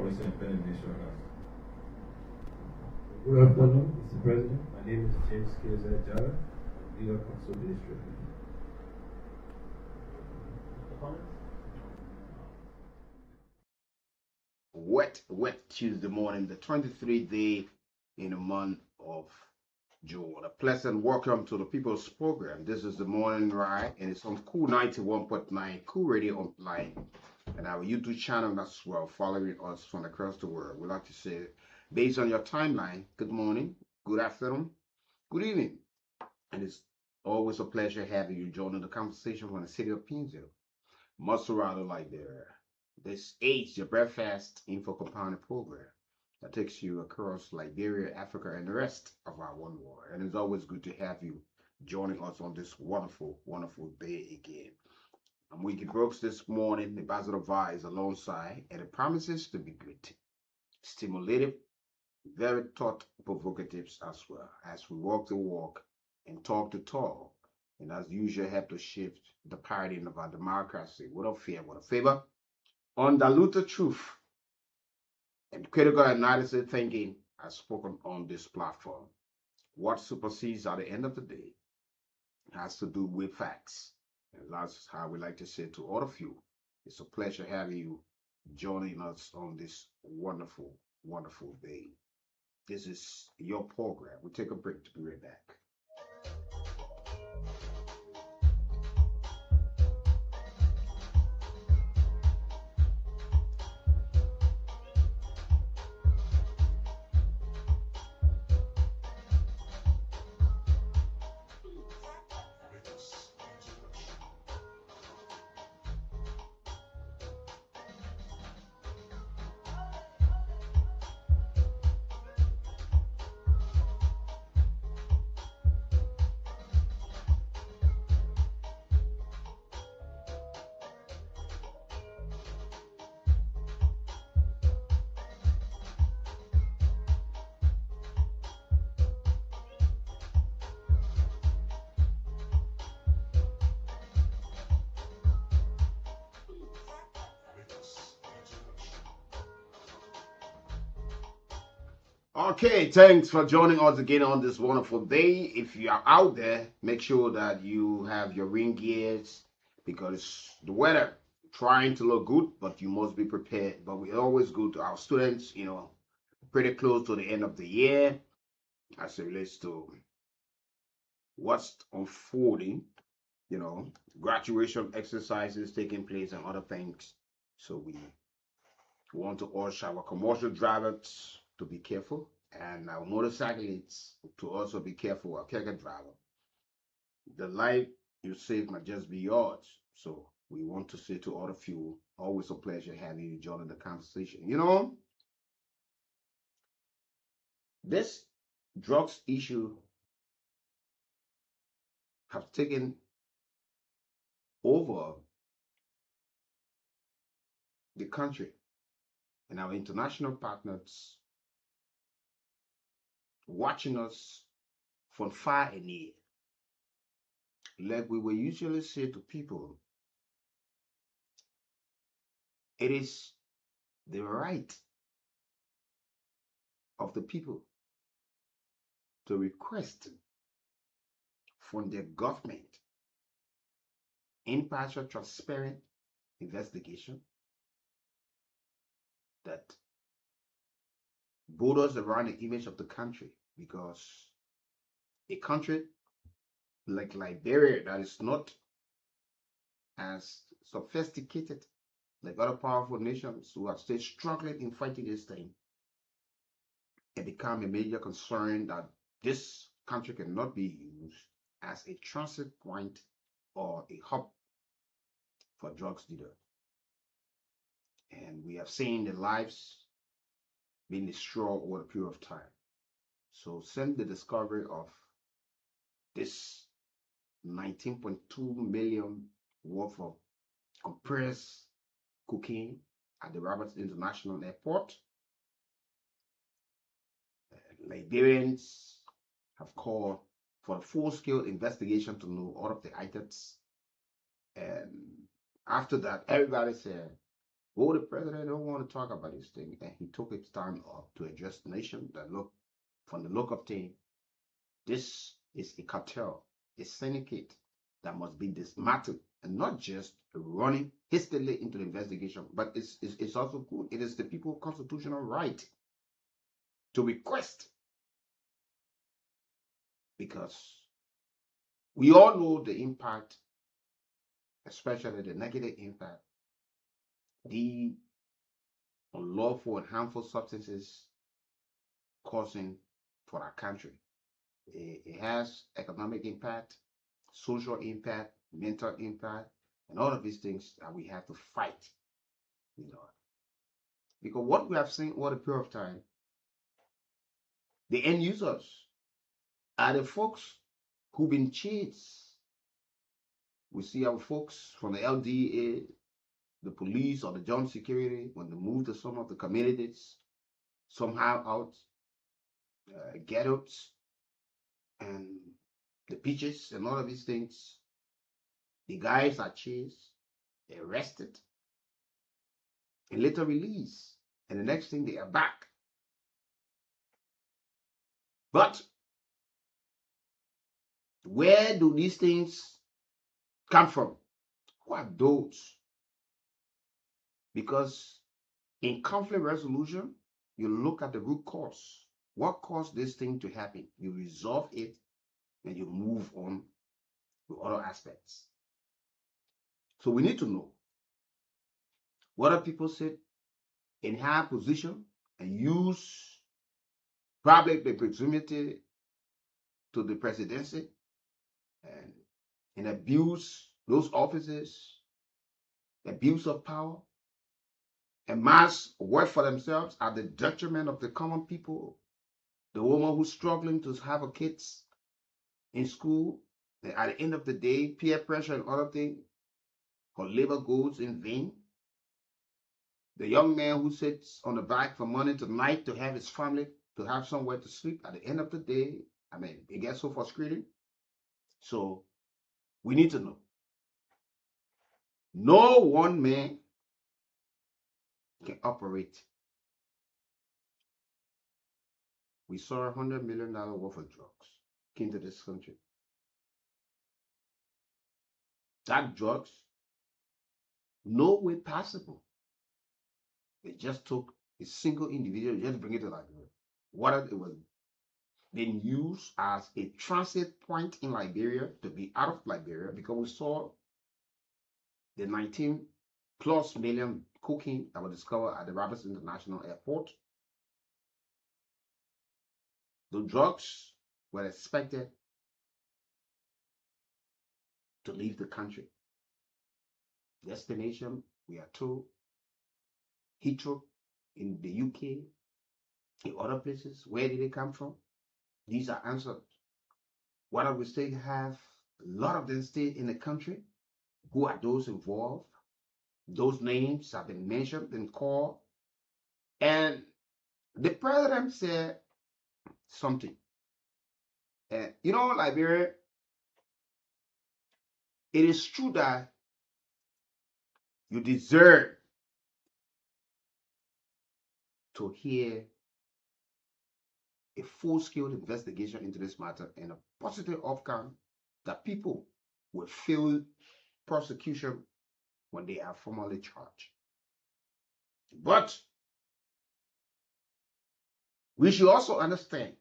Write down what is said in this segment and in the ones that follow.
Good afternoon, Mr. President. My name is James Keza Jara, legal counsel district. Wet Tuesday morning, the 23rd day in the month of June. A pleasant welcome to the People's Program. This is the morning ride, and it's on Cool 91.9, Cool Radio Online, and our YouTube channel as well, following us from across the world. We'd like to say, based on your timeline, good morning, good afternoon, good evening, and it's always a pleasure having you joining the conversation from the city of Pinzo, Maserado, Liberia. This is your breakfast info compounded program that takes you across Liberia, Africa, and the rest of our one world. And it's always good to have you joining us on this wonderful, wonderful day again. I'm Wiki Brooks this morning, the Ambassador Vice alongside, and it promises to be good, stimulative, very thought-provocative as well, as we walk the walk and talk the talk, and as usual help to shift the paradigm of our democracy without fear, without favor, undiluted truth and critical analysis thinking as spoken on this platform. What supersedes at the end of the day has to do with facts. And that's how we like to say to all of you, it's a pleasure having you joining us on this wonderful, wonderful day. This is your program. We'll take a break to be right back. Okay, thanks for joining us again on this wonderful day. If you are out there, make sure that you have your rain gears because the weather trying to look good, but you must be prepared. But we always go to our students, pretty close to the end of the year as it relates to what's unfolding, graduation exercises taking place and other things. So we want to urge our commercial drivers to be careful, and our motorcyclists to also be careful. Our cargo driver, the life you save might just be yours. So we want to say to all of you, always a pleasure having you join the conversation. This drugs issue have taken over the country, and our international partners watching us from far and near. Like we will usually say to people, it is the right of the people to request from their government impartial, transparent investigation that borders around the image of the country, because a country like Liberia that is not as sophisticated like other powerful nations who are still struggling in fighting this thing, it become a major concern that this country cannot be used as a transit point or a hub for drugs dealers. And we have seen the lives being destroyed over a period of time. So since the discovery of this 19.2 million worth of compressed cocaine at the Roberts International Airport, Liberians have called for a full-scale investigation to know all of the items. And after that, everybody said, Oh, the president don't want to talk about this thing, and he took his time up to address the nation. That look, from the look of things, this is a cartel, a syndicate that must be dismantled, and not just running hastily into the investigation, but it's also good. It is the people's constitutional right to request, because we all know the impact, especially the negative impact, the unlawful and harmful substances causing for our country. It has economic impact, social impact, mental impact, and all of these things that we have to fight. Because what we have seen over the period of time, the end users are the folks who've been chased. We see our folks from the LDA, the police, or the joint security, when they move to some of the communities, somehow out, ghettos, and the beaches, and all of these things, the guys are chased, arrested, and later released. And the next thing, they are back. But where do these things come from? Who are those? Because in conflict resolution, you look at the root cause. What caused this thing to happen? You resolve it, and you move on to other aspects. So we need to know whether people sit in high position and use public proximity to the presidency and abuse those offices, abuse of power, and mass work for themselves at the detriment of the common people. The woman who's struggling to have her kids in school, and at the end of the day, peer pressure and other things, her labor goes in vain. The young man who sits on the back from morning to night to have his family, to have somewhere to sleep, at the end of the day, it gets so frustrating. So we need to know. No one man can operate. We saw $100 million worth of drugs came to this country. That drugs, no way possible. They just took a single individual, just bring it to Liberia. What it was being used as a transit point in Liberia to be out of Liberia, because we saw the 19+ million cocaine that was discovered at the Roberts International Airport. The drugs were expected to leave the country. Destination, we are told, Heathrow in the UK, in other places. Where did they come from? These are answered. What do we still have? A lot of them stay in the country. Who are those involved? Those names have been mentioned and called. And the president said something. Liberia, it is true that you deserve to hear a full-scale investigation into this matter and a positive outcome that people will feel prosecution when they are formally charged. But we should also understand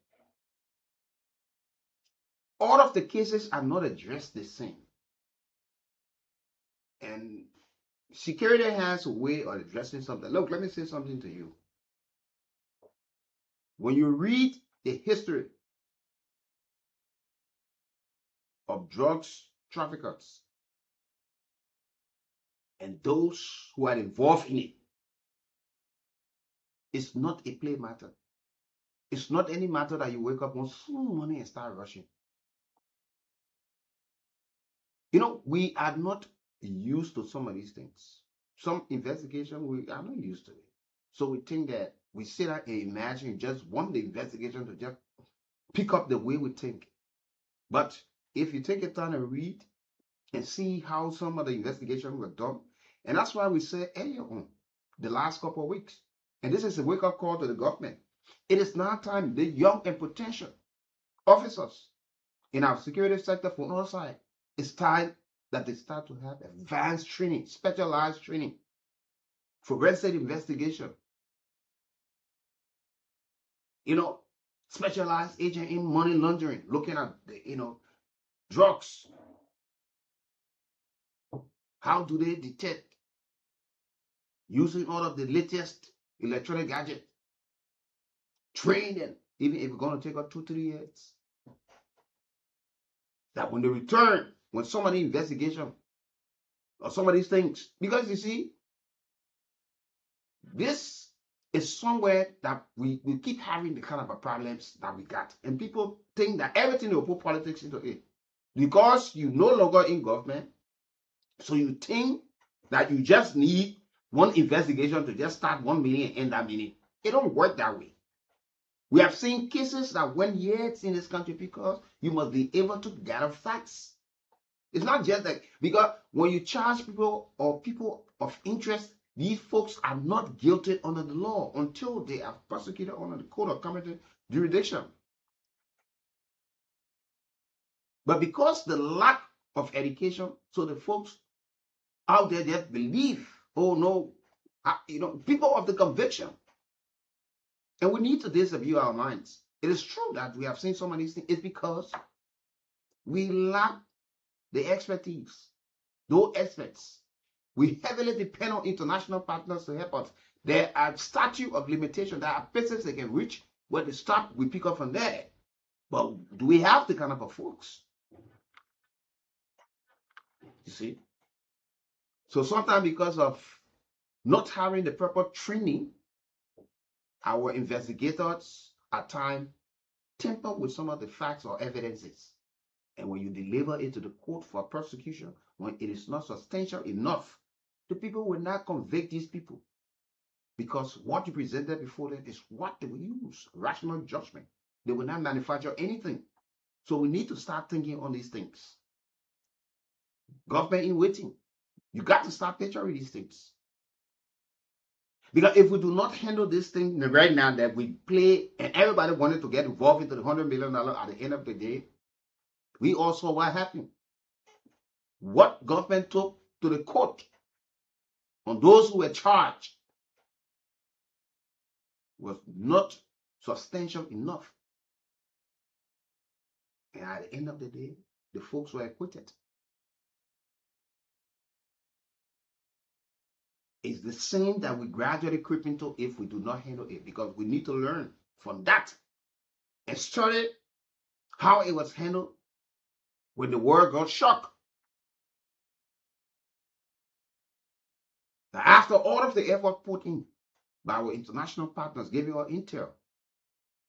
all of the cases are not addressed the same. And security has a way of addressing something. Look, let me say something to you. When you read the history of drugs traffickers and those who are involved in it, it's not a play matter. It's not any matter that you wake up on some money and start rushing. We are not used to some of these things. Some investigation, we are not used to it. So we think that we sit there and imagine just want the investigation to just pick up the way we think. But if you take a time and read and see how some of the investigations were done, and that's why we said earlier on, the last couple of weeks. And this is a wake-up call to the government. It is now time the young and potential officers in our security sector from all sides, it's time that they start to have advanced training, specialized training, forensic investigation, specialized agent in money laundering, looking at, drugs. How do they detect using all of the latest electronic gadget? Train them, even if it's going to take us 2-3 years. That when they return, when some of the investigation or some of these things, because you see, this is somewhere that we keep having the kind of problems that we got. And people think that everything will put politics into it. Because you no longer in government, so you think that you just need one investigation to just start 1 million and end that million. It don't work that way. We have seen cases that went years in this country because you must be able to gather facts. It's not just like, because when you charge people or people of interest, these folks are not guilty under the law until they are prosecuted under the code of competent jurisdiction. But because the lack of education, so the folks out there just believe, oh no, people of the conviction. And we need to disabuse our minds. It is true that we have seen so many things. It's because we lack the expertise. Those experts. We heavily depend on international partners to help us. There are statute of limitation. There are places they can reach. Where they stop, we pick up from there. But do we have the kind of folks? You see? So sometimes because of not having the proper training, our investigators at times tamper with some of the facts or evidences. And when you deliver it to the court for prosecution, when it is not substantial enough, the people will not convict these people. Because what you presented before them is what they will use, rational judgment. They will not manufacture anything. So we need to start thinking on these things. Government in waiting. You got to start picturing these things. Because if we do not handle this thing right now that we play and everybody wanted to get involved into the $100 million at the end of the day, we also saw what happened. What government took to the court on those who were charged was not substantial enough. And at the end of the day, the folks were acquitted. It's the same that we gradually creep into if we do not handle it, because we need to learn from that and study how it was handled when the world got shocked. Now, after all of the effort put in by our international partners giving us intel,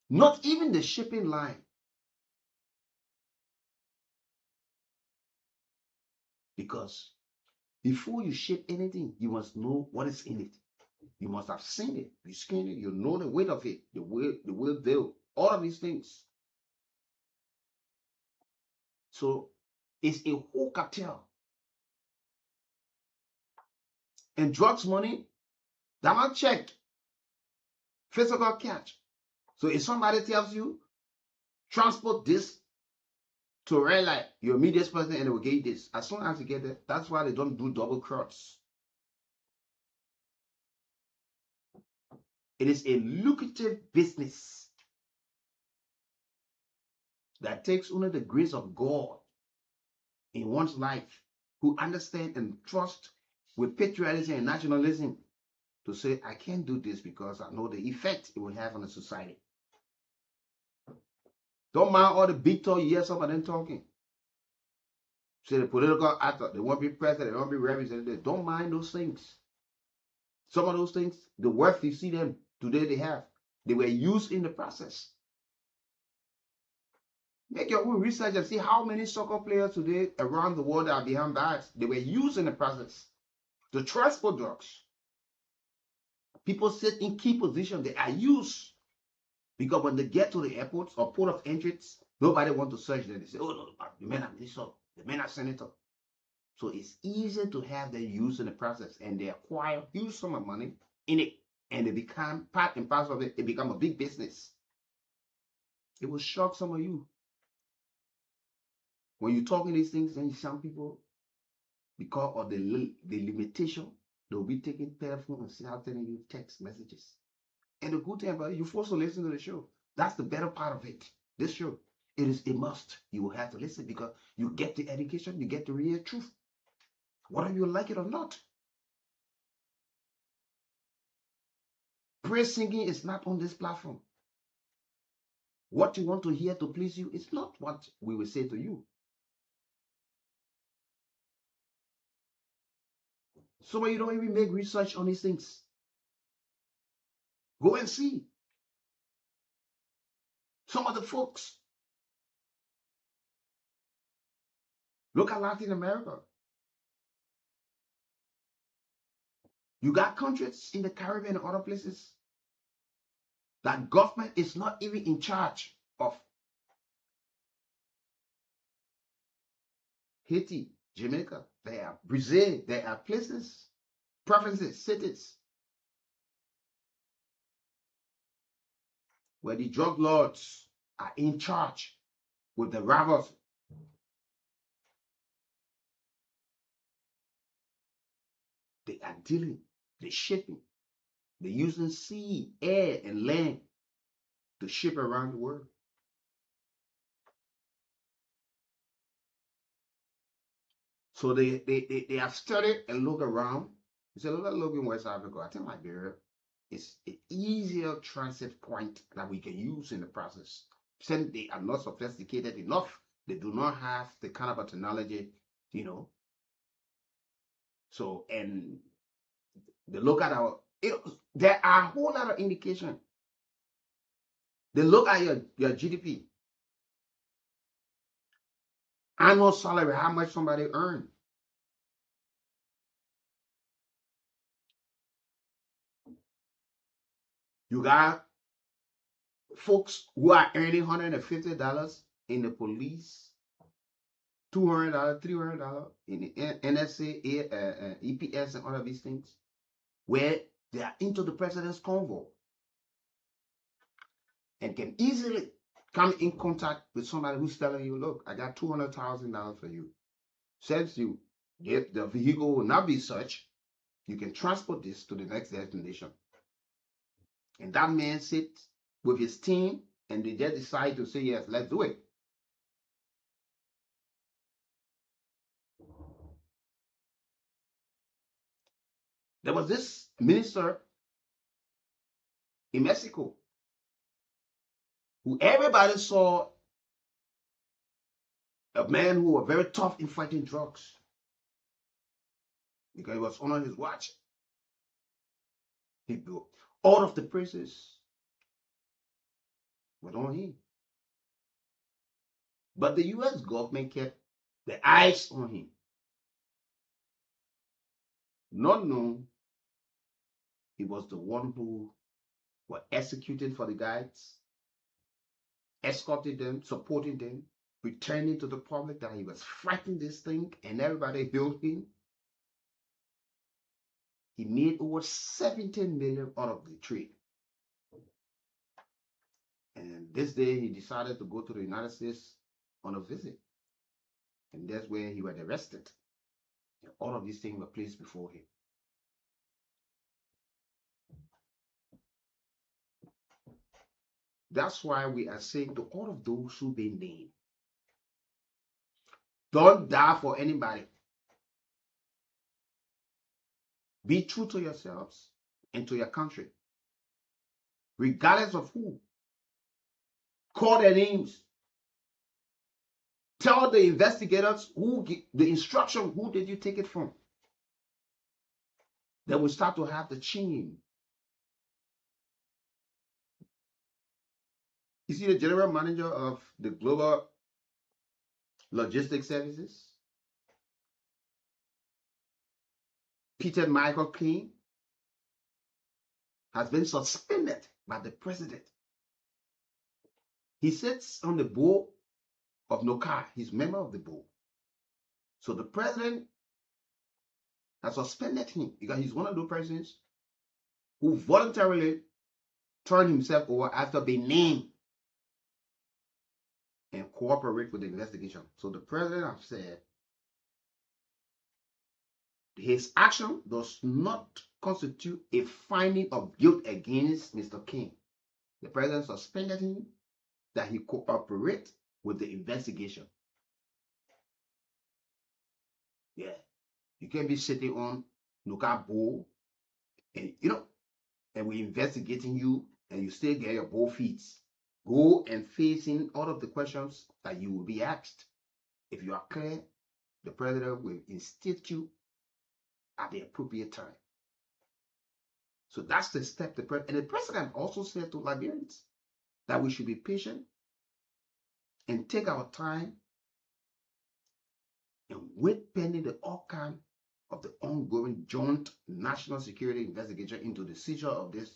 not even the shipping line because before you ship anything, you must know what is in it. You must have seen it. You skin it. You know the weight of it, the weight bill, all of these things. So it's a whole cartel. And drugs money, they're not checked. Physical catch. So if somebody tells you, transport this to a red light, your immediate person, and they will get you this. As soon as you get there, that's why they don't do double cross. It is a lucrative business that takes only the grace of God in one's life, who understand and trust with patriotism and nationalism to say, I can't do this because I know the effect it will have on the society. Don't mind all the big talk you hear some of them talking. Say the political actor, they want to be president, they want to be representative. Don't mind those things. Some of those things, the worth you see them today they have, they were used in the process. Make your own research and see how many soccer players today around the world are behind bars. They were used in the process to transport drugs. People sit in key positions, they are used. Because when they get to the airports or port of entrance, nobody wants to search them. They say, oh, no, the men are minister, the men are senator. So it's easy to have them used in the process, and they acquire huge sum of money in it, and they become part and parcel of it. It become a big business. It will shock some of you when you're talking these things. And some people, because of the limitation, they'll be taking telephone and start telling you text messages. And the good thing about it, you're forced to listen to the show. That's the better part of it. This show, it is a must. You will have to listen because you get the education, you get the real truth, whether you like it or not. Praise singing is not on this platform. What you want to hear to please you is not what we will say to you. Some of you don't even make research on these things. Go and see. Some of the folks. Look at Latin America. You got countries in the Caribbean and other places that government is not even in charge of. Haiti, Jamaica, there are Brazil, there are places, provinces, cities where the drug lords are in charge with the robbers. They are dealing, they're shipping, they're using sea, air, and land to ship around the world. So they have studied and looked around. They said, look in West Africa. I think Liberia is an easier transit point that we can use in the process. Since they are not sophisticated enough, they do not have the kind of a technology, you know. So, and they look at our, there are a whole lot of indication. They look at your GDP, annual salary, how much somebody earned. You got folks who are earning $150 in the police, $200, $300 in the NSA, EPS, and all of these things, where they are into the president's convoy and can easily come in contact with somebody who's telling you, look, I got $200,000 for you. Since you get the vehicle will not be such, you can transport this to the next destination. And that man sits with his team and they just decide to say, yes, let's do it. There was this minister in Mexico who everybody saw a man who was very tough in fighting drugs because it was on his watch. He built all of the praises were on him. But the US government kept the eyes on him. Not knowing he was the one who was executing for the guys, escorting them, supporting them, pretending to the public that he was fighting this thing and everybody held him. He made over 17 million out of the trade. And this day he decided to go to the United States on a visit. And that's where he was arrested. And all of these things were placed before him. That's why we are saying to all of those who've been named, don't die for anybody. Be true to yourselves and to your country, regardless of who. Call their names. Tell the investigators who the instruction, who did you take it from? Then we start to have the chain. You see the general manager of the Global Logistics Services, Peter Michael King, has been suspended by the president. He sits on the board of NOCA. He's a member of the board. So the president has suspended him because he's one of those presidents who voluntarily turned himself over after being named and cooperate with the investigation. So the president has said his action does not constitute a finding of guilt against Mr. King. The president suspended him that he cooperate with the investigation. Yeah, you can't be sitting on Nuka Bowl and and we're investigating you and you still get your both feet. Go and facing all of the questions that you will be asked. If you are clear, the president will instate you at the appropriate time. So that's the step and the president also said to Liberians that we should be patient and take our time and wait pending the outcome of the ongoing joint national security investigation into the seizure of this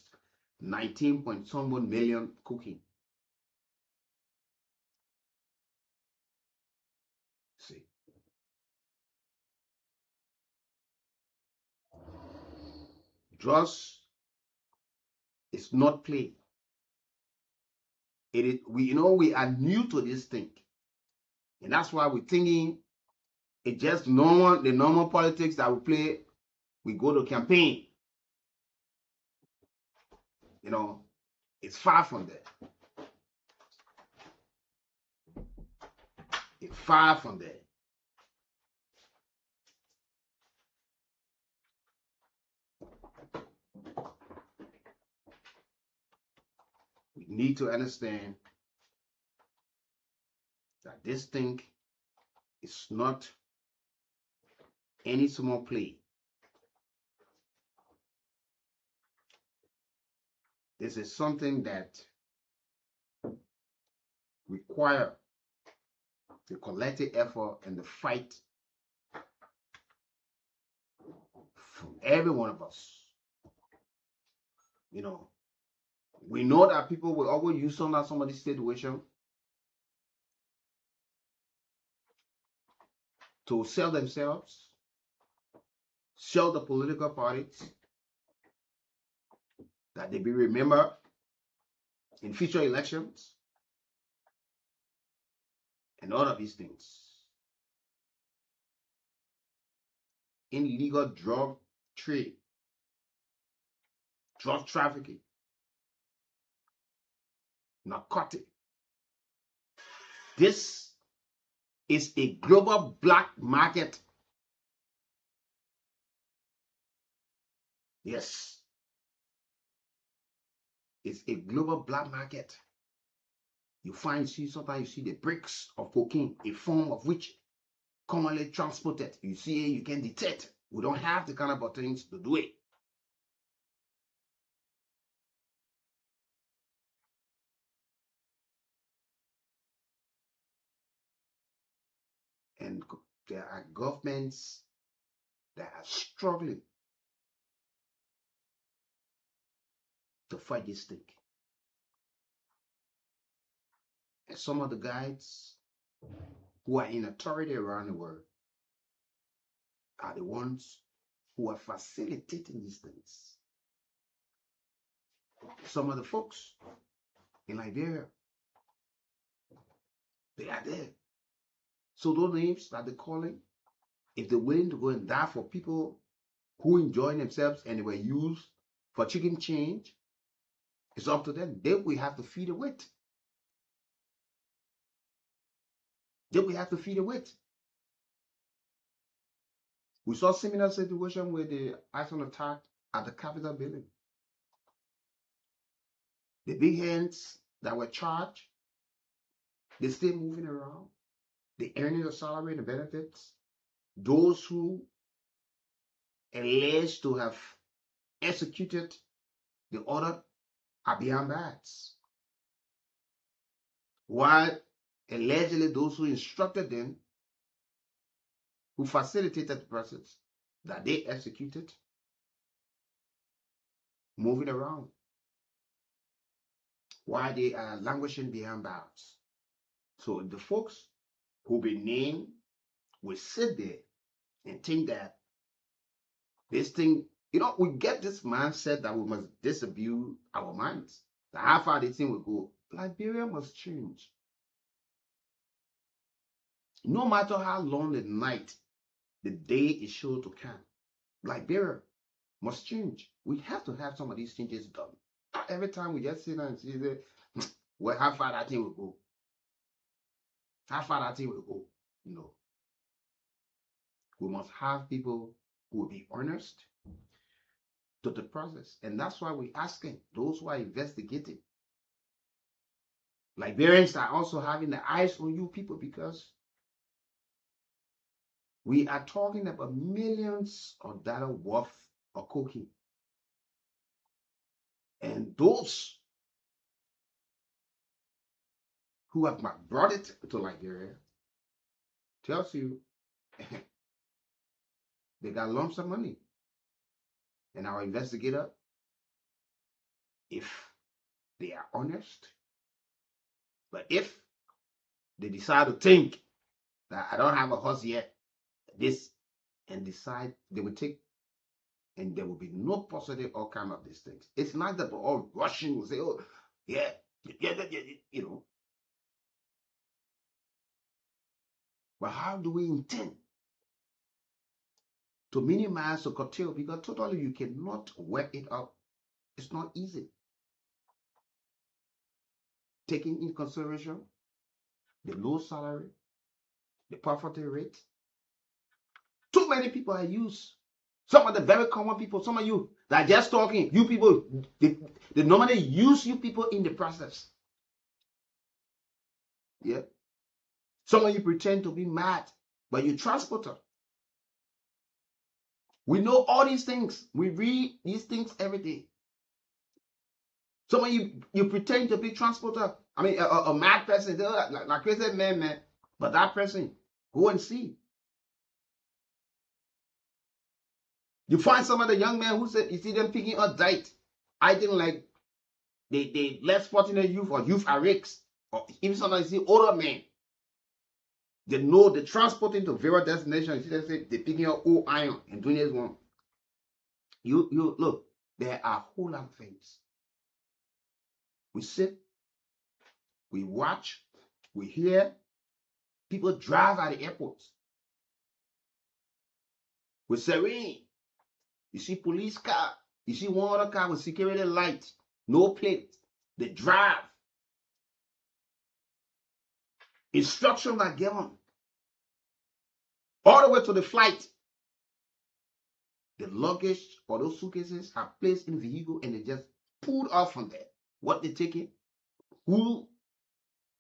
19.1 million cocaine. See, drugs is not play. It is, we are new to this thing, and that's why we're thinking it's just the normal politics that we play. We go to campaign. It's far from there. It's far from there. We need to understand that this thing is not any small play. This is something that requires the collective effort and the fight from every one of us. We know that people will always use somebody's situation to sell themselves, sell the political parties, that they be remembered in future elections, and all of these things. Illegal drug trade, drug trafficking, narcotic. This is a global black market. Yes. It's a global black market. Sometimes you see the bricks of cocaine, a form of which commonly transported. You see, you can detect. We don't have the kind of things to do it. And there are governments that are struggling to fight this thing. And some of the guys who are in authority around the world are the ones who are facilitating these things. Some of the folks in Liberia, they are there. So those names that they're calling, if they're willing to go and die for people who enjoy themselves and they were used for chicken change, it's up to them. Then we have to feed the weight. We saw a similar situation with the ISIL attack at the Capitol building. The big hands that were charged, they're still moving around. They're earning the salary and the benefits. Those who alleged to have executed the order are behind bars, while allegedly those who instructed them, who facilitated the process that they executed, moving around, while they are languishing behind bars. So the folks who be named will sit there and think that this thing You know, we get this mindset that we must disabuse our minds. That how far this thing will go. Liberia must change. No matter how long the night, the day is sure to come. Liberia must change. We have to have some of these changes done. Not every time we just sit and say, well, how far that thing will go. How far that thing will go. You know, we must have people who will be honest to the process. And that's why we're asking those who are investigating. Liberians are also having the eyes on you people, because we are talking about millions of dollars worth of cocaine. And those who have brought it to Liberia tells you they got lumps of money. And our investigator, if they are honest, but if they decide to think that I don't have a horse yet, this, and decide, they will take, and there will be no positive outcome of these things. It's not that we're all rushing, we'll say, oh, yeah, you know. But how do we intend to minimize or curtail? Because totally you cannot work it out. It's not easy. Taking in consideration the low salary, the poverty rate. Too many people are used. Some of the very common people, some of you that are just talking, you people, they normally use you people in the process. Yeah. Some of you pretend to be mad, but you transporter. We know all these things. We read these things every day. Some of you pretend to be transporter. I mean, a mad person, like crazy man. But that person, go and see. You find some of the young men who said, you see them picking up diet. I think like they less fortunate youth or youth are ricks. Or even sometimes you see older men. They know they transporting to various destinations. You see, they say they're picking up old iron and doing this one. You look, there are a whole lot of things. We sit, we watch, we hear. People drive at the airports. With serene. You see police car. You see one other car with security light. No plate. They drive. Instructions are given. All the way to the flight. The luggage or those suitcases are placed in the vehicle and they just pulled off from there. What they taking? Who?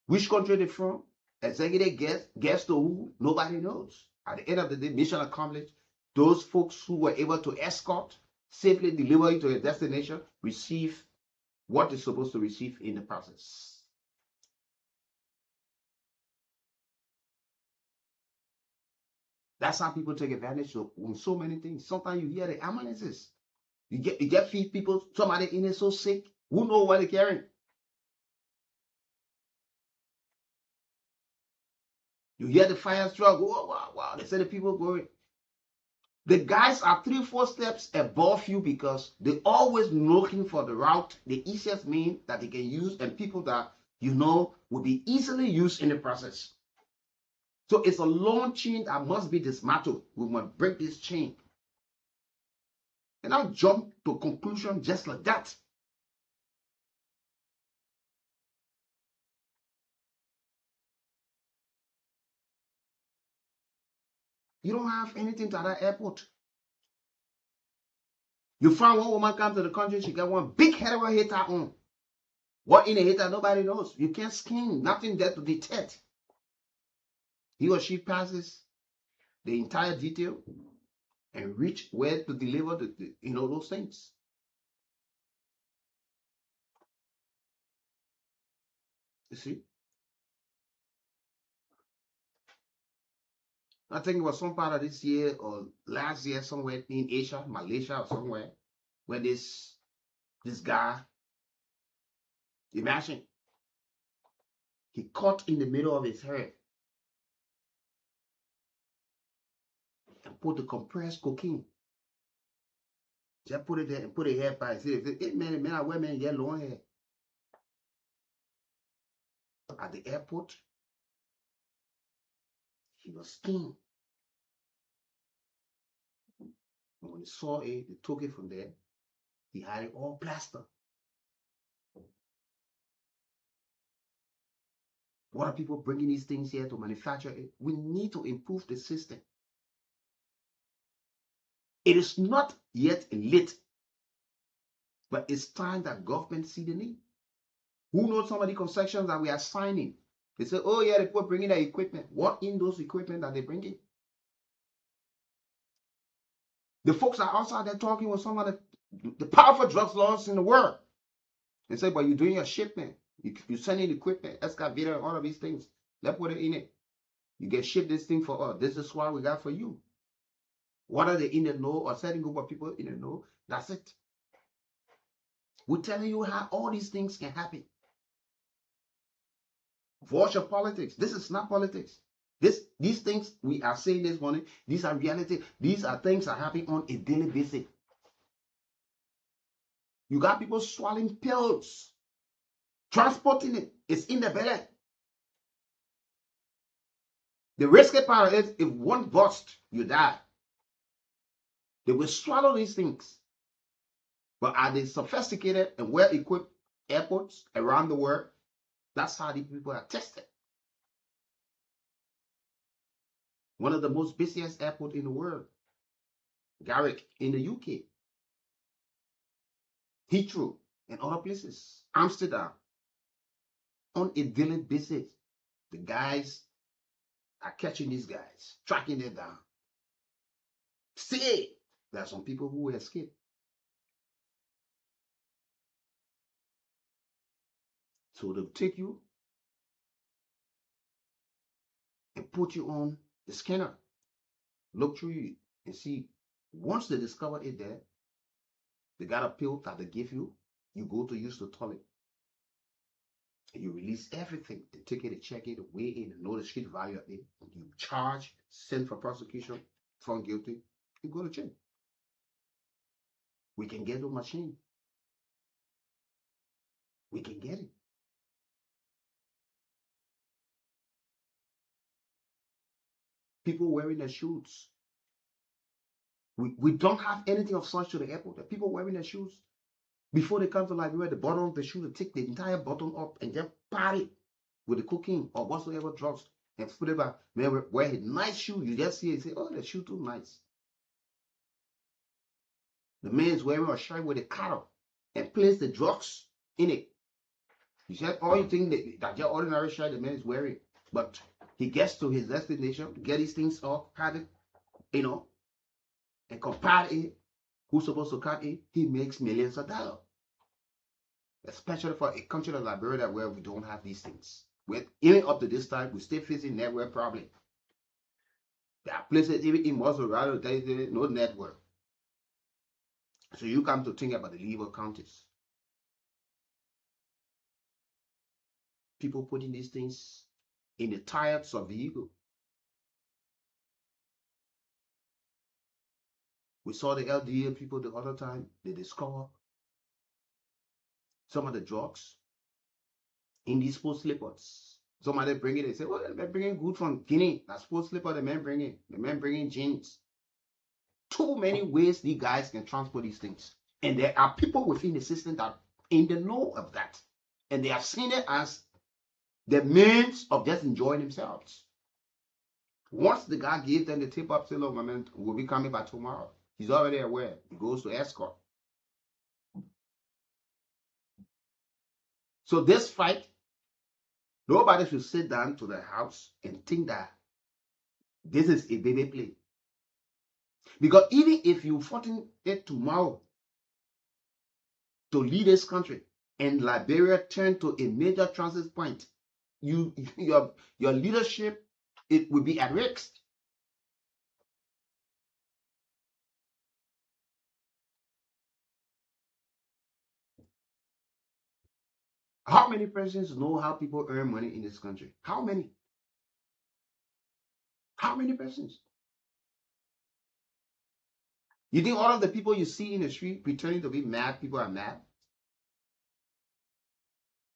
Which country they from? Executive guest to who? Nobody knows. At the end of the day, mission accomplished. Those folks who were able to escort, safely deliver you to your destination, receive what they're supposed to receive in the process. That's how people take advantage of so many things. Sometimes you hear the ambulances. You get feed people, somebody in it so sick, who know what they're carrying? You hear the fire truck, wow, they say the people going. The guys are 3-4 steps above you because they're always looking for the route, the easiest mean that they can use, and people that you know will be easily used in the process. So it's a long chain that must be dismantled. We must break this chain. And I'll jump to conclusion just like that. You don't have anything to that airport. You find one woman come to the country, she got one big head of a hater on. What in a hater, nobody knows. You can't skin, nothing there to detect. He or she passes the entire detail and reach where to deliver those things. You see? I think it was some part of this year or last year somewhere in Asia, Malaysia or somewhere, where this guy, imagine, he cut in the middle of his head and put the compressed cocaine Just put it there and put a hair by. See, hey, man, I wear man get long hair. At the airport, he was skiing. And when he saw it, they took it from there. He had it all plastered. What are people bringing these things here to manufacture it? We need to improve the system. It is not yet lit, but it's time that government see the need. Who knows some of the concessions that we are signing? They say, oh yeah, the people bringing their equipment. What in those equipment that they bringing? The folks are outside there talking with some of the powerful drugs laws in the world. They say, but you're doing your shipment. You're sending equipment, excavator, all of these things. Let's put it in it. You get shipped this thing for us. This is what we got for you. What are they in the know or certain group of people in the know? That's it. We're telling you how all these things can happen. Watch your politics. This is not politics. These things we are saying this morning, these are reality. These are things that are happening on a daily basis. You got people swallowing pills, transporting it. It's in the belly. The risky part is if one bust, you die. They will swallow these things. But are they sophisticated and well-equipped airports around the world? That's how these people are tested. One of the most busiest airports in the world, Garrick in the UK, Heathrow, and other places, Amsterdam. On a daily basis, the guys are catching these guys, tracking them down. See, there are some people who will escape. So they'll take you and put you on the scanner, look through you and see. Once they discover it there, they got a pill that they give you. You go to use the toilet. And you release everything. They take it, they check it, they weigh it, they know the street value of it. You charge, send for prosecution, found guilty, you go to jail. We can get the machine. We can get it. People wearing their shoes. We don't have anything of such to the airport. The people wearing their shoes. Before they come to Liberia, the bottom of the shoe, they take the entire bottom up and just pat it with the cocaine or whatsoever drugs and put it back. Man, wear a nice shoe. You just see it and say, oh, the shoe too nice. The man's wearing a shirt with a collar and place the drugs in it. You said all you think that your ordinary shirt the man is wearing, but he gets to his destination, get these things all padded, and compare it. Who's supposed to cut it? He makes millions of dollars. Especially for a country like Liberia where we don't have these things. Even up to this time, we still facing network problem. There are places even in Mozzarella, there is no network. So you come to think about the legal counties. People putting these things in the tires of vehicle. We saw the LDA people the other time. They discovered some of the drugs in these sports slippers. Somebody bring it. They say, well, they're bringing good from Guinea. That sports slipper the men bringing. The men bringing jeans. Too many ways these guys can transport these things. And there are people within the system that in the know of that. And they have seen it as the means of just enjoying themselves. Once the guy gives them the tip up, say, look, my man, we'll be coming by tomorrow. He's already aware. He goes to escort. So this fight, nobody should sit down to the house and think that this is a baby play. Because even if you fought it tomorrow to lead this country and Liberia turn to a major transit point, your leadership, it will be at risk. How many persons know how people earn money in this country? How many? How many persons? You think all of the people you see in the street pretending to be mad, people are mad?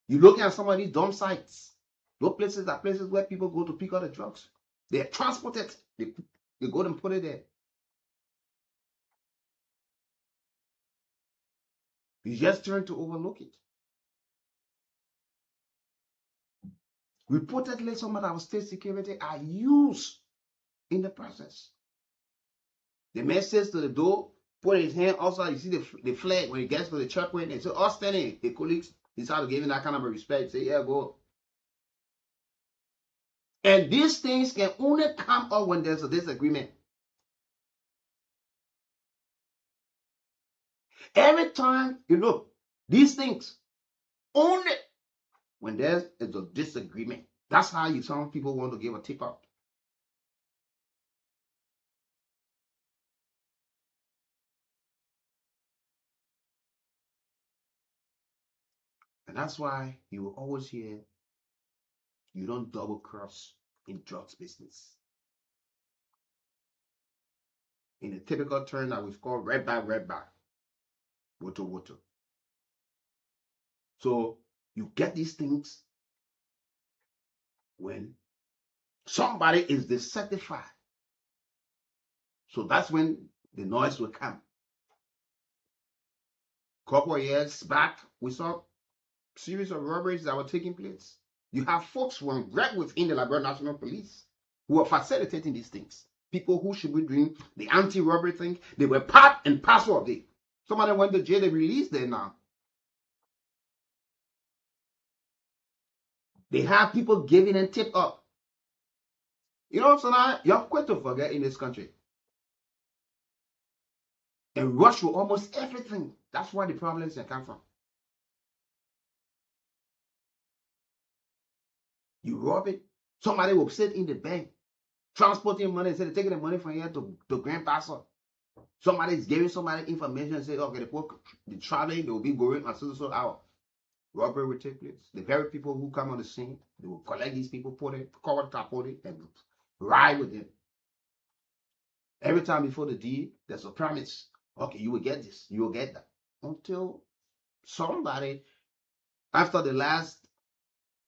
You look at some of these dump sites. Those places are places where people go to pick up the drugs. They're transported. They go and put it there. You just trying to overlook it. Reportedly, some of our state security are used in the process. The man says to the door, put his hand outside. You see the flag when he gets to the checkpoint. And so, all standing, the colleagues, he started giving that kind of a respect. Say, yeah, go. And these things can only come up when there's a disagreement. Every time, these things, only when there's a disagreement. That's how some people want to give a tip up. And that's why you will always hear you don't double cross in drugs business. In a typical term that we've called red bag, water. So you get these things when somebody is dissatisfied. So that's when the noise will come. Couple of years back, we saw a series of robberies that were taking place. You have folks who are right within the Liberia National Police who are facilitating these things. People who should be doing the anti-robbery thing, they were part and parcel of it. Some of them went to jail, they released them now. They have people giving them tip up. So now you're quick to forget in this country. And rush for almost everything. That's where the problems can come from. You rob it, somebody will sit in the bank, transporting money, instead of taking the money from here to Grand Passer. Somebody is giving somebody information and say, okay, the traveling, they will be going at so hour. Robbery will take place. The very people who come on the scene, they will collect these people, cover the tarpaulin, and ride with them. Every time before the deed, there's a promise. Okay, you will get this, you will get that. Until somebody, after the last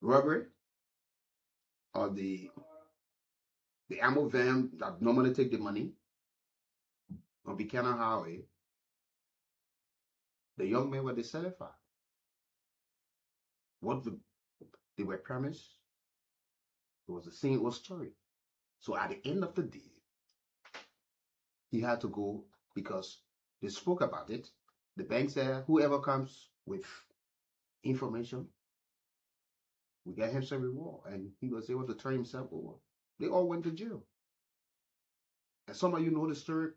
robbery, or the ammo van that normally take the money on Buchanan Highway, the young men were dissatisfied. What they were promised, it was the same old story. So at the end of the day, he had to go because they spoke about it. The bank said, whoever comes with information, we get him some reward. And he was able to turn himself over. They all went to jail. And some of you know the story,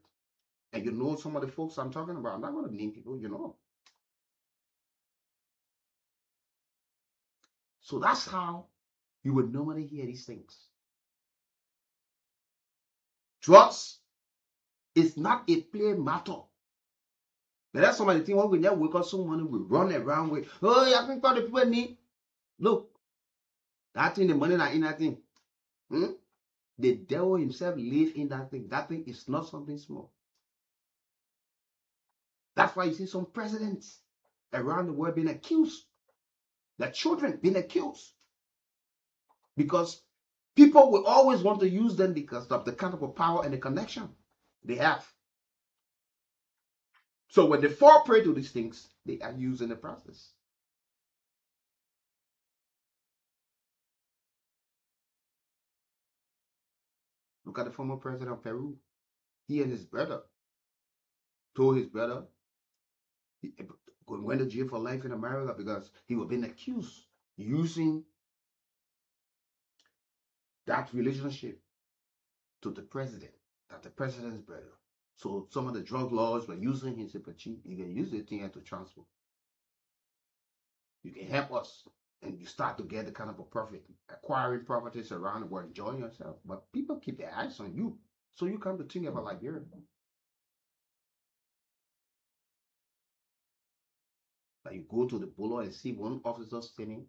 and you know some of the folks I'm talking about. I'm not going to name people, So that's how you would normally hear these things. Drugs is not a play matter. But that's some of the things when we never wake up some money, we run around with, oh, I think what the people need. Look, that thing, the money not in that thing. The devil himself lives in that thing. That thing is not something small. That's why you see some presidents around the world being accused. Their children being accused. Because people will always want to use them because of the kind of power and the connection they have. So when they fall prey to these things, they are used in the process. Look at the former president of Peru. He and his brother told his brother he went to jail for life in America because he was being accused using that relationship to the president, that the president's brother. So some of the drug laws were using his sympathy. You can use the thing to transport. You can help us, and you start to get the kind of a profit, acquiring properties around the world, enjoying yourself. But people keep their eyes on you, so you come to think about Liberia. Like you go to the boulevard and see one officer standing,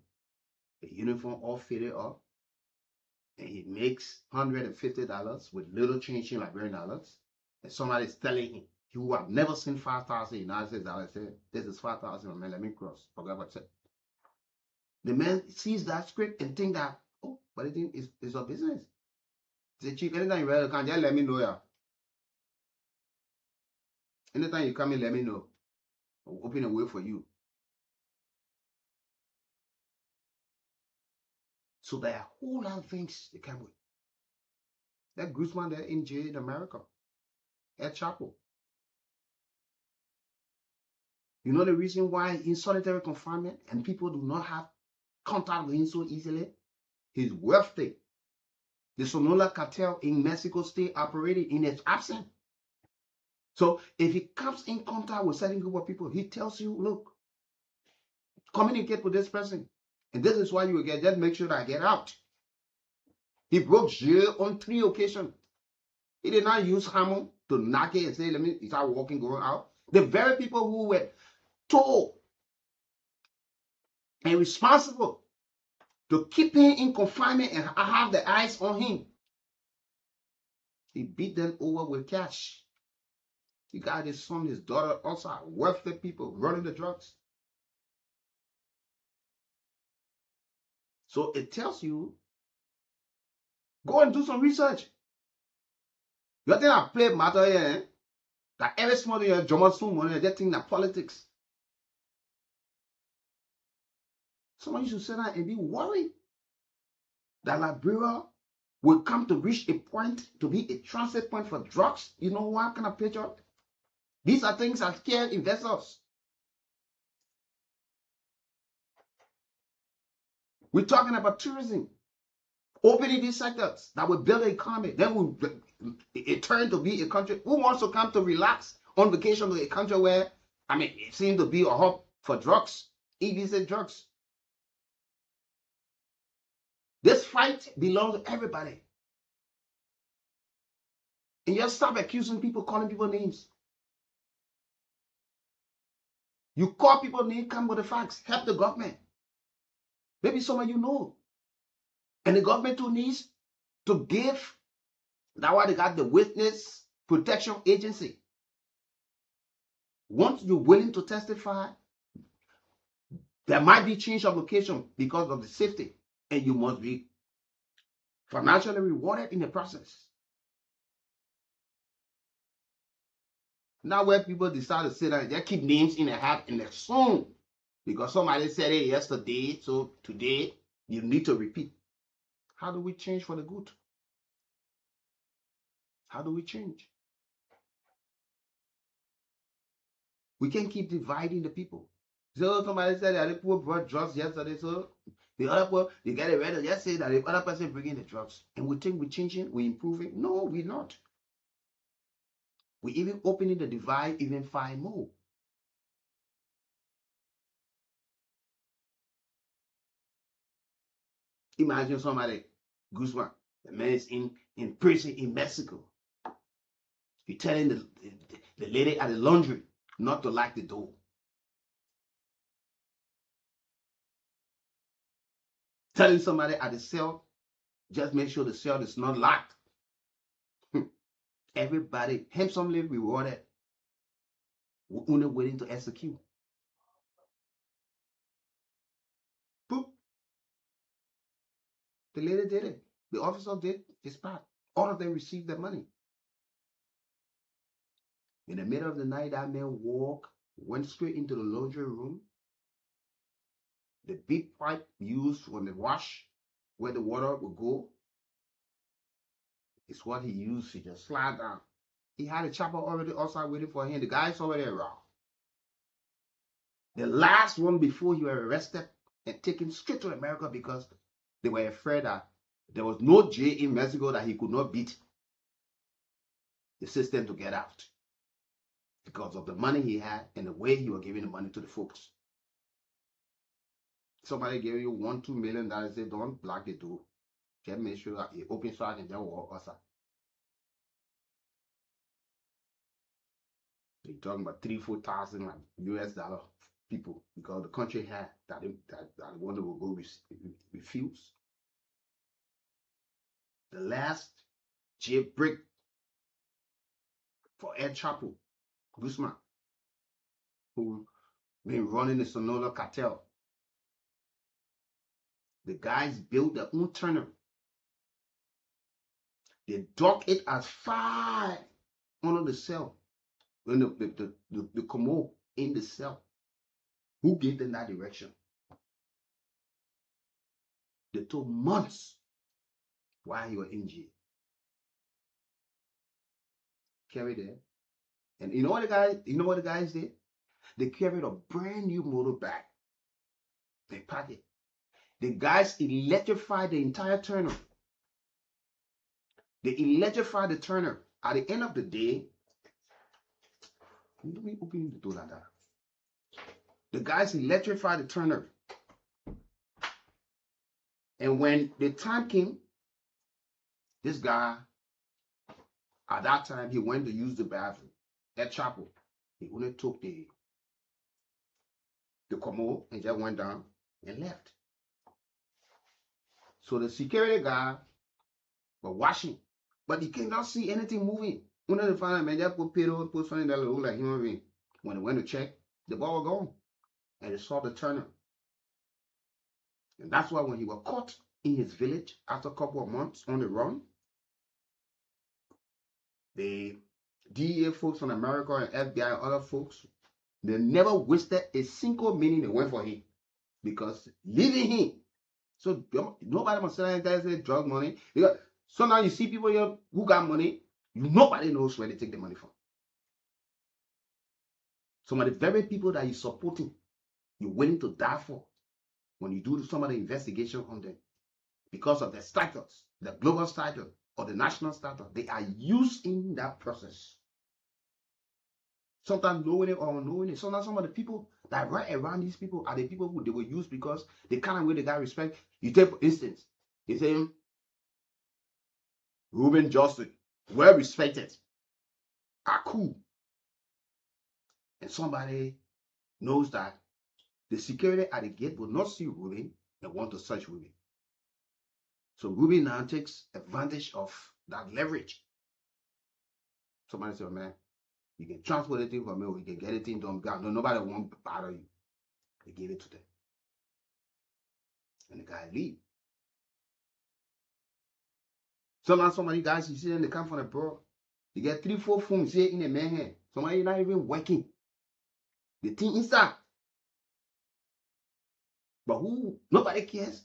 a uniform all fitted up, and he makes $150 with little change in Liberian dollars, and somebody is telling him, You have never seen 5,000 United States dollars. Say, this is 5,000, man, let me cross. Forget what I said. The man sees that script and think that, oh, but it is a business. Say, Chief, anytime you ready, can just let me know, yeah. Anytime you come in, let me know. I'll open a way for you. So there are a whole lot of things they come with. That Guzman there in jail in America, at Chapel. You know the reason why in solitary confinement and people do not have contact with him so easily? He's wealthy. The Sonora cartel in Mexico State operated in its absence. So if he comes in contact with certain group of people, he tells you, look, communicate with this person. And this is why you will get, just make sure that I get out. He broke jail on 3 occasions. He did not use hammer to knock it and say, let me start walking, going out. The very people who were told and responsible to keep him in confinement and have the eyes on him, he beat them over with cash. He got his son, his daughter, also wealthy people running the drugs. So it tells you, go and do some research. You think I play matter here, eh? That every small thing you're jumping some money, they think that politics. Someone should sit down and be worried that Liberia will come to reach a point to be a transit point for drugs. You know what kind of picture? These are things that scare investors. We're talking about tourism, opening these sectors that will build the economy. Then it turn to be a country. Who wants to come to relax on vacation to a country where, I mean, it seems to be a hub for drugs, illicit drugs? This fight belongs to everybody. And just stop accusing people, calling people names. You call people names, come with the facts, help the government. Maybe some of you know. And the government too needs to give. That's why they got the Witness Protection Agency. Once you're willing to testify, there might be change of location because of the safety. And you must be financially rewarded in the process. Now where people decide to sit down, they keep names in their hat and assume because somebody said it yesterday, so today you need to repeat. How do we change for the good? How do we change? We can't keep dividing the people. So somebody said that the poor brought drugs yesterday, so the other poor, they get it ready. Just say that the other person bringing the drugs. And we think we're changing, we're improving. No, we're not. We're even opening the divide even far more. Imagine somebody, Guzman, the man is in prison in Mexico. You're telling the lady at the laundry not to lock the door. Telling somebody at the cell, just make sure the cell is not locked. Everybody, handsomely rewarded. We're only waiting to execute. Boop. The lady did it. The officer did his part. All of them received their money. In the middle of the night, that man went straight into the laundry room. The big pipe used for the wash, where the water would go, is what he used to just slide down. He had a chopper already outside waiting for him. The guy's already around. The last one before he was arrested and taken straight to America because they were afraid that there was no jail in Mexico that he could not beat the system to get out because of the money he had and the way he was giving the money to the folks. Somebody gave you $1-2 million, say don't block the door. Just make sure that you open so I can just walk outside. You're talking about $3,000-4,000 US dollar people because the country had that one will go refuse. The last jailbreak for El Chapo Guzman, who been running the Sonora cartel. The guys built their own turner. They dug it as far under the cell, when the commode in the cell. Who gave them that direction? They took months while you were in jail. Carried it. And you know what the guys did? They carried a brand new motor back. They packed it. The guys electrified the entire turner. They electrified the turner. At the end of the day, let me open the door like that. The guys electrified the turner. And when the time came, this guy, at that time, he went to use the bathroom at chapel. He only took the commode and just went down and left. So the security guy was watching, but he cannot see anything moving. One of the final man just put pedo, put something that looked like human being. When they went to check, the ball was gone. And they saw the turner. And that's why when he was caught in his village after a couple of months on the run, the DEA folks from America and FBI and other folks, they never wasted a single minute they went for him. Because leaving him, so nobody must say that there's drug money. Because sometimes you see people here who got money, nobody knows where they take the money from. Some of the very people that you're supporting, you're willing to die for when you do some of the investigation on them. Because of their status, the global status, or the national status, they are used in that process. Sometimes knowing it or unknowing it. Sometimes some of the people that right around these people are the people who they were used because the kind of way they got respect. You take, for instance, you say, Reuben Justin, well respected, are cool. And somebody knows that the security at the gate will not see Reuben and want to search Reuben. So Reuben now takes advantage of that leverage. Somebody says, man, you can transport anything from me, or you can get anything done. God, no, nobody won't bother you. They give it to them. And the guy leave. Sometimes some of you guys, you see them, they come from abroad. You get 3-4 phones here in a man's hand. Somebody not even working. The thing inside. But who? Nobody cares.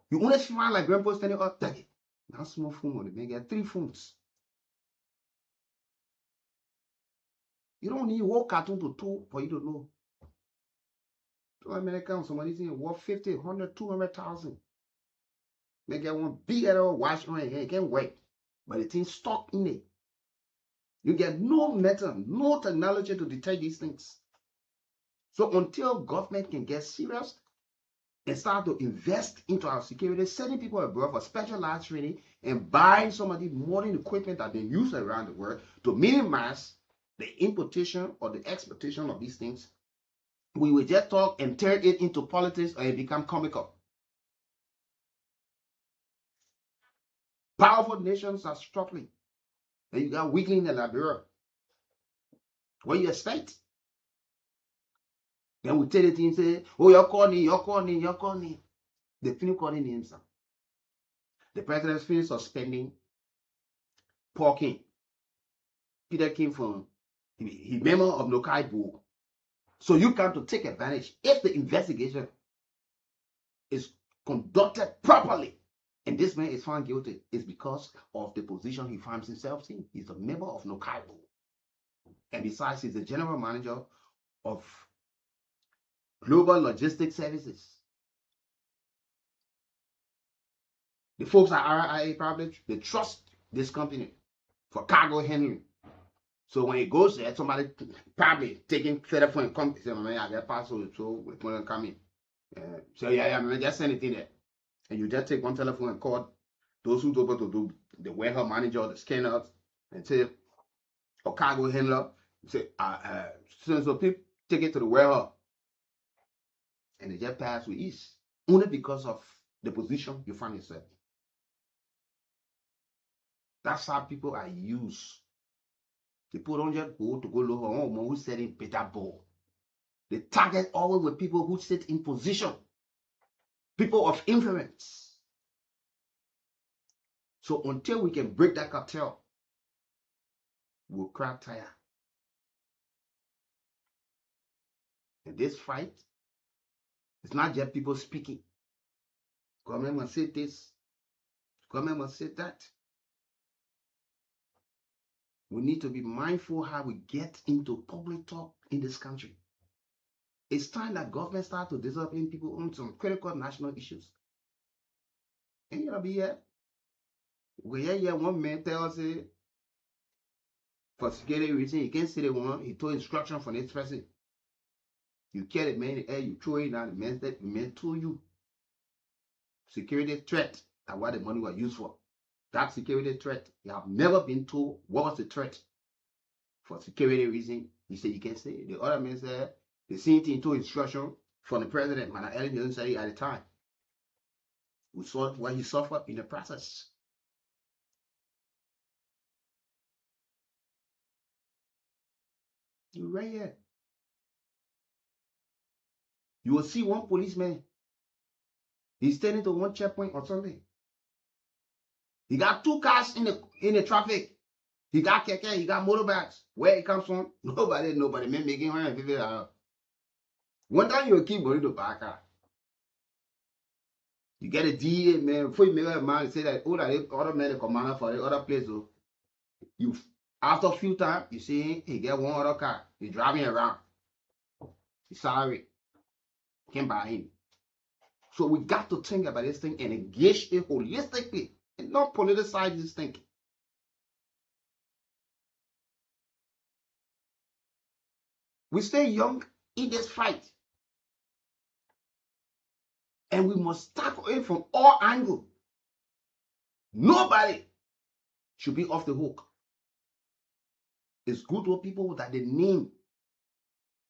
You only find like grandpa standing up, take it. Now small phone on the man, get 3 phones. You don't need whole cartoon to talk for you to know. So American, somebody's in worth 50, 100, 200,000. They get one big little watch on here, it can't work. But the thing's stuck in it. You get no method, no technology to detect these things. So until government can get serious and start to invest into our security, sending people abroad for specialized training and buying some of the modern equipment that they use around the world to minimize the importation or the exportation of these things, we will just talk and turn it into politics or it become comical. Powerful nations are struggling. And you got weakling in Liberia. What you expect? Then we tell the team, say, oh, you're calling. They finish calling names. The president finished suspending Paul King. Peter King from, he member of Nokai Book. So you come to take advantage if the investigation is conducted properly and this man is found guilty. It's because of the position he finds himself in. He's a member of Nokai Book. And besides, he's the general manager of Global Logistics Services. The folks at RIA probably, they trust this company for cargo handling. So when he goes there, somebody probably taking telephone and come, say, man, I get password, so we're going to come in. So yeah, man, just send it in there. And you just take one telephone and call those who's able to do the warehouse manager, the scanners, and say, or cargo handler, say, so people take it to the warehouse. And they just pass with ease. Only because of the position you find yourself. That's how people are used People don't just go to go look for one woman who's selling better ball. They target always with people who sit in position, people of influence. So until we can break that cartel, we'll crack tire. And this fight, it's not just people speaking. Government must say this, government must say that. We need to be mindful how we get into public talk in this country. It's time that government start to discipline people on some critical national issues. And you'll be here. We hear one man tell us for security reason, you can't see the one, he told instruction from this person. You kill the man in the air, you throw it down, the man told you. Security threat, that's what the money was used for. That security threat, you have never been told what was the threat. For security reason, he said you can't say it. The other man said the same thing to instruction from the president, man. Ellen didn't say it at the time. We saw what he suffered in the process. You right here. You will see one policeman. He's standing to one checkpoint or something. He got 2 cars in the traffic. He got keke, he got motorbikes. Where it comes from? Nobody, man making $150. One time you will keep money to buy a car. You get a DA, man, before you make a man say that, oh, that other man, the commander for the other place, so you, after a few times, you see, he get one other car. He's driving around. He's salary. Can't buy him. So we got to think about this thing and engage it holistically and not politicize this thing. We stay young in this fight. And we must tackle it from all angles. Nobody should be off the hook. It's good for people that they name,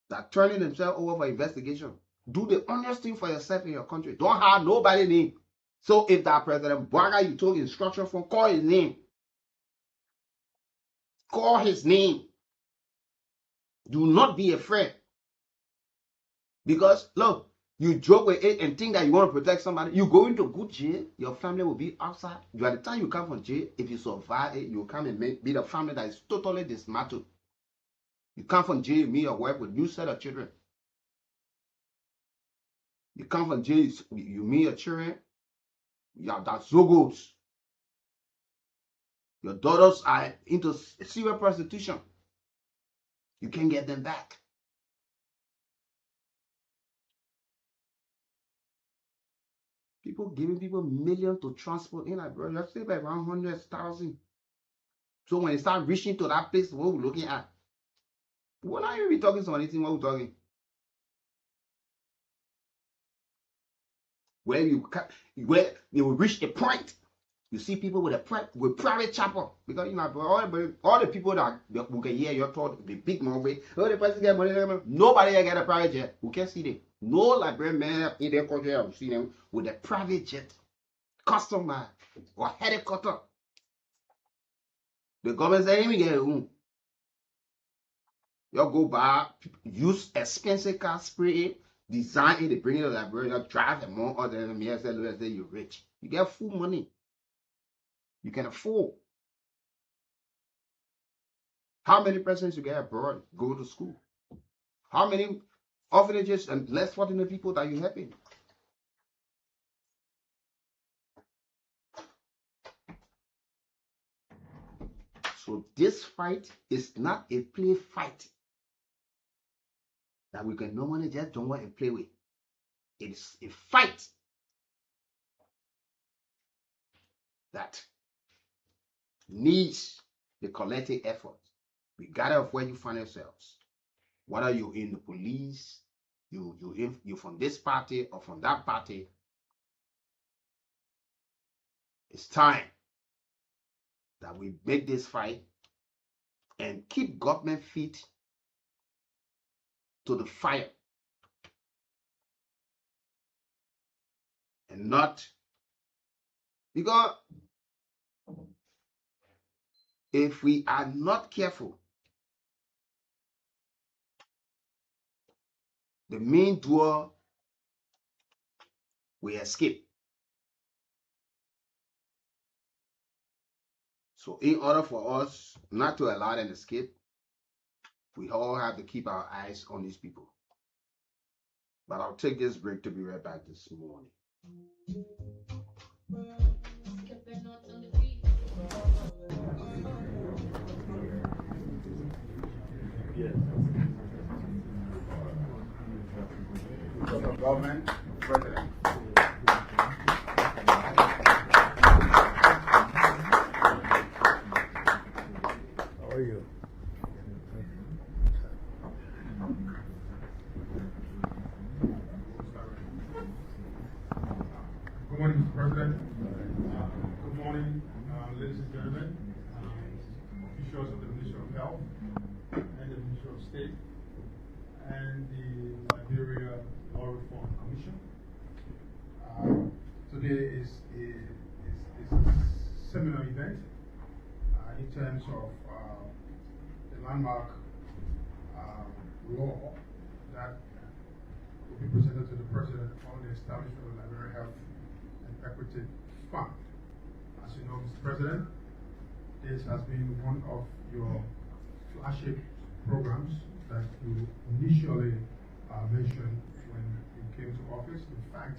that turning themselves over for investigation. Do the honest thing for yourself in your country. Don't have nobody name. So if that President Bwaga you took instruction from, call his name. Call his name. Do not be afraid. Because, look, you joke with it and think that you want to protect somebody. You go into good jail, your family will be outside. By the time you come from jail, if you survive it, you come and be the family that is totally dismantled. You come from jail, you meet your wife with a new set of children. You come from jail, you meet your children, you have that zogos. Your daughters are into serious prostitution. You can't get them back. People giving people millions to transport in, like, bro, let's say by 100,000. So when they start reaching to that place, what we're looking at, we're not even talking to anything, what we're talking. Where you will reach a point, you see people with private chopper, because you know, bro, all the people that who can hear your thought, the big movie, oh, the person get money, nobody get a private jet. Who can see them? No librarian man in their country have seen them with a private jet, customer or helicopter. The government say, "Let me get a room." You go buy, use expensive car, spray it, design it, they bring it to the librarian, drive them more other than me. I say, you're rich. You get full money. You can afford. How many persons you get abroad go to school? How many orphanages and less fortunate people that you helping? So this fight is not a play fight that we can normally just don't want to play with. It's a fight that needs the collective effort, regardless of where you find yourselves. Whether you're in the police, you're from this party or from that party, it's time that we make this fight and keep government feet to the fire and not, because if we are not careful, the main door will escape. So in order for us not to allow them to escape, we all have to keep our eyes on these people. But I'll take this break to be right back this morning. Yes. Government president. How are you? Good morning, Mr. President. Good morning, ladies and gentlemen, officials of the Ministry of Health and the Ministry of State and the Liberia Law Reform Commission. Today is a seminar event in terms of the landmark law that will be presented to the President on the establishment of the Liberia Health and Equity Fund. As you know, Mr. President, this has been one of your flagship programs that you initially mentioned when you came to office. In fact,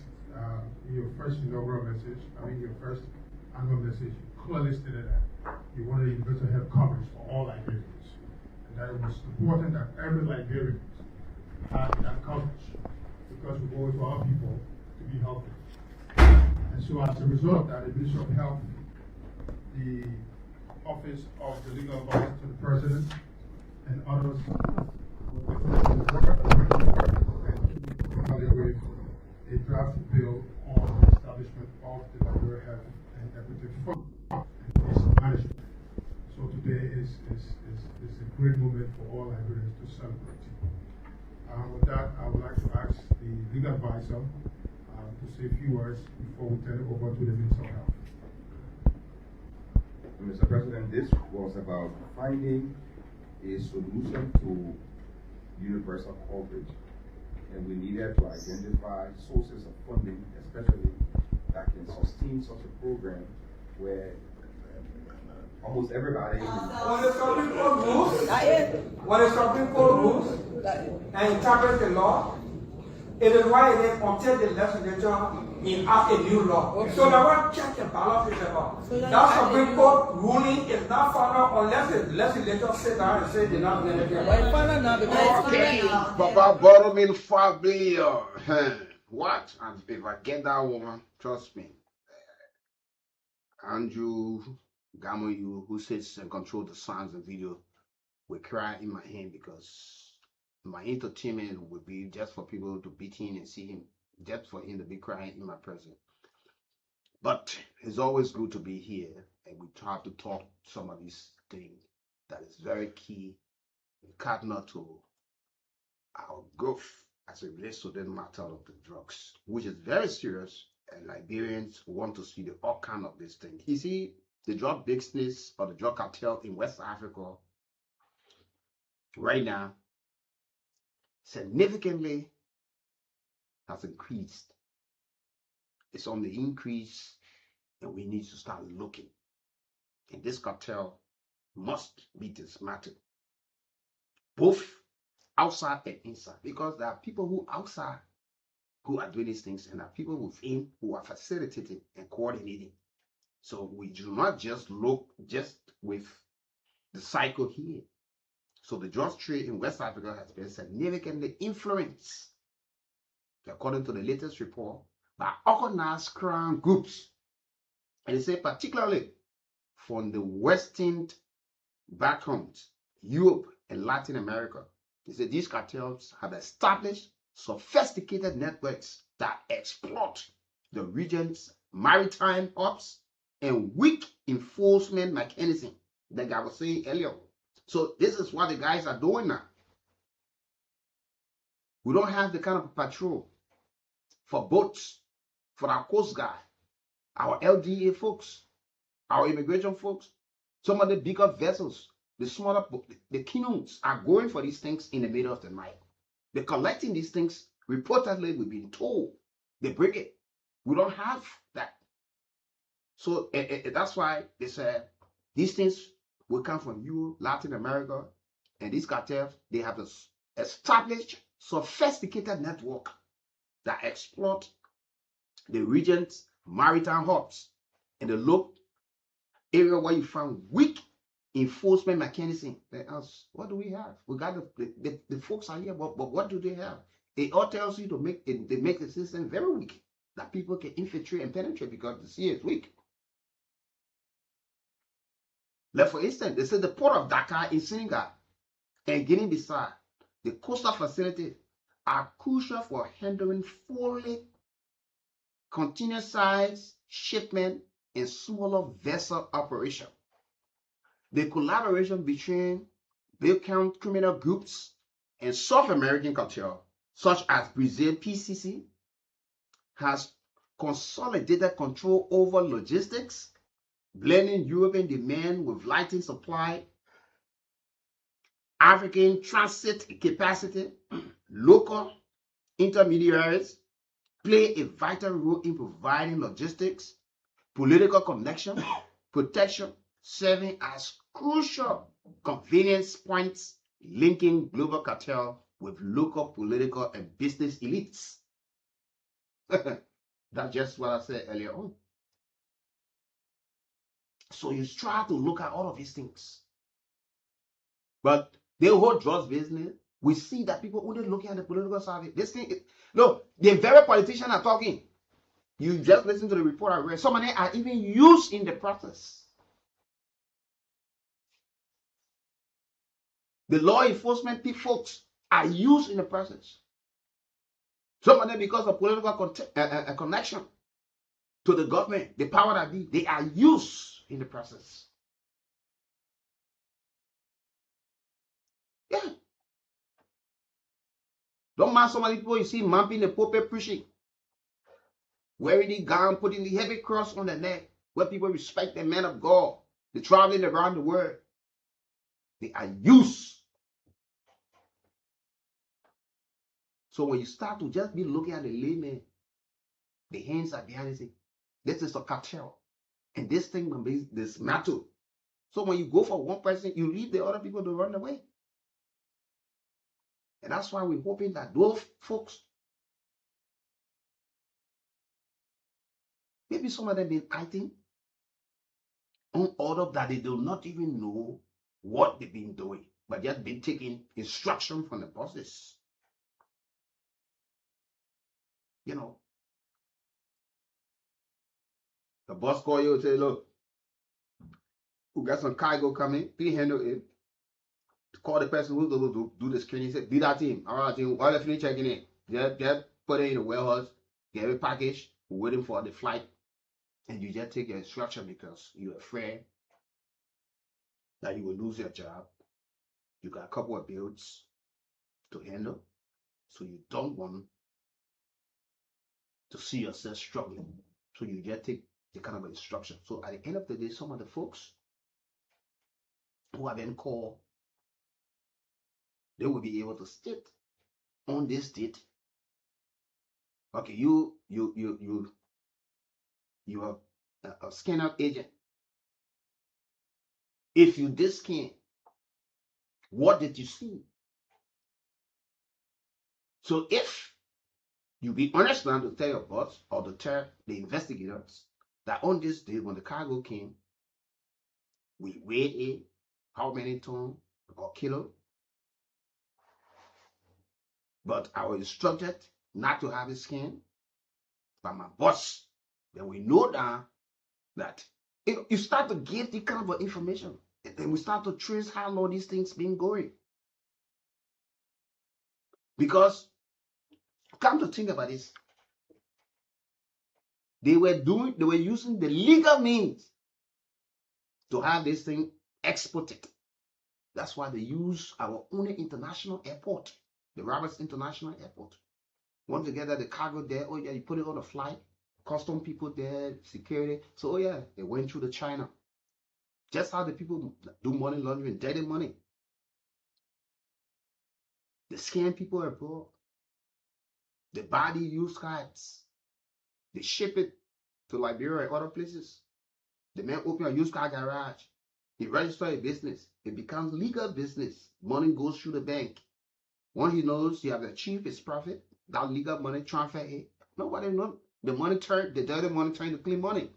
in your first inaugural message, your first annual message, you clearly stated that you wanted universal health coverage for all Liberians, and that it was important that every Liberian had that coverage because we owe it to our people to be healthy. And so as a result of that, the Ministry of Health, the Office of the Legal Advisor to the President, and others with a draft bill on the establishment of the Liberia Health and Equity Fund and its management. So today is a great moment for all Liberians to celebrate. With that, I would like to ask the legal advisor to say a few words before we turn it over to the Minister of Health. Mr. President, this was about finding a solution to universal coverage, and we needed to identify sources of funding, especially that can sustain such a program where almost everybody. When the Supreme Court rules and interprets the law, it is why it is until the legislature enact a new law. Okay. So the word check and balance is about. So that Supreme Court ruling is not final unless the legislature sit down and say they're not going to get it. Well, final now because Papa bottom in 5 billion. What? And if I get that woman, trust me, Andrew Gamoyu, who sits and controls the sounds and video, will cry in my hand because my entertainment would be just for people to beat him and see him, just for him to be crying in my presence. But it's always good to be here, and we have to talk some of these things that is very key, cardinal to our growth as it relates to the matter of the drugs, which is very serious, and Liberians want to see the outcome of this thing. You see, the drug business or the drug cartel in West Africa right now significantly has increased. It's on the increase, and we need to start looking. And this cartel must be dismantled, both outside and inside, because there are people who outside who are doing these things, and there are people within who are facilitating and coordinating. So we do not just look just with the cycle here. So the drug trade in West Africa has been significantly influenced, according to the latest report, by organized crime groups. And they say particularly from the Western backgrounds, Europe and Latin America. They say these cartels have established sophisticated networks that exploit the region's maritime ops and weak enforcement mechanism, like I was saying earlier. So this is what the guys are doing now. We don't have the kind of patrol for boats, for our Coast Guard, our LDA folks, our immigration folks. Some of the bigger vessels, the smaller, the canoes are going for these things in the middle of the night. They're collecting these things. Reportedly, we've been told they bring it. We don't have that. So that's why they said these things will come from Europe, Latin America, and these cartels, they have this established, sophisticated network that exploit the region's maritime hubs and the local area where you find weak enforcement mechanism. They ask, what do we have? We got the folks are here, but what do they have? It all tells you to make it, they make the system very weak, that people can infiltrate and penetrate because the sea is weak. Like for instance, they said the port of Dakar in Senegal and Guinea-Bissau, the coastal facilities are crucial for handling fully container size shipment and smaller vessel operation. The collaboration between Balkan criminal groups and South American cartel, such as Brazil PCC, has consolidated control over logistics, blending European demand with Latin supply, African transit capacity. Local intermediaries play a vital role in providing logistics, political connection, protection, serving as crucial convenience points linking global cartel with local political and business elites. That's just what I said earlier on. So you try to look at all of these things. But the whole drugs business, we see that people only looking at the political side. This thing, no, the very politicians are talking. You just listen to the report I read. Some of them are even used in the process. The law enforcement folks are used in the process. Some of them, because of political connection to the government, the power that be, they are used in the process. Yeah. Don't mind some of the people you see mapping the pulpit preaching, wearing the gown, putting the heavy cross on the neck, where people respect the man of God. They're traveling around the world. They are used. So when you start to just be looking at the layman, the hands are behind it. This is a cartel. And this thing will be dismantled. So when you go for one person, you leave the other people to run away. And that's why we're hoping that those folks, maybe some of them been acting on order that they do not even know what they've been doing, but just been taking instruction from the bosses. You know, the boss call you and say, look, we got some cargo coming, please handle it. Call the person who's going to do the screening. Say, be that team. All right, team. While they're finished checking in, just put it in the warehouse, get a package, we're waiting for the flight, and you just take your instruction because you're afraid that you will lose your job. You got a couple of bills to handle, so you don't want to see yourself struggling. So you just take the kind of instruction. So at the end of the day, some of the folks who have been called, they will be able to state on this date. Okay, you are a scan out agent. If you did scan, what did you see? So if you be honest now to tell your boss or to tell the investigators that on this day when the cargo came, we weighed it, how many tons or kilo, but I was instructed not to have it scanned by my boss. Then we know that you start to get the kind of information, and then we start to trace how long these things been going. Because come to think about this, they were using the legal means to have this thing exported. That's why they use our only international airport, the Roberts International Airport. Once they get the cargo there, oh yeah, you put it on a flight, custom people there, security. So oh yeah, they went through the China. Just how the people do money laundering, dirty money. They scam people abroad. They buy the used cars. They ship it to Liberia and other places. The man open a used car garage. He registers a business. It becomes legal business. Money goes through the bank. Once he knows he has achieved his profit, that legal money transfer it. Nobody knows. The dirty money turned to clean money.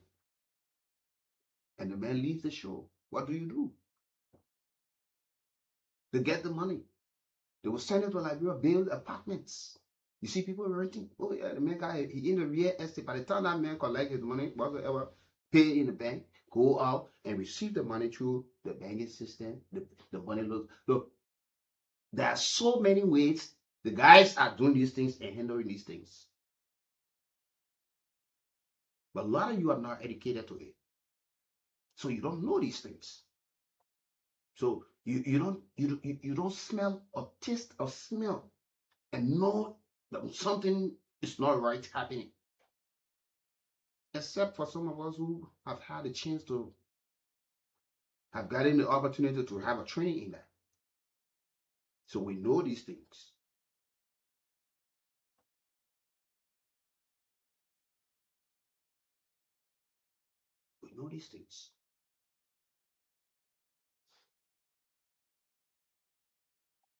And the man leaves the show. What do? They get the money. They will send it to Liberia, build apartments. You see people renting. Oh yeah, the man guy, he in the real estate. By the time that man collect his money, whatsoever, pay in the bank, go out and receive the money through the banking system. The money look. There are so many ways the guys are doing these things and handling these things. But a lot of you are not educated to it. So you don't know these things. So you don't smell or taste or smell and know that something is not right happening. Except for some of us who have had a chance to have gotten the opportunity to have a training in that. So we know these things. We know these things.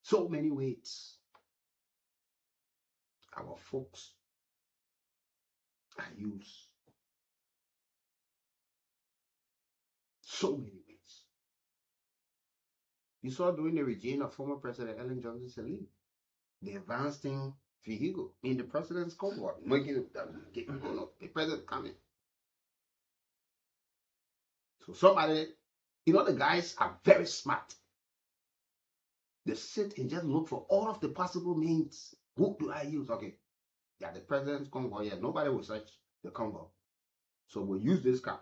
So many ways our folks are used. So many ways. You saw during the regime of former President Ellen Johnson Sirleaf, the advancing vehicle in the president's convoy, making the president coming. So somebody, the guys are very smart. They sit and just look for all of the possible means. Who do I use? Okay, yeah, the president's convoy. Yeah, nobody will search the convoy. So we'll use this car.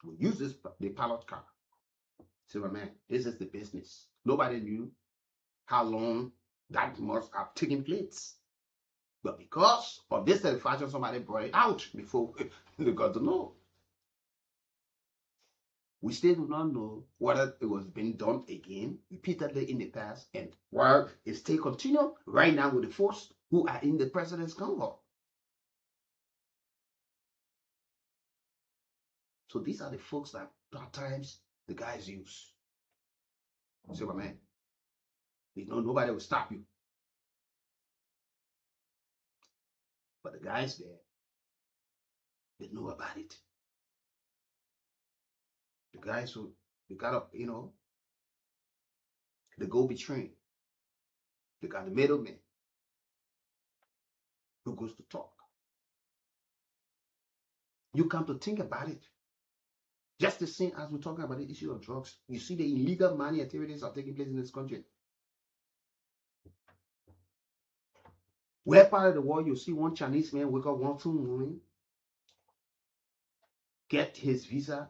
We'll use the pilot car. So, my man, this is the business. Nobody knew how long that must have taken place. But because of this satisfaction, somebody brought it out before they got to know. We still do not know whether it was being done again, repeatedly in the past, and while it's still continuing right now with the force who are in the president's convoy. So these are the folks that at times the guys use. Say, my man, nobody will stop you. But the guys there, they know about it. The guys who, they got up, the go-between. They got the middleman who goes to talk. You come to think about it. Just the same as we're talking about the issue of drugs. You see the illegal money activities are taking place in this country. Where part of the world you see one Chinese man wake up one, 2 morning, get his visa,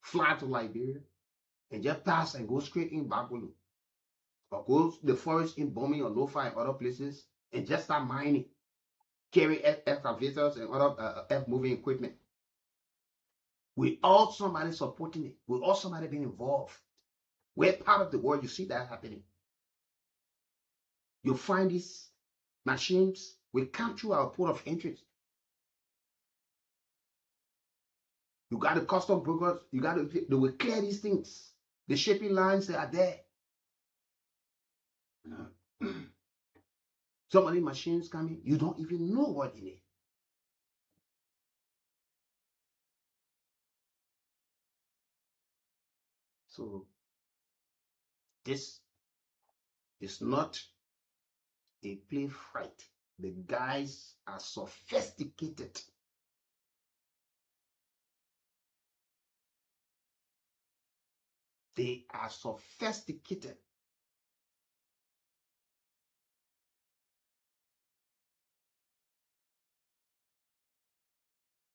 fly to Liberia, and just pass and go straight in Bagulu. Or go to the forest in Bombing or Lofa and other places and just start mining, carry excavators and other earth-moving equipment. We all somebody supporting it. We all somebody being involved. Where part of the world you see that happening. You find these machines will come through our port of entry. You got the custom brokers. They will clear these things. The shipping lines, they are there. Some of the machines coming, you don't even know what in it. So this is not a play fight. The guys are sophisticated. They are sophisticated.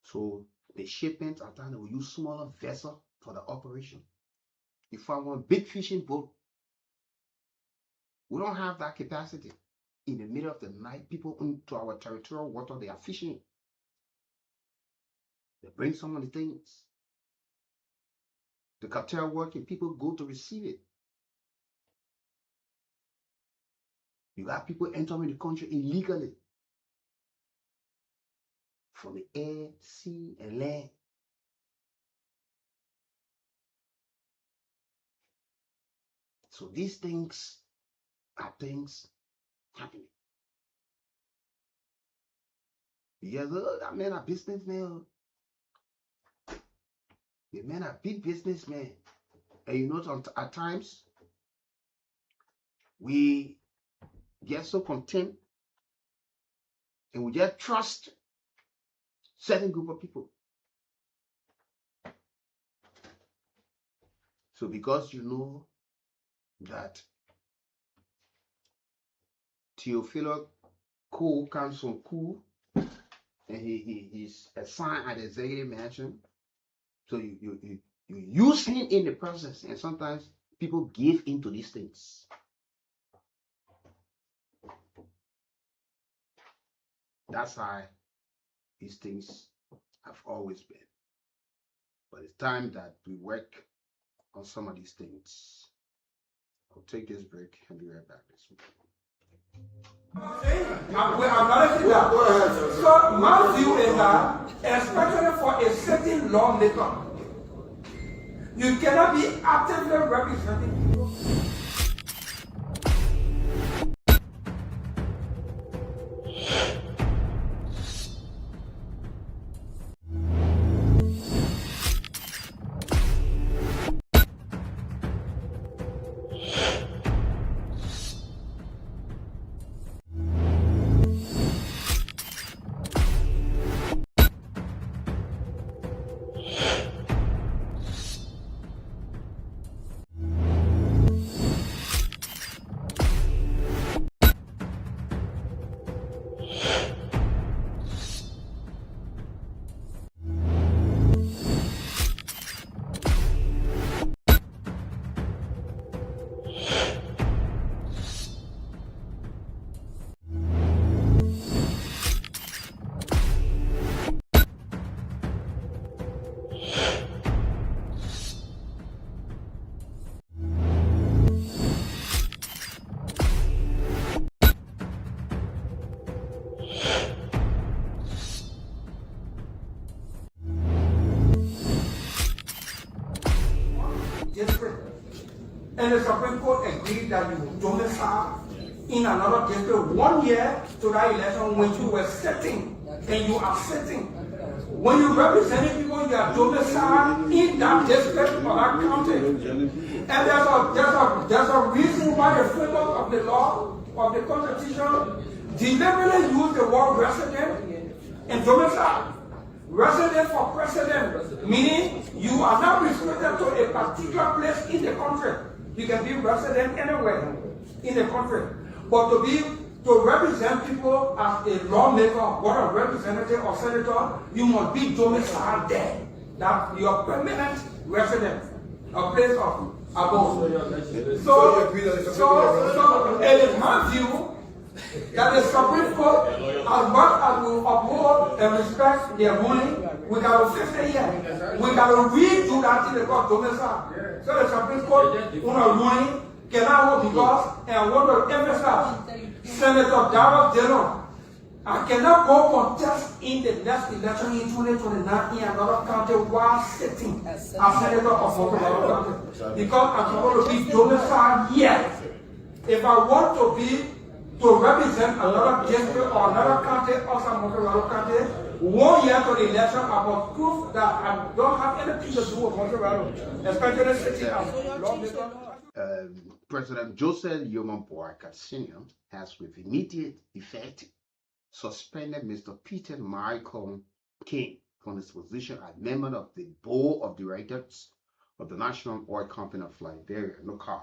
So the shipments are done. They will use smaller vessel for the operation. If I want big fishing boat, we don't have that capacity. In the middle of the night, people into our territorial water, they are fishing. They bring some of the things. The cartel working, people go to receive it. You got people entering the country illegally from the air, sea, and land. So these things are things happening. Yeah, look, that man a businessman. The man a big businessman. And you know, at times, we get so content and we just trust certain group of people. So because you know that Theophilo Cole comes from Cool and he's assigned at the executive mansion, so you use him in the process, and sometimes people give into these things. That's how these things have always been. But it's time that we work on some of these things. I'll take this break and be right back. I'm acknowledging that. So my view is that, especially for a certain lawmaker, you cannot be actively representing people. And the Supreme Court agreed that you domicile in another district 1 year to that election when you were sitting and you are sitting. When you representing people, you are domiciled in that district or that county. And there's a reason why the framework of the law of the Constitution deliberately use the word resident and domicile. Resident for president, meaning you are not restricted to a particular place in the country. You can be resident anywhere in the country. But to represent people as a lawmaker, whether a representative or senator, you must be domiciled there. That's your permanent residence, a place of abode. So it is my view that the Supreme Court, as much as we uphold and respect their ruling, we got to fix it here. We got to redo that in the court domicile. So the Supreme Court, ruling cannot hold because, and I want to emphasize, Senator Darrell Dillon, I cannot go contest in the next election in 2029 in another county while sitting as Senator of Montreal County. Because I'm supposed to be domiciled here. If I want to represent another district or another county outside Montreal County, 1 year to the election, I must prove that I don't have anything to do with Montreal, especially sitting as lawmaker. President Joseph Yoman Boakai Sr. has with immediate effect suspended Mr. Peter Michael King from his position as member of the board of directors of the National Oil Company of Liberia, NOCAR,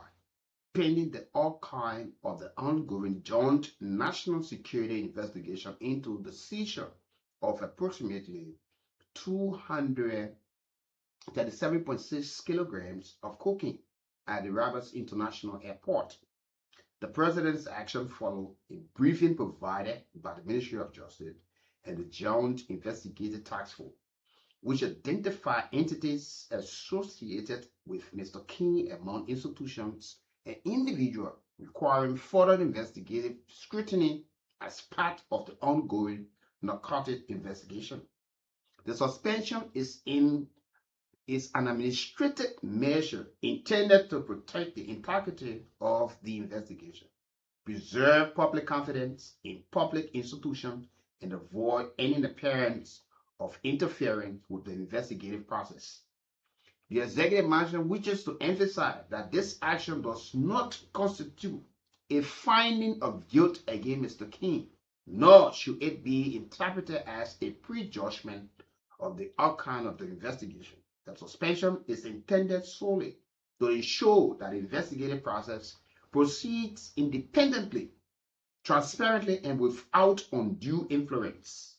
pending the outcome of the ongoing joint national security investigation into the seizure of approximately 237.6 kilograms of cocaine at the Roberts International Airport. The president's action followed a briefing provided by the Ministry of Justice and the Joint Investigative Task Force, which identified entities associated with Mr. King among institutions an individual requiring further investigative scrutiny as part of the ongoing narcotic investigation. The suspension is an administrative measure intended to protect the integrity of the investigation, preserve public confidence in public institutions, and avoid any appearance of interfering with the investigative process. The executive management wishes to emphasize that this action does not constitute a finding of guilt against Mr. King, nor should it be interpreted as a prejudgment of the outcome of the investigation. The suspension is intended solely to ensure that the investigative process proceeds independently, transparently, and without undue influence.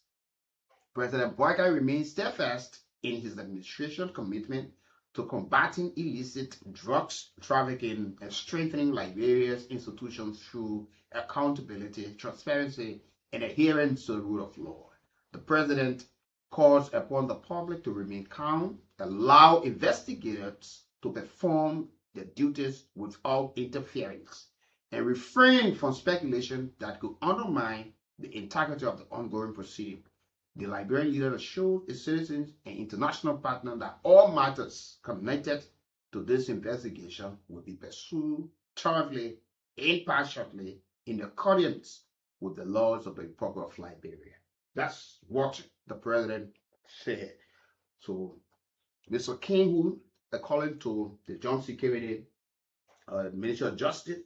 President Boyka remains steadfast in his administration commitment to combating illicit drugs trafficking and strengthening Liberia's institutions through accountability, transparency, and adherence to the rule of law. The president calls upon the public to remain calm, allow investigators to perform their duties without interference, and refrain from speculation that could undermine the integrity of the ongoing proceeding. The Liberian leader assured its citizens and international partners that all matters connected to this investigation will be pursued thoroughly, impartially, in accordance with the laws of the Republic of Liberia. That's what the president said. So, Mr. King, who, according to the Joint Security Minister of Justice,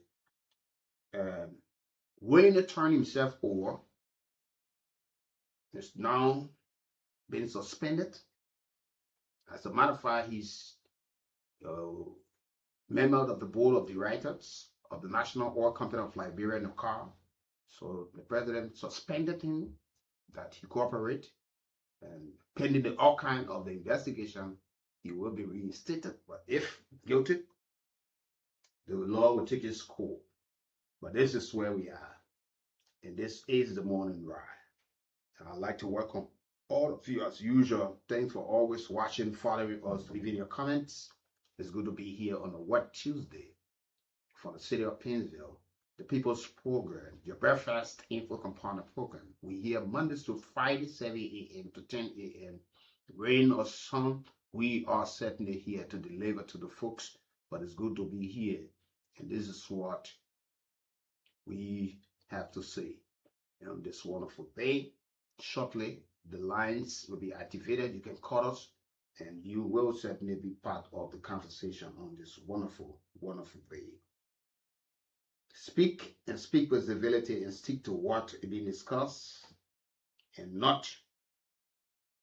willing to turn himself over, is now been suspended. As a matter of fact, he's member of the board of directors of the National Oil Company of Liberia, NOCAR. So the president suspended him that he cooperate, and pending the outcome of the investigation, he will be reinstated. But if guilty, the law will take its course. But this is where we are, and this is the morning ride. And I'd like to welcome all of you as usual. Thanks for always watching, following us, leaving your comments. It's good to be here on a Wet Tuesday from the city of Painesville, the People's Program, your breakfast info component program. We here Mondays to Friday, 7 a.m. to 10 a.m. Rain or sun, we are certainly here to deliver to the folks, but it's good to be here. And this is what we have to say on this wonderful day. Shortly, the lines will be activated. You can call us, and you will certainly be part of the conversation on this wonderful, wonderful day. Speak and speak with civility and stick to what is being discussed and not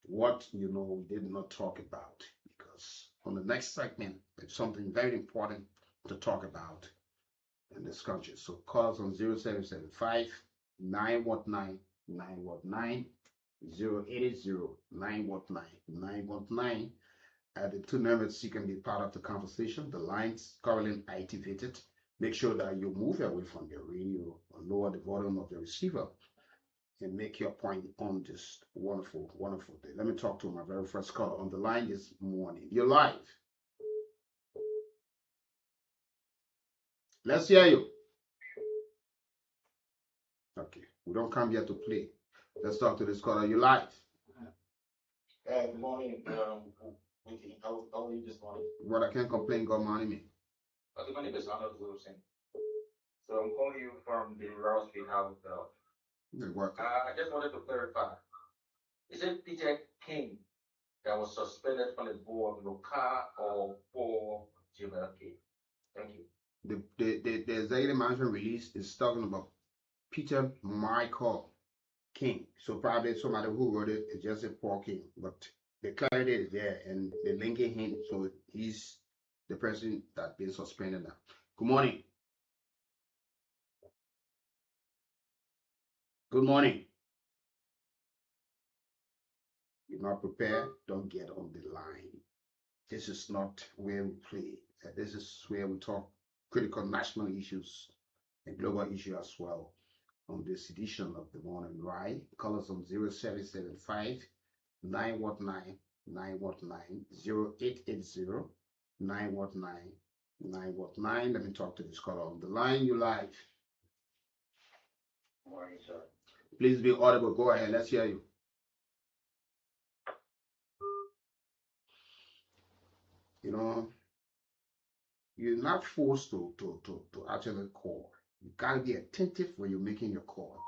what we did not talk about, because on the next segment, it's something very important to talk about in this country. So call us on 0775 919 919 080 919 919. At the two numbers, you can be part of the conversation. The lines currently activated. Make sure that you move away from your radio or lower the volume of the receiver and make your point on this wonderful, wonderful day. Let me talk to my very first caller on the line this morning. You're live. Let's hear you. Okay, we don't come here to play. Let's talk to this caller. You live. Good morning, Wiki. How are you this morning? What I can't complain, good morning, me. Okay, my name is Arnold Wilson. So I'm calling you from the Rouse behalf. Good work. I just wanted to clarify. Is it Peter King that was suspended from the board of NOCAR or for JMLK? Thank you. The executive management release is talking about Peter Michael King. So probably somebody who wrote it is just a Paul King, but the clarity is there and they're linking him. So he's the person that's been suspended now. Good morning. Good morning. You're not prepared, don't get on the line. This is not where we play. This is where we talk critical national issues and global issues as well. On this edition of the morning ride, call us on 0775 919 919 0880 919 9 what? 9. Let me talk to this caller on the line. You live. Morning, sir. Please be audible. Go ahead. Let's hear you. You know, you're not forced to actually call. You gotta be attentive when you're making your call.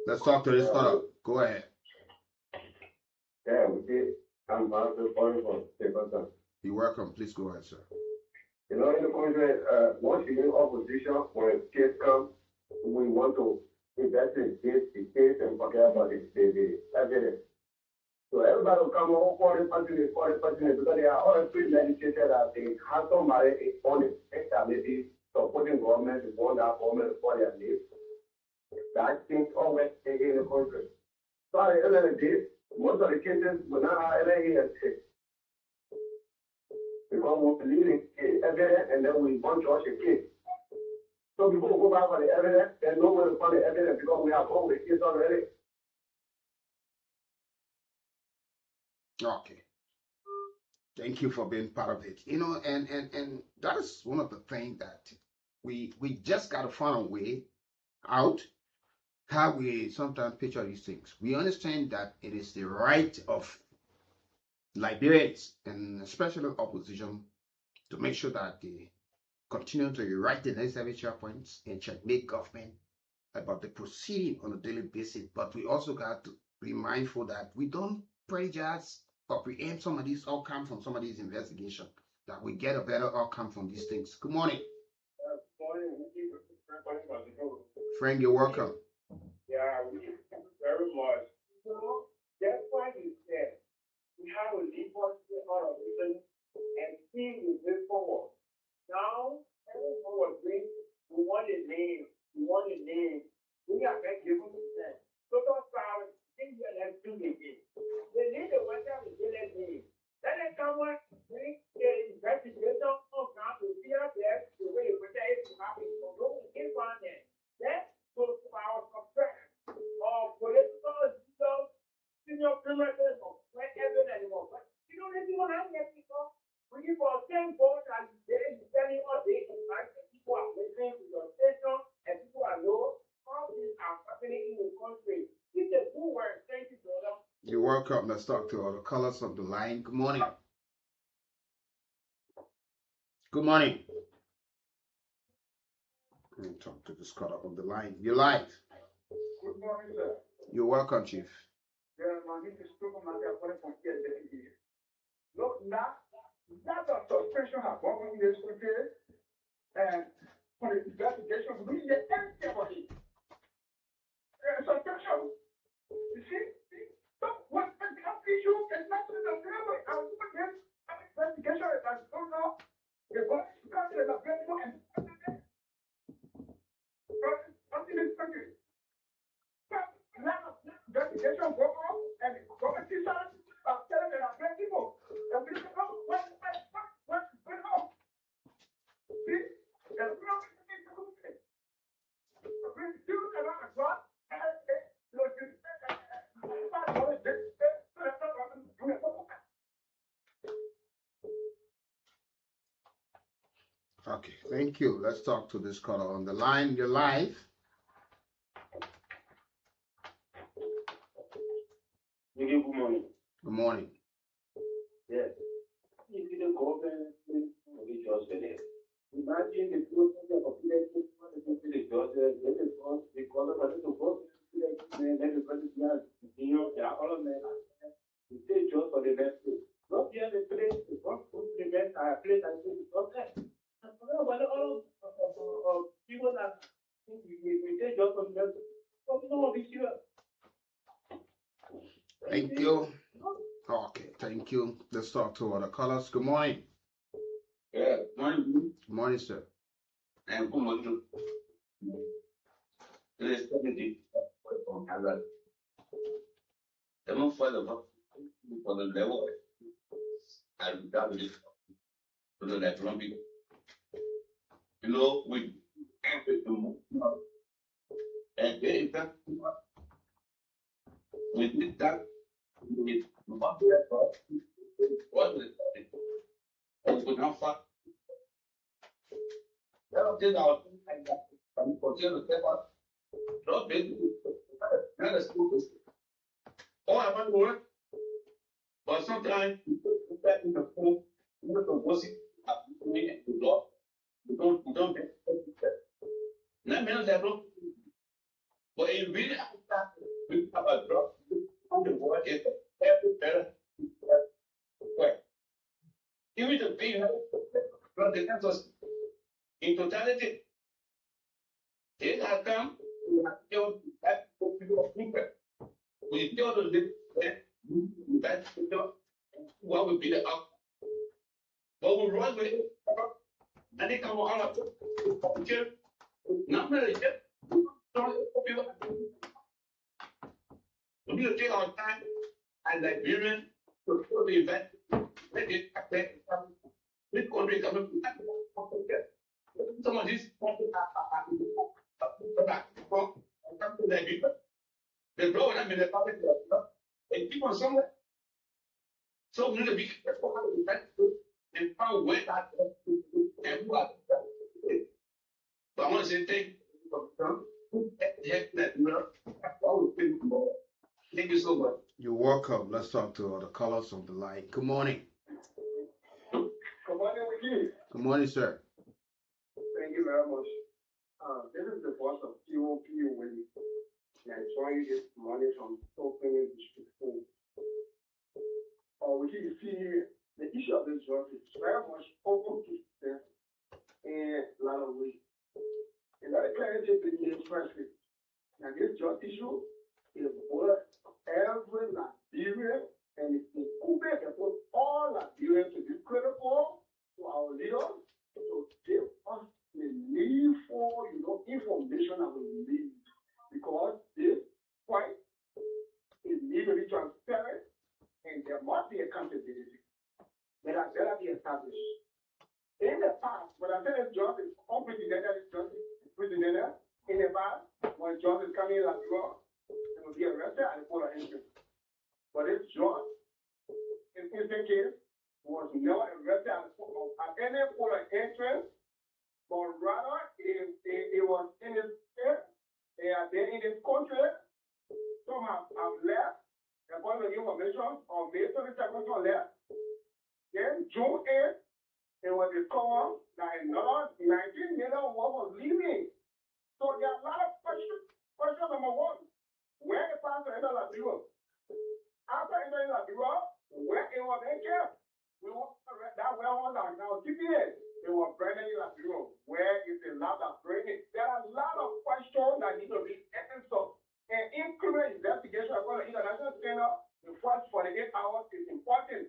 Let's talk to this caller. Go ahead. Yeah, we did. I'm calling from Stephenson. You're welcome. Please go ahead, sir. You know, in the country, once you're in opposition, when a case comes, we want to investigate the case and forget about the evidence. So everybody will come over for the person, because they are all premeditated that they have somebody on it, that maybe supporting government, to want that government for their needs. That things always stay in the country. So at the end of the day, most of the cases will not have any escape. Because we believe in evidence and then we want to judge a case. So people will go back for the evidence and know where to find the evidence because we have all the case already. Okay. Thank you for being part of it. You know, and that is one of the things that we just got to find a way out how we sometimes picture these things. We understand that it is the right of Liberians and especially opposition to make sure that they continue to write the necessary points and checkmate government about the proceeding on a daily basis. But we also got to be mindful that we don't prejudice or preempt some of these outcomes from some of these investigations, that we get a better outcome from these things. Good morning. Frank, you're welcome. Yeah, we thank you very much. So that's why you said we have a leap out of it and see we move forward. Now, everyone was doing, we want a name, we want a name. We are not given to them. So those powers, things that have to be given. They need to work out the village name. Let them someone bring the investigation of now to see out there the way it was happening. So don't get on there. That's those powers of prayer. Or political, senior criminals, or whatever anymore. But you don't even have that people. When you for same board and they're telling all day in fact that people are listening to your station and people are low, all these are happening in the country. It's a good word. Thank you, brother. You're welcome. Let's talk to all the colors of the line. Good morning. Good morning. Let me talk to this color of the line. You're live. Good morning, sir. You're welcome, Chief. Yeah, my name is Stephen Matia, calling from here. Look, now, that of suspension has gone on in this country, and for the investigation, we need everybody. Suspension. You see? So, what the issue is not to the level. I'm doing this investigation that I don't know. The body is coming in the vehicle and something is coming. Now, investigation go on, and the government teachers are telling them that people, and we don't know what's going on. See? And we don't need to do it. We do a lot of God, and look, Okay, thank you. Let's talk to this caller on the line. You're live. Good morning. Good morning. Yes. If the government will be just there. Imagine the process of the judges, let the court, the color of the vote, let the president, there are all of them. We say just for the best. Not here the place, the court put the best, I place, I say the process. But all of people that we say just for the best. But no, this year. Thank you. Okay, thank you. Let's talk to other colors. Good morning. Yeah, morning. Good morning, sir. And good morning. It is 70 from Hazard. The move for the level and that is to the economic. You know, we have to move. And then that we did that with what is it? And we now fight That'll take our time like that. And continue to step out. Not basically. That is true. All I want to work. But sometimes you put that in the phone, you have to watch it. You don't get it. Not many that don't. But if you really have a drop, on the work is every better. Even the big from the campus in totality, it has come to kill that people of people. We kill the that what would be the outcome. But we run with it, and they come all up to not really yet. We need to take our time as Liberians to show the event. Let it affect this country coming to that. Some of these they blow it up in the public and keep on somewhere. So we need to be careful how we defend and how where that and who are. But I want to say thank you so much. You're welcome. Let's talk to the callers on the line. Good morning. Good morning, Wiki. Good morning, sir. Thank you very much. This is the boss of TOP Willie. And I joined this morning from Opening District 4. Wiki, you see, the issue of this job is very much open to discuss in a lot of ways. And that clarity is the first thing. Now, this job issue is worth every Liberian and it's incumbent upon all Liberians to be critical to our leaders to give us the needful, information that we need. Because this fight is need to be transparent and there must be accountability. But that better be established. In the past, when I say this job is unprecedented, unprecedented, in the past, when John is coming in like Liberia, he will be arrested at the port of entry. But this John, in this case, was never arrested at any port of entry, but rather it was in his state, they have been in this country, some have left, according to the information, on May 22nd, left. Then June 8th, it was discovered that another 19 million was leaving. So there are a lot of questions. Question number one, where the pastor entered Liberia? After entering Liberia, where it was in camp? We want that warehouse now GPS. It was burned in Liberia. Where is the lab that burned it? There are a lot of questions that need to be answered. And including investigation according to the International Standard, the first 48 hours is important.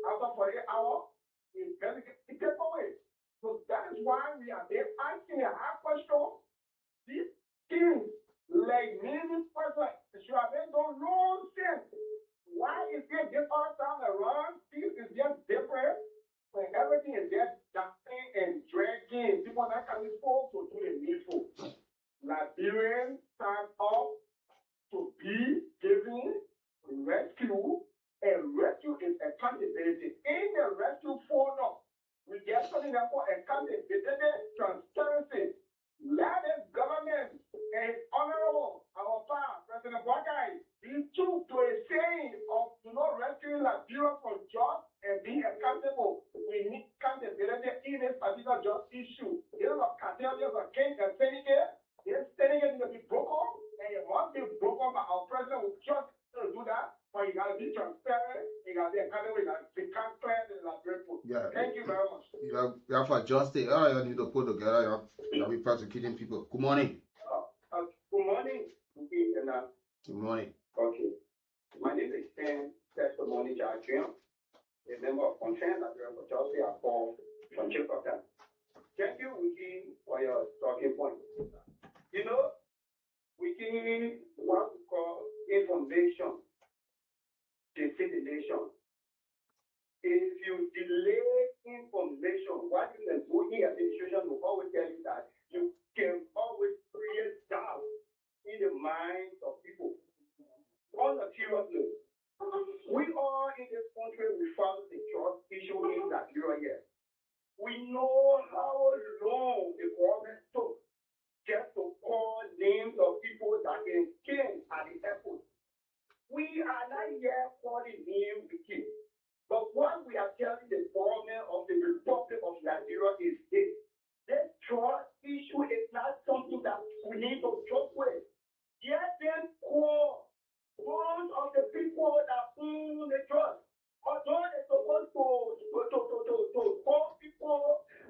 After 48 hours, investigation take away. So that is why we are there asking a hard question. These things, like many persons, should have been done long since. Why is it this all time around? Things is just different. When everything is just dancing and dragging, people are not coming forward to do the needful. Liberians stand up to be given rescue, and rescue is accountability. In the rescue forum, we get something that for accountability, transparency. Let this government and honorable, our father, President Boakai, be true to a saying of rescuing Liberia from jobs and being accountable. We need accountability in this particular job issue. There is a cartel, there is a king, a syndicate. This syndicate needs to be broken, and it must be broken by our president who just to do that. But you got to be transparent, you got to be accountable, you got to be clear and grateful. Yeah. Thank you very much. You have to adjust it. You need to put together. You have to be prosecuting people. Good morning. Good morning. Good morning. Okay. My name is Ken Testimony Jajim, a member of Conscience that you're for Chelsea at Paul from Chilcota. Thank you, Wiki, for your talking point. Wiki, what we call information, dissemination. If you delay information, what you can do here, administration will always tell you that you can always create doubt in the minds of people. On a serious note, we all in this country, we follow the trust issue in Nigeria here. We know how long the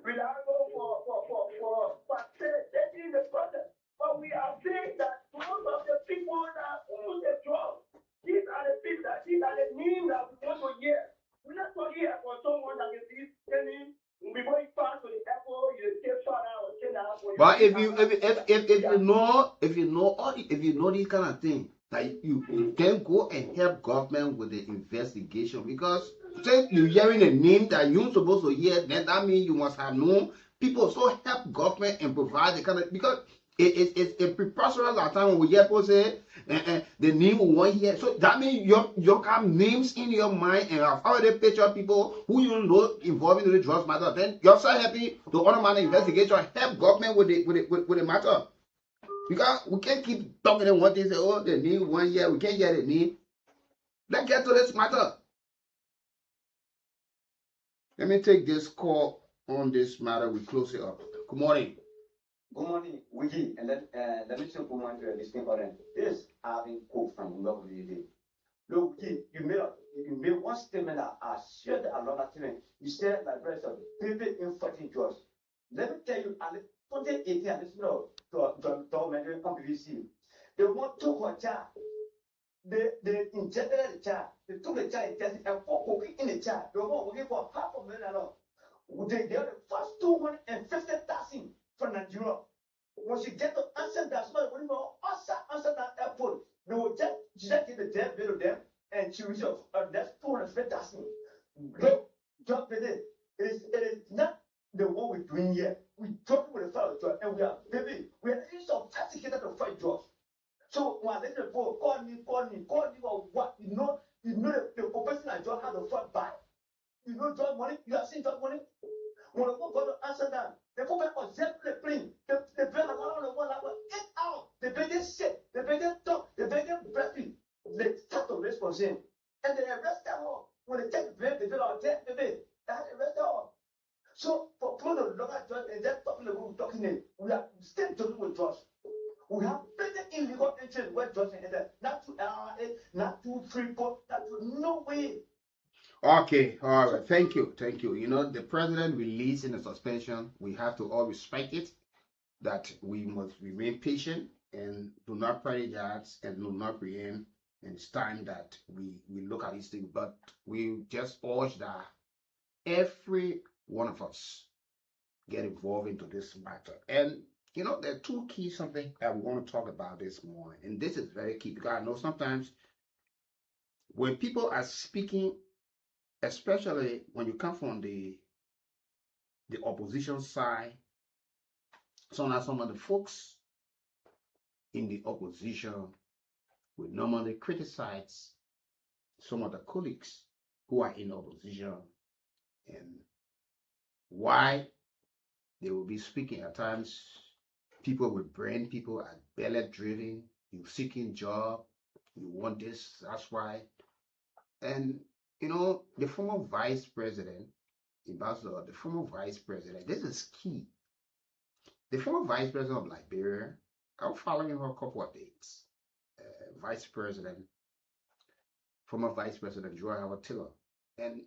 reliable for facilitating the process. But we are saying that most of the people that own the drugs, these are the people that these are the names that we want to hear. We're not talking here for someone that is telling before you pass to the airport, you take shot out or take out. But if you know these kind of things, that you can go and help government with the investigation, because say you're hearing a name that you're supposed to hear, then that means you must have known people. So help government and provide the kind of, because it's preposterous at time when we hear people say the name we want here. So that means you have names in your mind and have already pictured people who you know involved in the drugs matter. Then you're so happy to undermine the investigation, help government with the matter. Because we can't keep talking and what they say, oh, the name 1 year, we can't get the name. Let's get to this matter. Let me take this call on this matter. We close it up. Good morning. Good morning, Wiki, and let me say good morning to this thing for them. This having quote from Look, Wiki, you made one statement that I shared a lot of things. You said that there's a baby in 14 drugs. Let me tell you, at 2018, I listened to Mandarin on BBC. They want to a child. They injected the child. They took the child and tested and put cocaine in the child. They were working for $500,000. They are the first 250,000 from Nigeria. When she get to answer that, somebody will know answer that airport. They will just get the death bill of them and she will that's 250,000. Drop it. It is not the one we're doing here. We talk with the fellow drug and we are sophisticated to fight drugs. So when they call me or what you know the person I just had to fight by. You know drug money, you have seen drug money. When the one go to answer that, the woman was the plane, the bell around the one like 8 hours, the baby sick, the baby talk, the baby breastfeed. They start to respond him. And they arrest them all. When they take the baby, they feel like dead baby. They had arrest them all. So for people to look at drugs and just talking about talking in, we are still talking with drugs. We have better illegal entry where drugs are there. Not to LRA, not to Freeport, not to no way. Okay, all right. Thank you. You know, the president releasing the suspension, we have to all respect it, that we must remain patient and do not prejudice and do not preempt. And it's time that we look at these things. But we just urge that every one of us get involved into this matter. And, you know, there are two key something that we want to talk about this morning. And this is very key because I know sometimes when people are speaking, especially when you come from the opposition side, some of the folks in the opposition will normally criticize some of the colleagues who are in opposition and why they will be speaking. At times, people will brain people are belly driven, you're seeking job, you want this, that's why. And you know, the former vice president, Ambassador, the former vice president, this is key. The former vice president of Liberia, I'm following her a couple of days. Former vice president Joy Taylor. And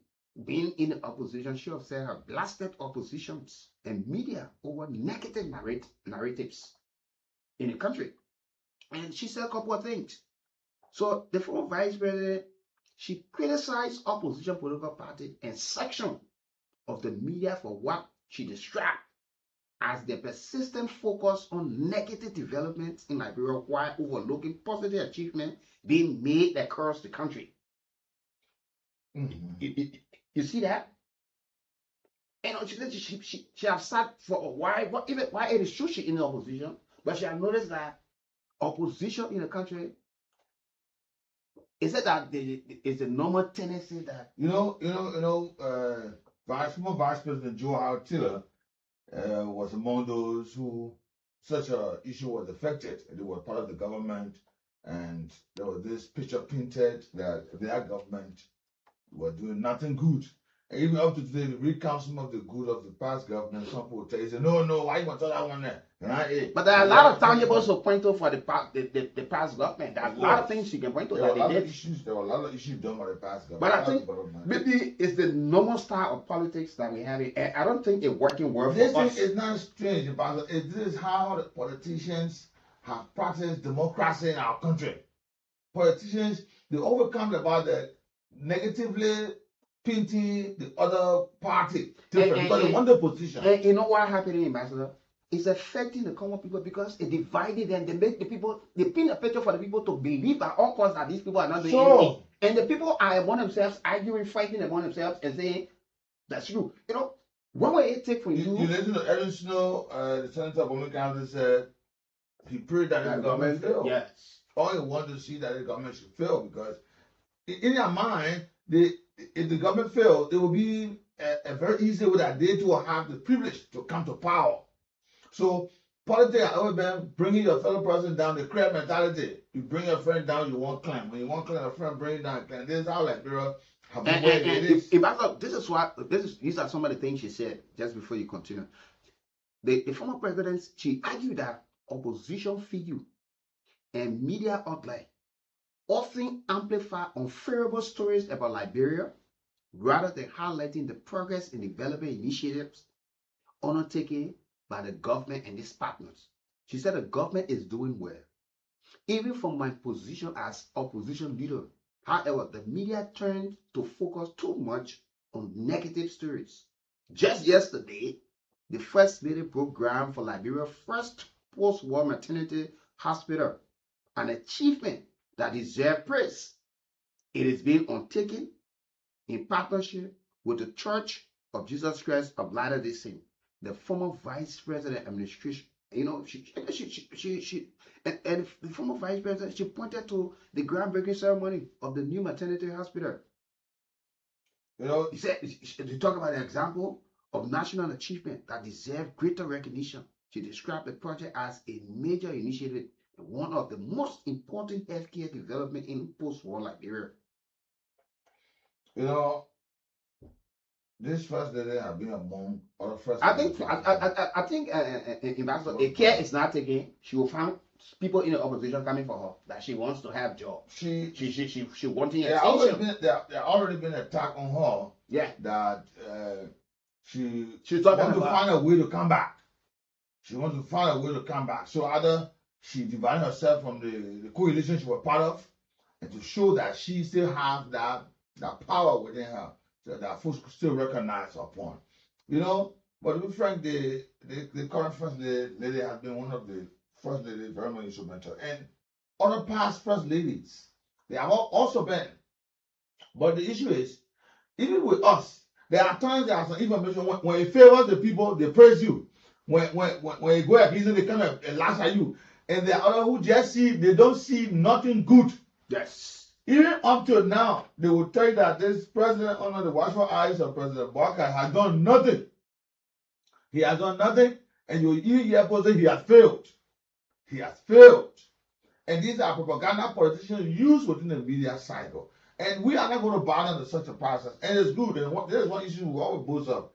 being in the opposition, she have said her blasted oppositions and media over negative narratives in the country. And she said a couple of things. So the former vice president, she criticized opposition political party and section of the media for what she described as the persistent focus on negative developments in Liberia while overlooking positive achievements being made across the country. Mm-hmm. You see that? And she has sat for a while, even why it is true she in the opposition, but she has noticed that opposition in the country, is it that is the normal tendency that former Vice President Joe Howard Taylor was among those who such a issue was affected. They were part of the government, and there was this picture painted that their government were doing nothing good. And even up to today, they recount some of the good of the past government. Some people tell you, say, no, why you want to tell that one there? Right? But there are a lot of tangibles to point to for the past government. There are a lot of things you can point to that they did. There were a lot of issues done by the past government. But I think maybe it's the normal style of politics that we have. And I don't think it's working well for us. This is not strange, but this is how the politicians have practiced democracy in our country. Politicians, they overcome about the negatively painting the other party different because they want the position. And you know what happened, Ambassador? It's affecting the common people because it divided them. They make the people, they paint a picture for the people to believe at all costs that these people are not doing anything. And the people are among themselves, arguing, fighting among themselves and saying, that's true. You know, what will it take for you? You listen to Aaron Snow, the senator of Bowman County, said he prayed that the government fail. Yes. All he wanted to see that the government should fail because in their mind, if the government failed, it would be a very easy way that they too will have the privilege to come to power. So politics has always been bringing your fellow person down, the crab mentality. You bring your friend down, you want climb. When you want climb, your friend bring you down. This is how Liberia have been where it is. These are some of the things she said just before you continue. The former president, she argued that opposition figure and media outlet often amplify unfavorable stories about Liberia rather than highlighting the progress in development initiatives undertaken by the government and its partners. She said the government is doing well. Even from my position as opposition leader, however, the media turned to focus too much on negative stories. Just yesterday, the First Lady broke ground for Liberia's first post-war maternity hospital, an achievement that deserves praise. It is being undertaken in partnership with the Church of Jesus Christ of Latter-day Saints. The former vice president administration, you know, and the former vice president, she pointed to the groundbreaking ceremony of the new maternity hospital. You know, he said, to talk about an example of national achievement that deserves greater recognition. She described the project as a major initiative and one of the most important healthcare development in post-war Liberia. You know, this first lady have been among other first. I think Ambassador, a care is not taken. She will find people in the opposition coming for her that she wants to have jobs. She wanting attention. There already been attack on her. Yeah. That she wants to find a way to come back. She wants to find a way to come back. So either she divided herself from the coalition she was part of, and to show that she still has that power within her. So that folks still recognize upon. You know, but to be frank, the current first lady has been one of the first ladies very much instrumental. And other past first ladies, they have also been. But the issue is, even with us, there are times there are some information when it favors the people, they praise you. When you go against it, they kind of laugh at you. And there are others who just they don't see nothing good. Yes. Even up to now, they will tell you that this president under the watchful eyes of President Barker has done nothing. He has done nothing, and you even hear people say he has failed. He has failed. And these are propaganda politicians used within the media cycle. And we are not going to bow down to such a process. And it's good. And there's one issue we always boast of.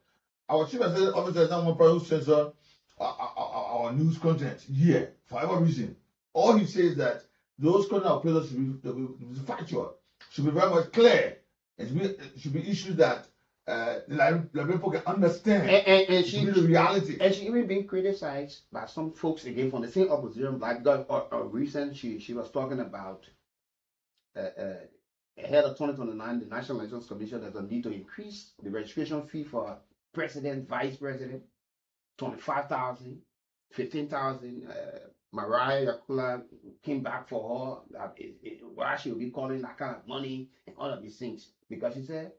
Our chief executive officer is not one person who censors our news content. Yeah, for whatever reason. All he says is that those content of players should be factual, should be very much clear. It should be issues that the people can understand. And she the reality. And she even been criticized by some folks again from the same opposition. Like recent, she was talking about ahead of 2029, the National Elections Commission has a need to increase the registration fee for president, vice president, 25,000, 15,000. Mariah Yakula came back for her. Why she will be calling that kind of money and all of these things, because she said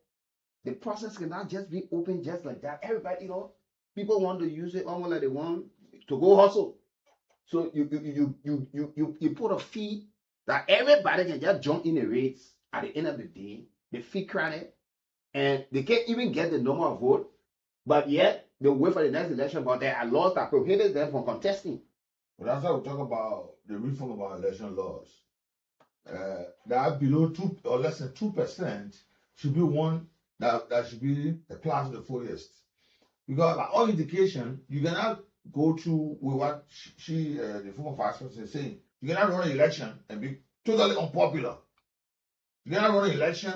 the process cannot just be open just like that. Everybody, you know, people want to use it almost like they want to go hustle. So you put a fee that everybody can just jump in the race. At the end of the day, the fee credit, and they can't even get the normal vote, but yet they wait for the next election. But there are laws that prohibit them from contesting. But that's why we talk about the reform of our election laws. That below 2 or less than 2% should be one that should be the class of the fullest. Because by all indication, you cannot go through with what the former vice president is saying. You cannot run an election and be totally unpopular. You cannot run an election,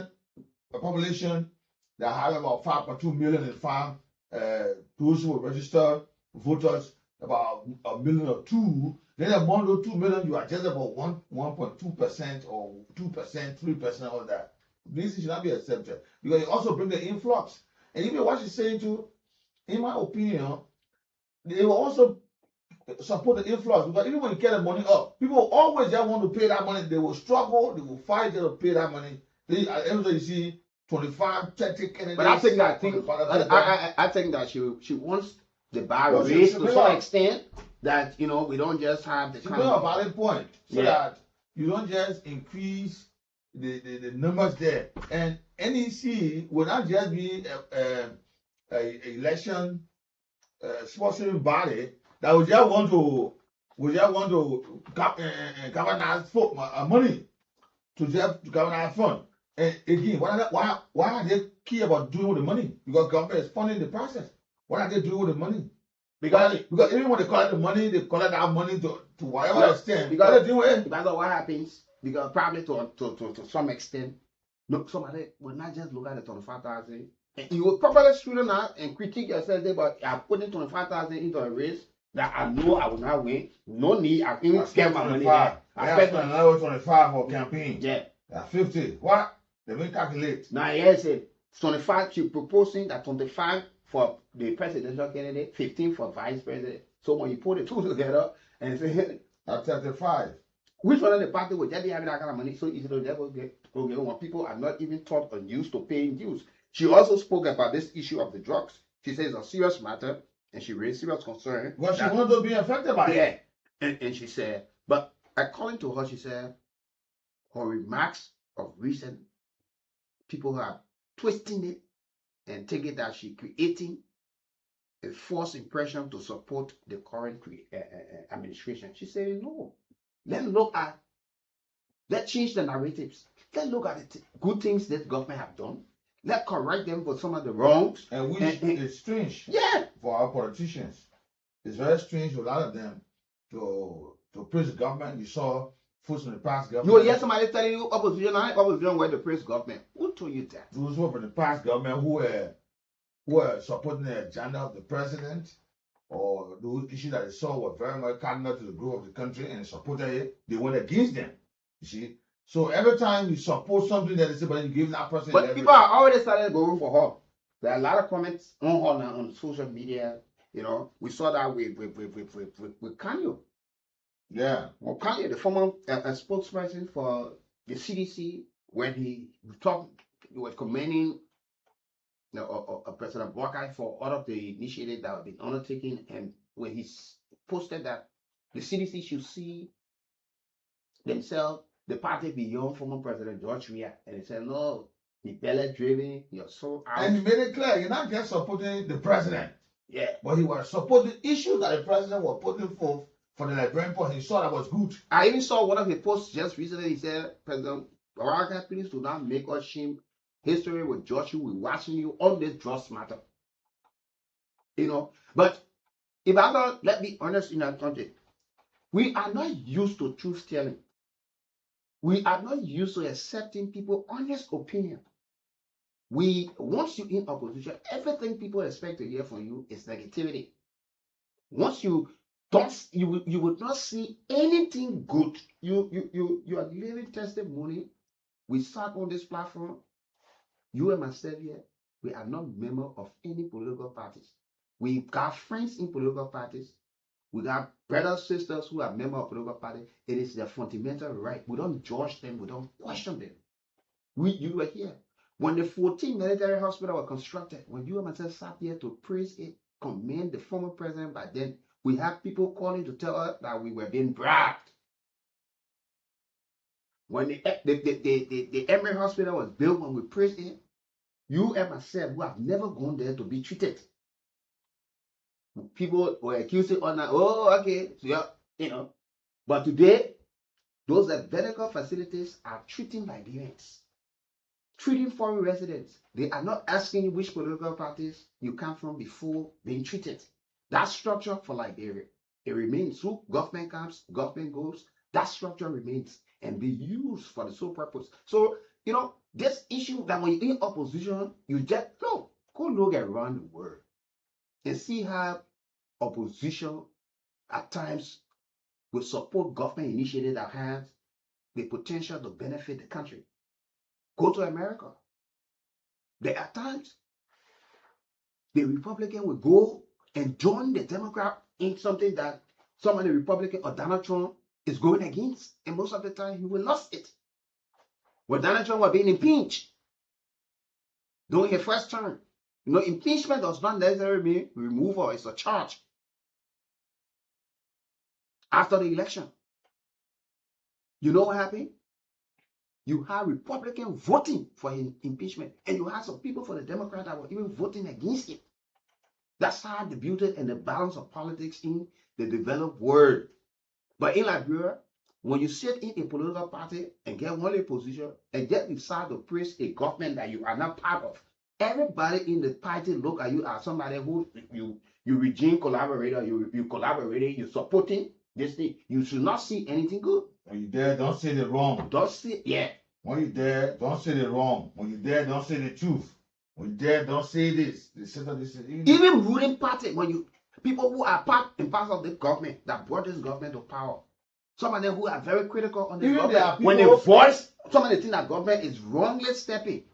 a population that have about 5.2 million in farm, those who will register voters about 1 million or 2. Then among those 2 million, you are just about 1.2% or 2%, 3%, all that. This should not be accepted because you also bring the influx. And even what she's saying too, in my opinion, they will also support the influx because even when you get the money up, people always just want to pay that money. They will struggle, they will fight to pay that money. They, at the end of the day, you see 25, 30 candidates. But I think that she wants the bar raised to some extent that we don't just have the kind of a valid point so that you don't just increase the numbers there. And NEC will not just be a election sponsoring body that will just want to galvanize money to galvanize fund. And again, why are they key about doing with the money? Because government is funding the process. What are they doing with the money? Because even when they collect the money, they collect that money to whatever extent. Because what happens, because probably to some extent, look, somebody will not just look at the 25,000. And you will probably student out and critique yourself there, but I'm putting 25,000 into a race that I know I will not win. No need, I can get my money there. I spent another 25 for campaign. Yeah. 50. What? They will calculate. Now, yes, 25, she's proposing that 25 for the presidential candidate, 15 for vice president. So when you put the two together and say, at 35. Which one of the party will just be having that kind of money so easy to get when people are not even taught or used to paying dues? She also spoke about this issue of the drugs. She says it's a serious matter and she raised serious concern. Well, she wanted to be affected by it. And she said, but according to her, she said, her remarks of recent people who are twisting it and taking that she creating a false impression to support the current administration. She said, no. Let's change the narratives. Let's look at the good things that government have done. Let's correct them for some of the wrongs. And which is strange for our politicians. It's very strange for a lot of them to praise the government. You saw folks in the past government. You hear somebody telling you opposition were to praise government. Who told you that? Those who were in the past government who were supporting the agenda of the president, or those issues that they saw were very much cardinal to the growth of the country and supported it, they went against them. You see? So every time you support something that they say, but you give that person. But people are already started going for her. There are a lot of comments on her on social media. We saw that with Kanye. Yeah. Well, Kanye, the former spokesperson for the CDC, when he was commending President Buckeye for all of the initiatives that have been undertaken, and when he posted that the CDC should see themselves, the party beyond former President George Weah, and he said, no, the belly driven, you're so out. And he made it clear, you're not just supporting the president. Yeah. But he was supporting issues that the president was putting forth for the Liberian point. He saw that was good. I even saw one of his posts just recently. He said, President Barack, please do not make us shame history with George. We're watching you on this drugs matter. But if I don't, let's be honest in our country, we are not used to truth telling. We are not used to accepting people's honest opinion. Once you're in opposition, everything people expect to hear from you is negativity. Once you would not see anything good. You are living testimony. We sat on this platform. You and myself here, we are not members of any political parties. We got friends in political parties. We got brothers, sisters who are members of political parties. It is their fundamental right. We don't judge them. We don't question them. You were here. When the 14th military hospital was constructed, when you and myself sat here to praise it, commend the former president, but then we have people calling to tell us that we were being bragged. When the Emory Hospital was built, when we praised it, you and myself, who have never gone there to be treated, people were accusing on that. Oh, okay, so yeah, But today, those medical facilities are treating Liberians. treating foreign residents. They are not asking you which political parties you come from before being treated. That structure for Liberia, it remains. So government comes, government goes. That structure remains and be used for the sole purpose. So, you know, this issue that when you're in opposition, you just go look around the world and see how opposition at times will support government initiatives that have the potential to benefit the country. Go to America. There are times the Republican will go and join the Democrat in something that some of the Republican or Donald Trump is going against. And most of the time he will lose it. When Donald Trump was being impeached during his first term, you know, impeachment does not necessarily mean removal, it's a charge. After the election, you know what happened? You had Republicans voting for his impeachment, and you had some people for the Democrats that were even voting against it. That's how the beauty and the balance of politics in the developed world. But in Liberia, when you sit in a political party and get one position and get decide to praise a government that you are not part of, everybody in the party look at you as somebody who you regime collaborator, you collaborating, you supporting this thing. You should not see anything good. When you there, don't say the wrong. Don't see, yeah. When you there, don't say the wrong. When you there, don't say the truth. When you there, don't say this. Even ruling party, when you people who are part and parcel of the government that brought this government to power, some of them who are very critical on the government, when they voice some of the things that government is wrongly stepping,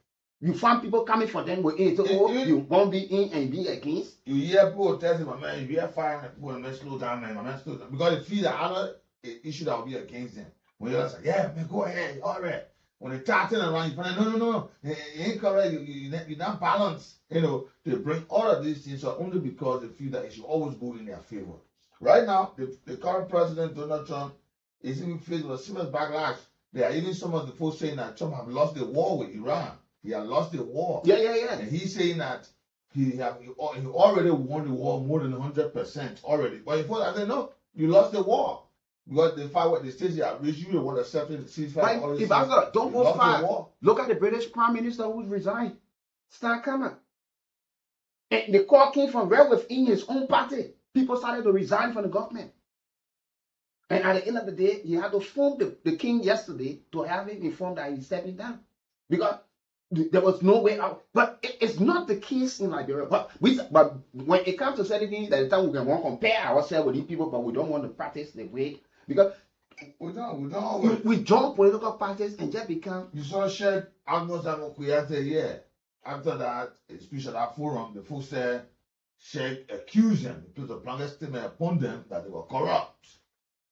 you find people coming for them within. So, you won't be in and be against. You hear people telling my man, you hear fire and people, man, slow down, man, my man, slow down. Because they feel that other issue that will be against them. When you're like, yeah, man, go ahead, all right. When they start turning around, you find, no, you ain't correct, you're not balanced. You know, they bring all of these things up only because they feel that it should always go in their favor. Right now, the current president, Donald Trump, is even faced with a serious backlash. There are even some of the folks saying that Trump have lost the war with Iran. He has lost the war. Yeah. And he's saying that he already won the war more than 100% already. But before I said, no, you lost the war. Because they fight what the states have reached, you want to accept the ceasefire. Right. If I don't go far, look at the British Prime Minister who resigned. Start coming. And the call came from right within his own party. People started to resign from the government. And at the end of the day, he had to phone the king yesterday to have him informed that he's stepping down. Because there was no way out. But it's not the case in Liberia. But when it comes to certain things, at the time we can want to compare ourselves with these people, but we don't want to practice the way. Because we join political parties and just become. You saw Sheikh almost a year. After that speech at that forum, the folks said Sheikh accused them, put a blanket statement upon them that they were corrupt.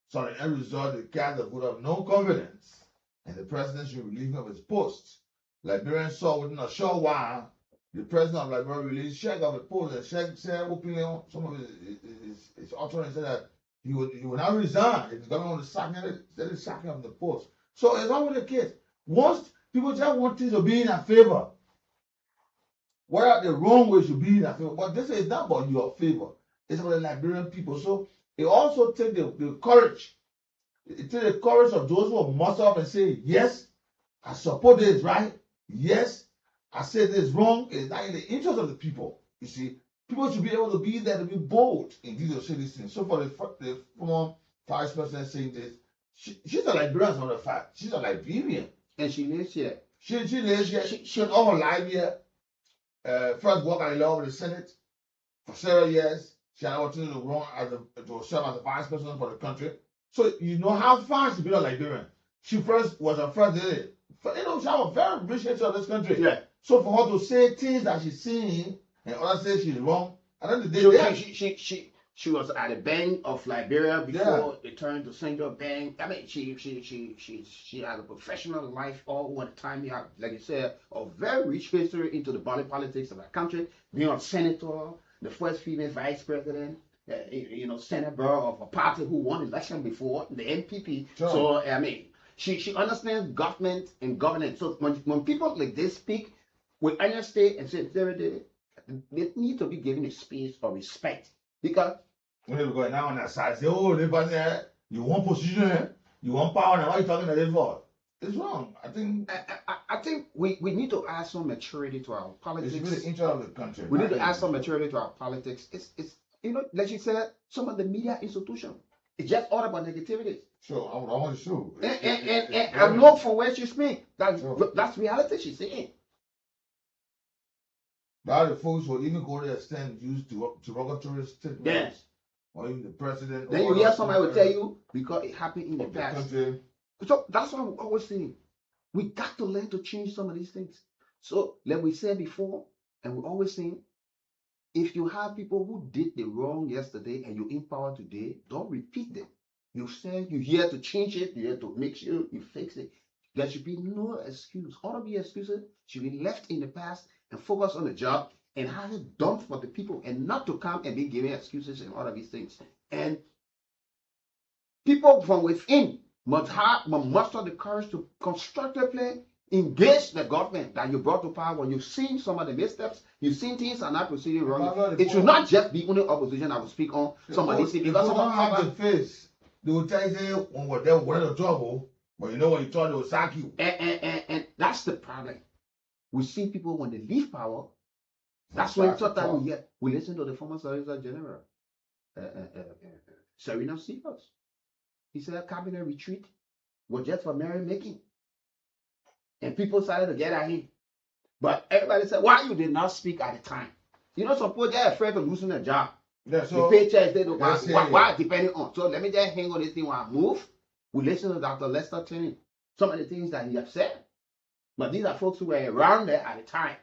So the end result, the cast a vote of no confidence, and the president should relieve him of his post. Liberians saw within a short while the president of Liberia released Sheikh of the post, and Sheikh said openly on some of his utterance said that he would not resign if the government would sack him of the post. So it's always the case. Once people just want things to be in their favor, where the wrong way should be in their favor. But this is not about your favor. It's about the Liberian people. So it also takes the courage. It takes the courage of those who will muster up and say, yes, I support this, right? Yes, I say this wrong. It's not in the interest of the people. You see, people should be able to be there to be bold indeed to say these things. So for the former vice president saying this, she's a Liberian, as a matter of fact. She's a Liberian. And she lives here. She lives here. She all her life here. First worked at the law with the Senate for several years. She had an opportunity to run to serve as a vice president for the country. So you know how far she became a Liberian. She first was a first lady. You know, she has a very rich history of this country. Yeah. So for her to say things that she's seeing and others say she's wrong, and then the day she was at the Bank of Liberia before it turned to Central Bank. I mean, she had a professional life all the time. You have, like you said, a very rich history into the body politics of our country. Being a senator, the first female vice president, senator of a party who won election before, the NPP. Sure. So, I mean, she understands government and governance. So when people like this speak with honesty and sincerity, they need to be given a space of respect. Because when they go now on that side, say, oh, you want position, you want power, now why are you talking to them for? It's wrong. I think I think we need to add some maturity to our politics. it's really interest of the country. We need to add some maturity to our politics. It's like you said, some of the media institutions. It's just all about negativity. Sure, I want to show. And I know from where she speaks. That's reality she's saying. Now the folks will even go to the extent use derogatory statements. Yes. Or even the president. Then you hear somebody will tell you because it happened in the past. So that's what I'm always saying. We got to learn to change some of these things. So like we said before, and we always saying, if you have people who did the wrong yesterday and you empower today, don't repeat them. You say you're here to change it, you're here to make sure you fix it. There should be no excuse. All of the excuses should be left in the past and focus on the job and have it done for the people and not to come and be giving excuses and all of these things. And people from within must muster the courage to constructively engage the government that you brought to power. When you've seen some of the missteps, you've seen things are not proceeding wrong. It should not just be only opposition that will speak on some of these things. Because some have the face, they will tell you when they're in trouble, but you know when you talk, they will sack you. And that's the problem. We see people when they leave power. That's when sometimes we listen to the former Solicitor General, Serena Stephens. He said cabinet retreat was just for merrymaking. And people started to get at him. But everybody said, why you did not speak at the time? You know, some people, they're afraid of losing their job. Yeah, so, the paychecks, they don't why depending on. So let me just hang on this thing while I move. We listen to Dr. Lester Tenney. Some of the things that he have said. But these are folks who were around there at the time.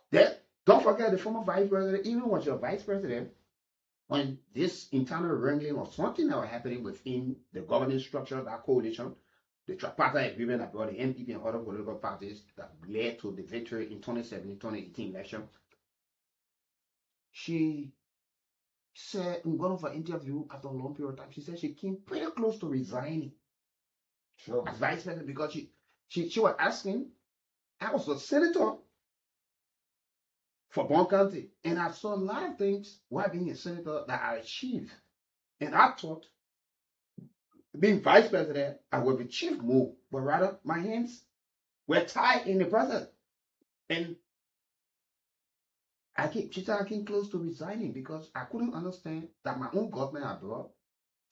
Then, don't forget the former vice president, even was your vice president, when this internal wrangling or something that was happening within the governing structure of that coalition, the tripartite agreement that brought the NPP and other political parties that led to the victory in 2017-2018 election, she said in one of her interviews after a long period of time, she said she came pretty close to resigning as vice president because she was asking, I was a senator for Bon County, and I saw a lot of things while being a senator that I achieved. And I thought, being vice president, I would have achieved more, but rather my hands were tied in the process. And she said I came close to resigning because I couldn't understand that my own government abroad,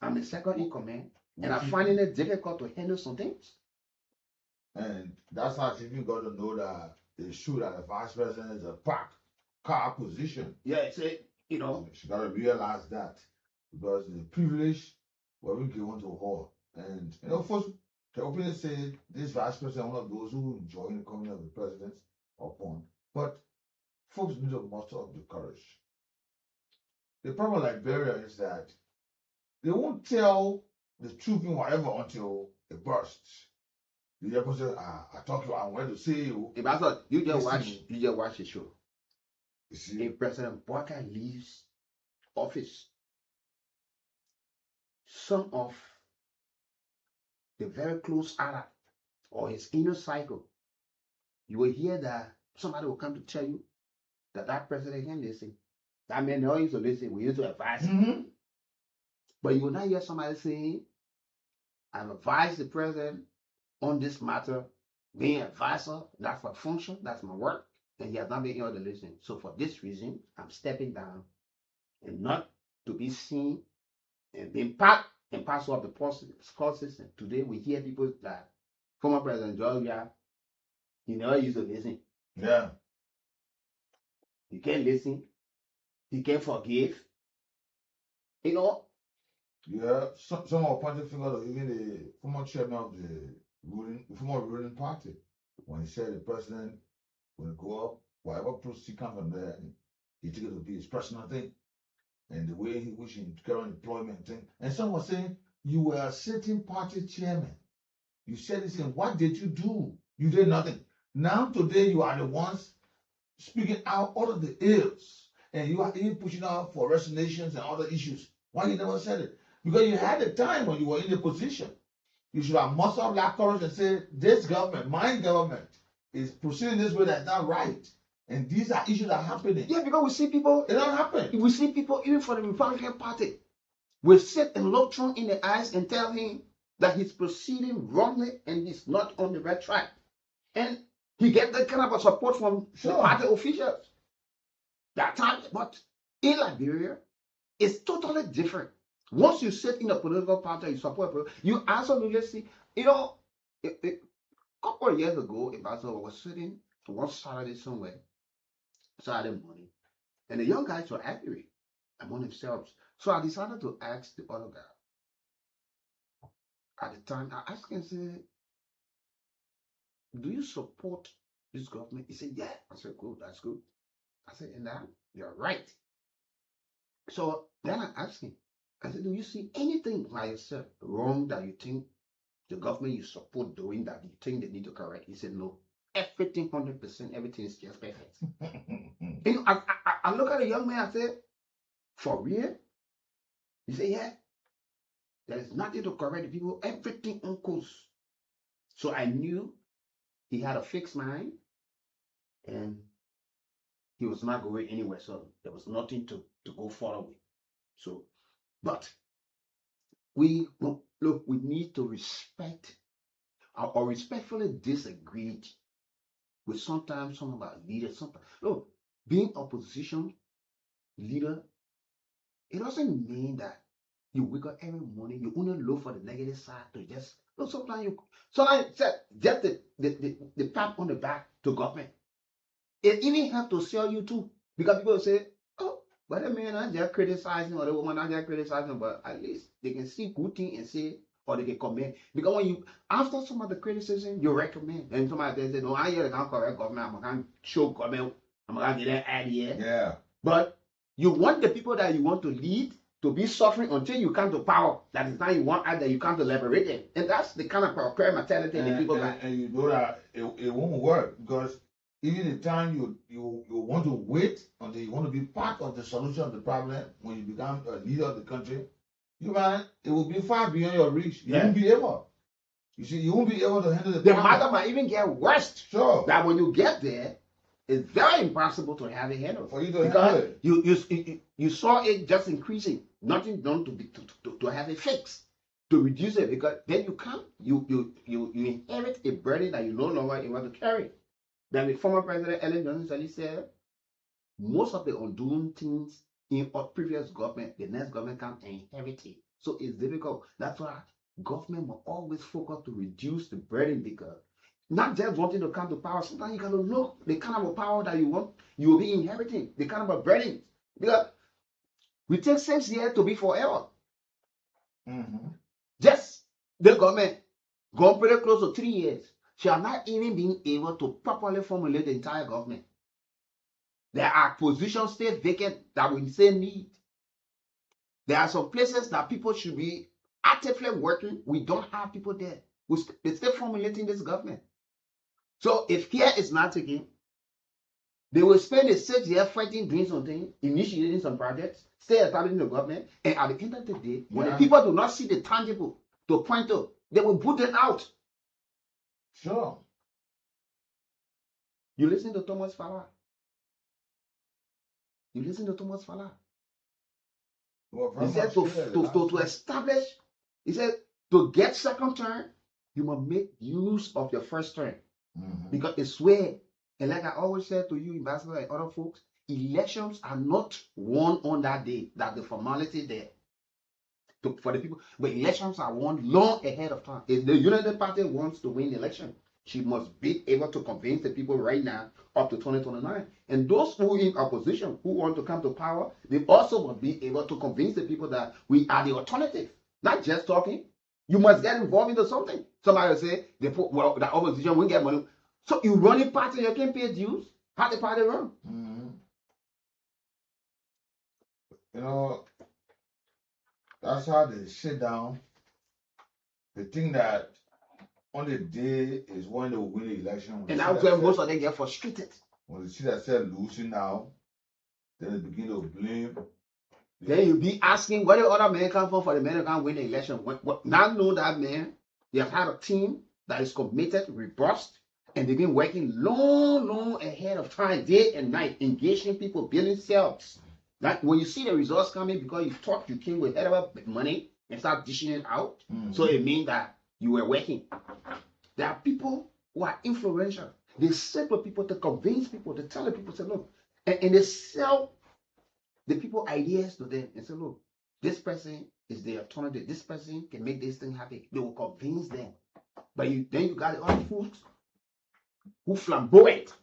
I'm the second in command, and I'm finding it difficult to handle some things. And that's how she even got to know that it's true that the vice president is a car position. Yeah, it's you know. She got to realize that because the privilege was given to her. And, you know, first, the openly say this vice president, one of those who enjoy the coming of the president upon. But folks need to muster up the courage. The problem with Liberia is that they won't tell the truth in whatever until it bursts. The other person, I talk to you, I want to see you. If I thought you just watch the show. You see? If President Walker leaves office, some of the very close ally or his inner cycle, you will hear that somebody will come to tell you that president can listen. That man never used to listen. We used to advise him. But you will not hear somebody saying, I've advised the president on this matter, being advisor, that's my function, that's my work, and he has not been able to listen. So for this reason, I'm stepping down and not to be seen and being part and parcel of the court system. Today we hear people that former President Georgia, he never used to listen. Yeah. He can't listen. He can't forgive. You know? Yeah, some are pointing fingers of even the former chairman of the former ruling party. When he said the president will go up, whatever proceed come from there, he took it to be his personal thing. And the way he wished him to carry on employment thing. And some were saying, you were a sitting party chairman. You said this and what did you do? You did nothing. Now today you are the ones speaking out all of the ills. And you are even pushing out for resignations and other issues. Why you never said it? Because you had the time when you were in the position. You should have mustered up that courage and say, this government, my government, is proceeding this way that's not right. And these are issues that are happening. Yeah, because we see people. It don't happen. We see people, even for the Republican Party, will sit and look Trump in the eyes and tell him that he's proceeding wrongly and he's not on the right track. And he gets that kind of a support from the party officials. That time, but in Liberia, it's totally different. Once you sit in a political party, you support, you absolutely see, you know, a couple of years ago, Ambassador was sitting one Saturday somewhere, Saturday morning, and the young guys were angry among themselves. So I decided to ask the other guy. At the time, I asked him, I said, do you support this government? He said, yeah. I said, good, that's good. I said, and now you're right. So then I asked him, I said, do you see anything by yourself wrong that you think the government you support doing that you think they need to correct? He said, no. Everything 100%, everything is just perfect. You know, I look at the young man, I said, for real? He said, yeah. There is nothing to correct the people, everything on course. So I knew he had a fixed mind and he was not going anywhere. So there was nothing to go forward with. So, but we need to respect or respectfully disagree with sometimes some of our leaders. Sometimes, look, being opposition leader, it doesn't mean that you wake up every morning, you only look for the negative side to just, look, sometimes just the pat on the back to government. It even have to sell you too. Because people say, oh, but the man not just criticizing or the woman not just criticizing, but at least they can see good thing and say, or they can comment. Because when you, after some of the criticism, you recommend. And somebody say, no, I hear can't correct government, I'm going to show government, I'm going to get that idea. Yeah. But you want the people that you want to lead to be suffering until you come to power. That is now you want either you come to liberate them. And that's the kind of procure mentality the people got. And you know that it won't work, because even the time you want to wait until you want to be part of the solution of the problem, when you become a leader of the country, it will be far beyond your reach. You won't be able. You see, you won't be able to handle the problem. matter might even get worse. Sure. That when you get there, it's very impossible to have a handle. For you to handle it. You saw it just increasing. Nothing done to have a fix, to reduce it, because then you inherit a burden that you no longer able to carry. Then the former president Ellen Johnson said, most of the undoing things in our previous government, the next government can inherit it. So it's difficult. That's why government will always focus to reduce the burden, because not just wanting to come to power, sometimes you gotta look the kind of a power that you want, you will be inheriting, the kind of a burden. Because we take 6 years to be forever. Just the government gone pretty close to 3 years. Shall not even being able to properly formulate the entire government. There are positions still vacant that we still need. There are some places that people should be actively working. We don't have people there. They're still formulating this government. So if care is not taken, they will spend the 6 years fighting, doing something, initiating some projects, stay establishing the government, and at the end of the day, when the people do not see the tangible to point to, they will put them out. Sure. You listen to Thomas Fala. You listen to Thomas Fala. Well, he said to establish, he said to get second term, you must make use of your first term. Because it's where, and like I always said to you, Ambassador and other folks, elections are not won on that day. That's the formality there for the people. But elections are won long ahead of time. If the United Party wants to win the election, she must be able to convince the people right now up to 2029. And those who in opposition, who want to come to power, they also must be able to convince the people that we are the alternative. Not just talking. You must get involved into something. Somebody will say, well, the opposition won't get money. So you run a party, you can pay dues. How the party run? You know, that's how they sit down. They think that on the day is when they will win the election. And that's where most of them get frustrated. When they see themselves losing now, then they begin to blame. Then you'll be asking where the other men come from for the men who can't win the election. Now know that man, they have had a team that is committed, robust, and they've been working long ahead of time, day and night, engaging people, building cells. That when you see the results coming, because you thought you came with hell of money, and start dishing it out. So it means that you were working. There are people who are influential. They sit with people to convince people, to tell the people, say, look, and they sell the people ideas to them and say, look, this person is the alternative. This person can make this thing happen. They will convince them. But then you got the other folks who flamboyant.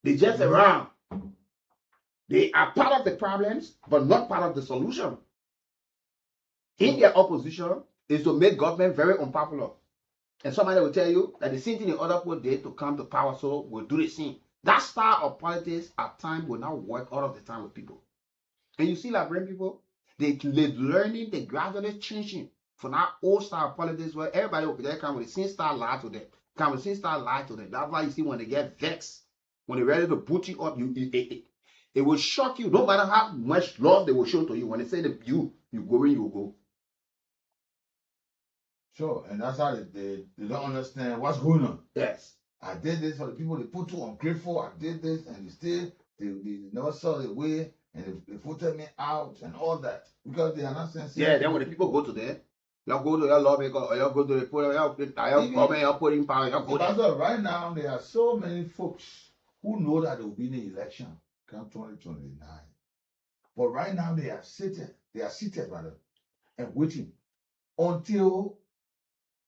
They just around. They are part of the problems, but not part of the solution. In their opposition is to make government very unpopular. And somebody will tell you that the same thing the other people did to come to power, so we'll do the same. That style of politics at times will not work all of the time with people. And you see Liberian people, they're learning, they're gradually changing from that old style of politics where everybody will come with the same style lie to them. Come with the same style lie to them. That's why you see when they get vexed, when they're ready to boot you up, it will shock you. No matter how much love they will show to you. When they say that you go where you go. Sure, and that's how they don't understand what's going on. Yes. I did this for the people they put too ungrateful. I did this, and they never saw the way, and they voted me out and all that because they are not sensitive. Yeah, then when the people go to them, y'all go to your lawmaker or y'all go to the put y'all government, y'all put in power, y'all go there. Because right now there are so many folks who know that there will be an election come 2029. But right now they are seated rather, and waiting until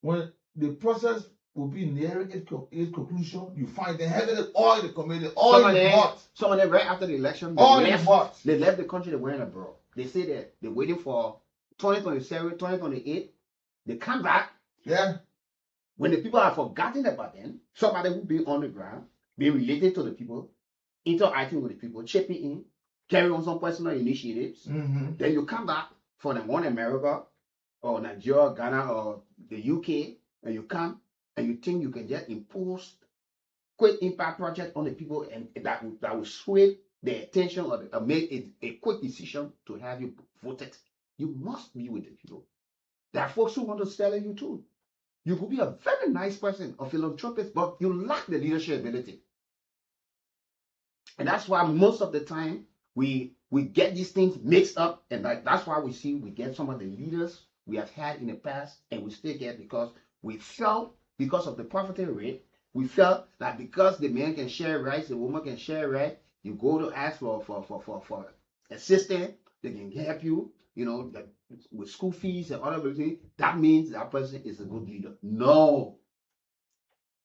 when the process will be nearing its conclusion, you find they have all the committee, all in the bot. Some of them right after the election, they left the country, they went abroad. They say that they're waiting for 2027, 2028. They come back. Yeah. When the people have forgotten about them, somebody who be on the ground, be related to the people, interacting with the people, chipping in, carrying on some personal initiatives. Then you come back for the one in America or Nigeria, Ghana, or the UK, and you come and you think you can just impose quick impact project on the people and that will sway their attention or make a quick decision to have you voted. You must be with the people. There are folks who want to sell you too. You could be a very nice person, a philanthropist, but you lack the leadership ability. And that's why most of the time we get these things mixed up, and that's why we get some of the leaders we have had in the past, and we still get because we felt because of the poverty rate, we felt that because the man can share rights, the woman can share rights, you go to ask for assistance, they can help you, with school fees and other things. That means that person is a good leader. No,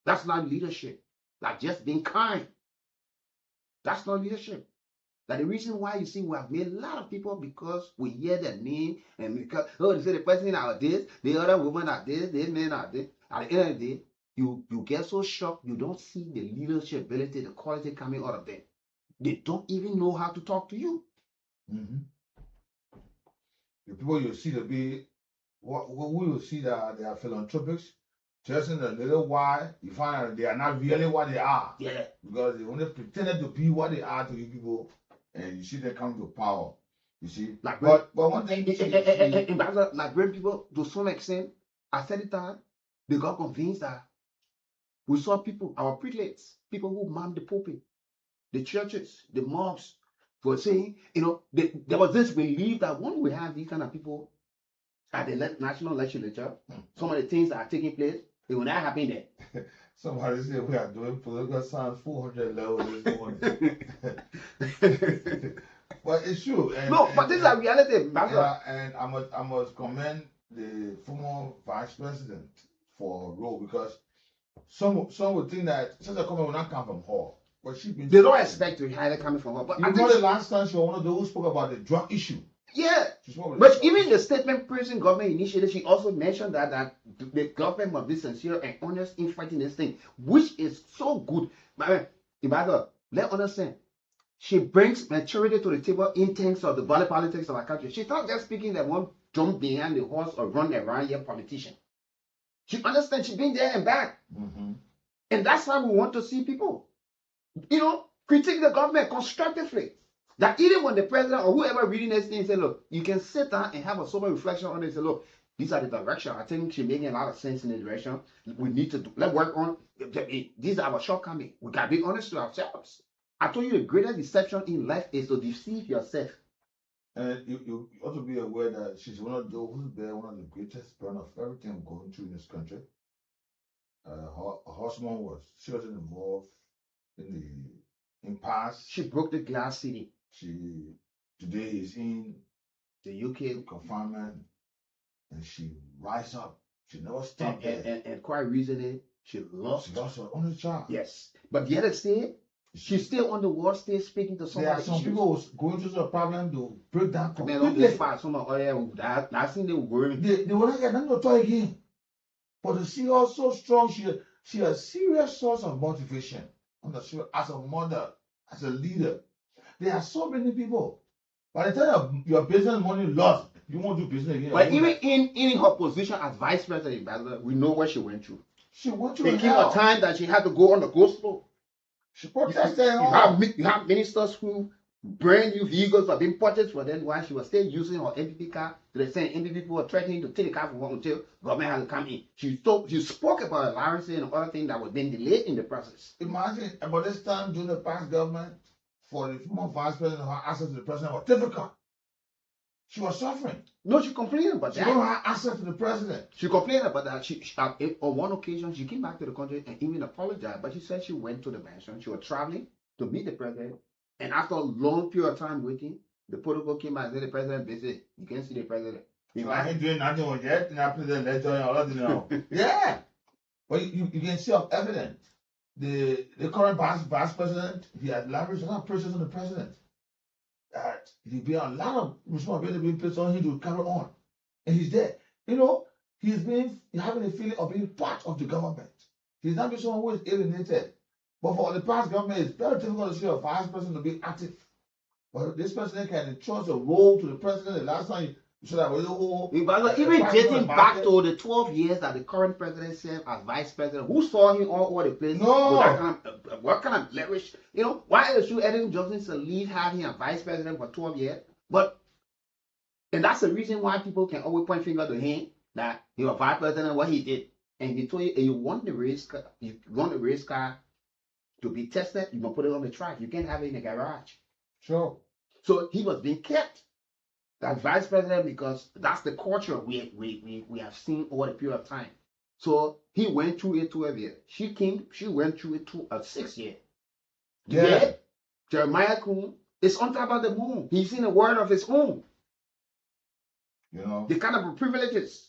that's not leadership. That's just being kind. That's not leadership. That the reason why you see we have made a lot of people because we hear their name and because they say the person are this, the other woman are this, the men are this. At the end of the day, you get so shocked you don't see the leadership ability, the quality coming out of them. They don't even know how to talk to you. The people you see to be what we will see that they are philanthropics. Just in a little while, you find out they are not really what they are. Yeah. Because they only pretended to be what they are to you people, and you see them come to power. You see? Like but one thing, like great people, to some extent, at certain time, they got convinced that we saw people, our prelates, people who manned the pulpit, the churches, the mosques, for saying, there was this belief that when we have these kind of people at the national legislature, some of the things that are taking place, it will not happen there. Somebody said we are doing political science 400 levels this morning. But it's true. But this is a reality. And I must commend the former vice president for a role because some would think that such a comment will not come from her. But they don't expect to have it coming from her. But you know the last time she was one of those who spoke about the drug issue. Yeah, but even the statement prison government initiated, she also mentioned that the government must be sincere and honest in fighting this thing, which is so good. But let's understand, she brings maturity to the table in terms of the body politics of our country. She's not just speaking that one jump behind the horse or run around here politician. She understands, she's been there and back. And that's how we want to see people, critique the government constructively. That even when the president or whoever reading this thing say, look, you can sit down and have a sober reflection on it and say, look, these are the direction. I think she's making a lot of sense in the direction. We need to let's work on. These are our shortcomings. We got to be honest to ourselves. I told you the greatest deception in life is to deceive yourself. And you ought to be aware that she's one of those who's been one of the greatest burn of everything going through in this country. Her husband was seriously involved in past. She broke the glass ceiling. She today is in the UK confinement, and she rise up. She never stopped and quite recently she lost her only child. Yes, but the other state, she's still on the world stage speaking to somebody. There are some people who's going through the problem to break down completely. I think they were worried. They will not get nothing to talk again. But to see her so strong, she a serious source of motivation. As a mother, as a leader. There are so many people. By the time your business money lost, you won't do business again. But even in her position as vice president, we know what she went through. She went through. There came a time that she had to go on the go slow. She protested. You have ministers who brand new vehicles have been purchased for them while she was still using her MPP card. They saying MPP people were threatening to take the car from her until government had to come in. She spoke about allowances and other things that were being delayed in the process. Imagine about this time during the past government, for the former vice president, her access to the president was difficult. She was suffering. No, she complained about that. She don't have access to the president. She complained about that. She on one occasion, she came back to the country and even apologized. But she said she went to the mansion. She was traveling to meet the president. And after a long period of time waiting, the protocol came back and said the president busy. You can't see the president. I ain't doing nothing yet. And after the letter and all that, you know. Yeah. But you can see of evidence. The current vice president, he had leveraged a lot of pressure on the president. That he'd be a lot of responsibility being placed on him to carry on. And he's there. You know, he's having a feeling of being part of the government. He's not being someone who is alienated. But for the past government, it's very difficult to see a vice president to be active. But this president can entrust a role to the president. The last time you said that was even dating back to the 12 years that the current president served as vice president, who saw him all over the place? No. What kind of leverage? You know, why is you Edwin Johnson Sirleaf had him as vice president for 12 years? And that's the reason why people can always point finger to him that he was vice president, what he did. And he told you want the race car to be tested, you must put it on the track. You can't have it in the garage. Sure. So he was being kept as vice president because that's the culture we have seen over the period of time. So he went through it 12 years. She went through it to a 6 year. Yeah. Jeremiah Kuhn is on top of the moon. He's in a world of his own. You know. The kind of privileges.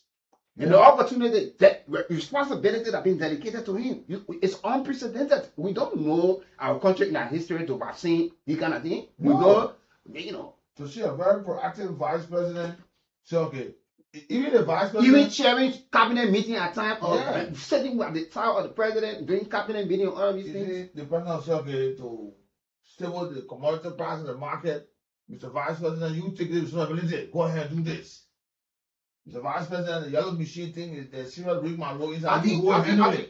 And the opportunity, that responsibility that being dedicated to him, it's unprecedented. We don't know our country in our history to have seen this kind of thing. We know, you know. To see a very proactive vice president, okay, even the vice president, even chairing cabinet meeting at times, or sitting at the top of the president, doing cabinet meeting, all of these things. The president said, okay, to stable the commodity price in the market, Mr. Vice President, you take the responsibility. Go ahead and do this. Mr. Vice President, the yellow machine thing is the serious big man law inside.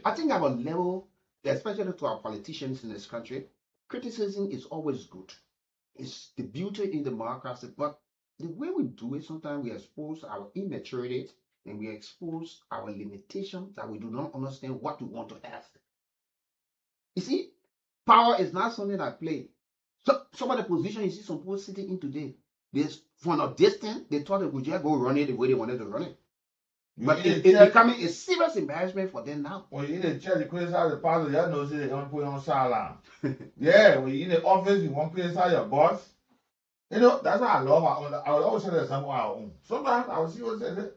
I think our level, especially to our politicians in this country, criticism is always good. It's the beauty in democracy, but the way we do it, sometimes we expose our immaturity and we expose our limitations that we do not understand what we want to ask. You see, power is not something I play. So some of the positions you see some people sitting in today, from a distance, they thought they would just go run it the way they wanted to run it. But it's becoming a serious embarrassment for them now. When you're in the church, you criticize the pastor, you know they don't put you on silent. Yeah, when you're in the office, you want to criticize your boss. You know, that's what I love. I would always say that something on our own. Sometimes I will see what say,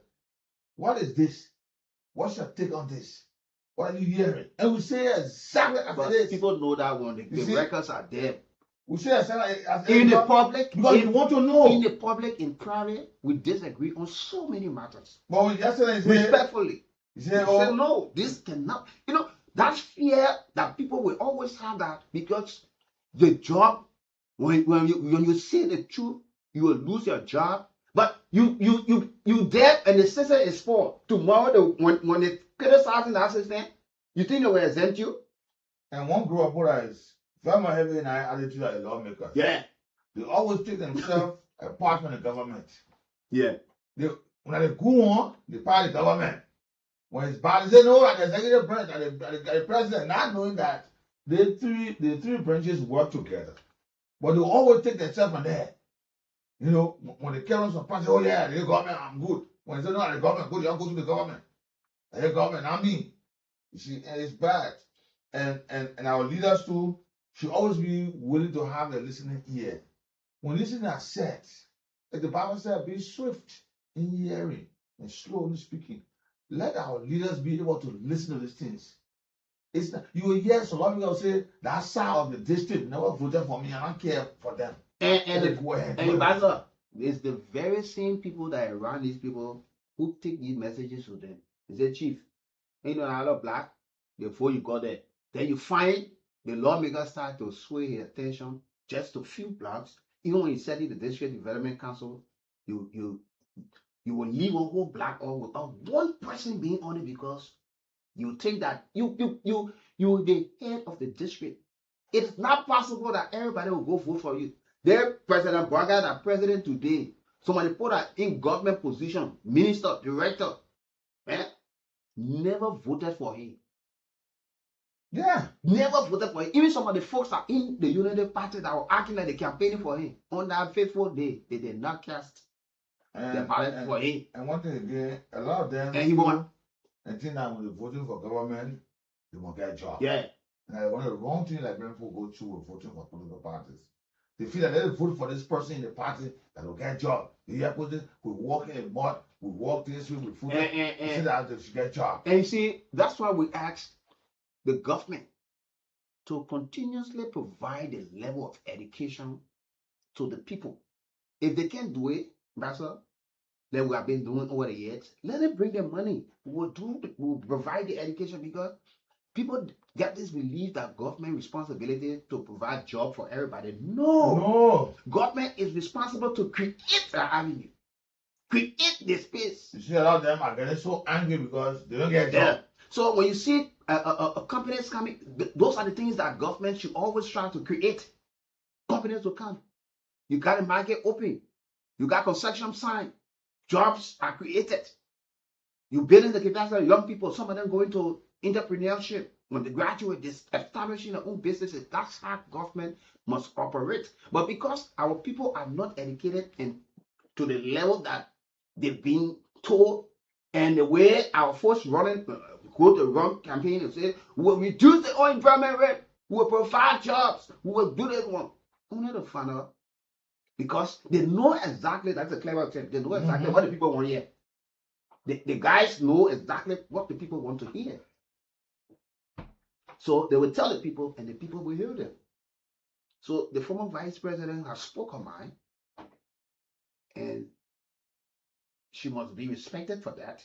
what is this? What's your take on this? What are you hearing? And we say exactly after this. People know that when the records are there. We say in the public, because you want to know. In the public, in private, we disagree on so many matters. But when yesterday, respectfully, you say, no, this cannot. You know, that fear that people will always have that because the job, when you say the truth, you will lose your job. But you dead and the system is full. Tomorrow, when they criticize that system, you think they will exempt you? And one group of people is very much heavy in our attitude as lawmakers. Yeah. They always take themselves apart from the government. Yeah. When they go on, they part the government. When it's bad, they say no, like the executive branch and the president, not knowing that the three branches work together. But they always take themselves from there. You know, when they carry on some party, oh yeah, the government, I'm good. When they say no, the government good, you don't go to the government. The government, I mean, you see, and it's bad. And our leaders too should always be willing to have a listening ear. When listening are said, like the Bible said, be swift in hearing and slow in speaking. Let our leaders be able to listen to these things. It's not, you will hear so long people say that side of the district never voted for me. I don't care for them. And Pastor, it's the very same people that are around these people who take these messages to them. They say, Chief, ain't no other black before you got there. Then you find the lawmakers start to sway his attention just to few blocks. Even when you set in the district development council, you will leave a whole block or without one person being on it because you think that you the head of the district. It's not possible that everybody will go vote for you. Their President Braga, that president today, somebody put her in government position, minister, director, never voted for him. Yeah. Never voted for him. Even some of the folks are in the United Party that were acting like they campaigning for him. On that fateful day, they did not cast the ballot for him. And one thing again, a lot of them, and he won. And think that when they're voting for government, they won't get a job. Yeah. And one of the wrong things like people go through with voting for political parties. They feel that they vote for this person in the party that will get a job. The opposite, we walk in the mud, we walk this way, we food, say that they should get a job. And you see, that's why we asked the government to continuously provide a level of education to the people. If they can't do it, Pastor, that we have been doing over the years, let them bring their money. We'll provide the education because people get this belief that government responsibility to provide job for everybody. No. Government is responsible to create an avenue, create the space. You see, a lot of them are getting so angry because they don't get a job. So when you see companies coming, those are the things that government should always try to create. Companies will come. You got a market open. You got construction sign. Jobs are created. You building the capacity of young people. Some of them go into entrepreneurship. When they graduate, they're establishing their own businesses. That's how government must operate. But because our people are not educated and to the level that they've been told, and the way our folks running, go to run campaign and say, we'll reduce the unemployment rate, we'll provide jobs, we'll do this one. Only to find out. Because they know exactly, that's a clever term, they know exactly what the people want to hear. The guys know exactly what the people want to hear. So they will tell the people and the people will hear them. So the former vice president has spoken mine and she must be respected for that.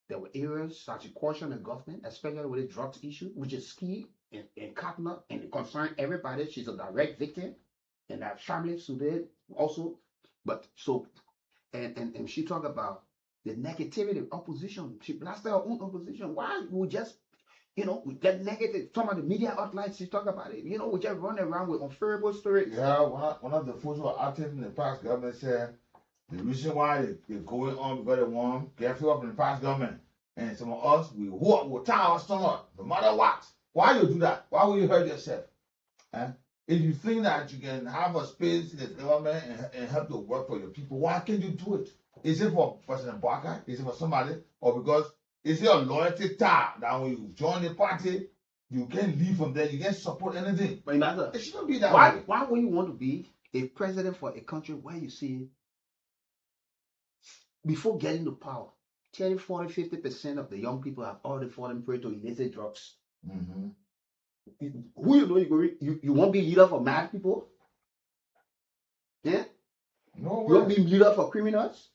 There were areas that she cautioned the government, especially with the drugs issue, which is key and cardinal and it concerns everybody. She's a direct victim. And our families today also, but so, and she talked about the negativity, opposition. She blasted her own opposition. Why we just, we get negative. Some of the media outlets, she talked about it. We just run around with unfavorable stories. Yeah, one of the folks who are active in the past government said the reason why they're going on because they want to get filled up in the past government. And some of us, we'll tie our stomach no matter what. Why you do that? Why will you hurt yourself? If you think that you can have a space in the government and help to work for your people, why can't you do it? Is it for President Barker? Is it for somebody? Or because is it a loyalty tie that when you join the party, you can't leave from there, you can't support anything? But it shouldn't be that way. Why would you want to be a president for a country where you see, before getting to power, 10, 40, 50% of the young people have already fallen prey to illicit drugs? Who you won't be leader for mad people? Yeah? No way. You won't be leader for criminals?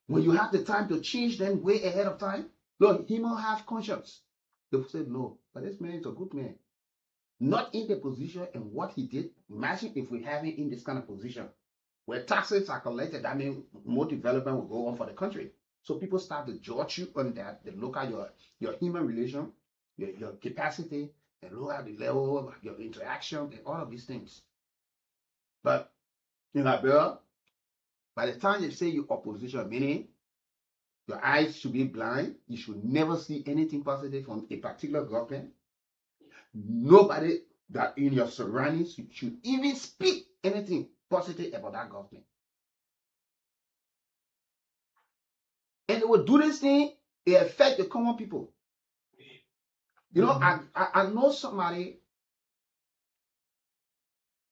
When you have the time to change them way ahead of time? Look, he might have conscience. They said no, but this man is a good man. Not in the position and what he did. Imagine if we have him in this kind of position where taxes are collected, that means more development will go on for the country. So people start to judge you on that. They look at your human relation, your capacity, and look at the level of your interaction and all of these things. But in Liberia, by the time you say you're opposition, meaning your eyes should be blind, you should never see anything positive from a particular government. Nobody that in your surroundings you should even speak anything positive about that government. And they will do this thing, it affect the common people. You know, I know somebody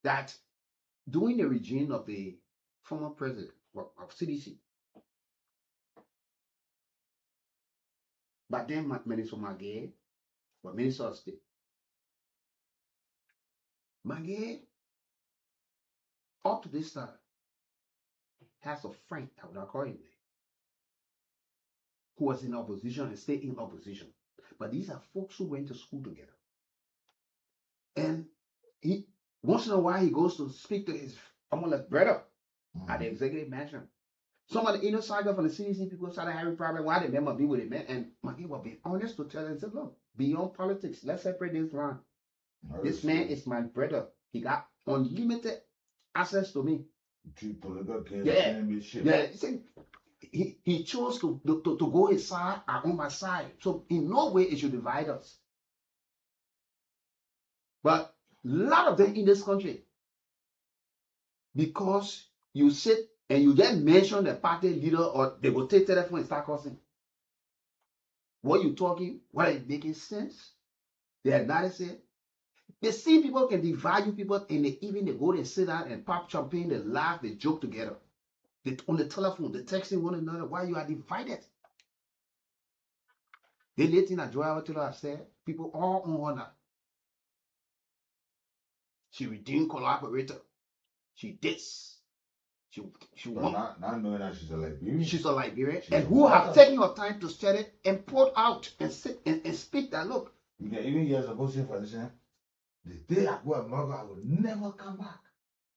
that during the regime of the former president of CDC, but then Minister Magay, but Minister of State, Magay, up to this time, has a friend, I would not call him, who was in opposition and stayed in opposition. But these are folks who went to school together. And he, once in a while, he goes to speak to his almost brother at the executive mansion. Some of the inner circle from the CDC people started having problems. Why they member be with it, man? And Magay was being honest to tell them, and said, look, beyond politics, let's separate this line. This man is my brother. He got unlimited access to me. Yeah. He chose to go his side and on my side. So in no way it should divide us. But a lot of them in this country, because you sit and you get mentioned the party leader, or they will take telephone and start cursing. What you talking? What is making sense? They acknowledge it. They see people can devalue people, and they go and sit down and pop champagne, they laugh, they joke together. They on the telephone, they texting one another while you are divided. The late thing that Joel Taylor said, people all on her. She redeemed collaborator. She this. She won. Not knowing that she's a Liberian. She's a Liberian. And who have taken your time to study and poured out and sit and speak that look. You can even hear some bullshit for this. The day I go to America, I will never come back.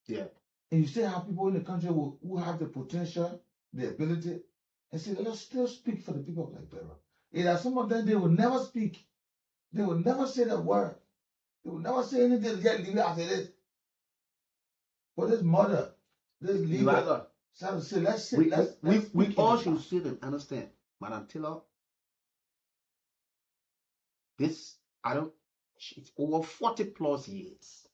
Yeah. And you still have people in the country who have the potential, the ability, and say, let's still speak for the people of Liberia. And that some of them, they will never speak. They will never say that word. They will never say anything to get leave it after this. But this mother, this leader, so say, let's sit. We all should sit and understand, Madam Taylor. This, it's over 40 plus years.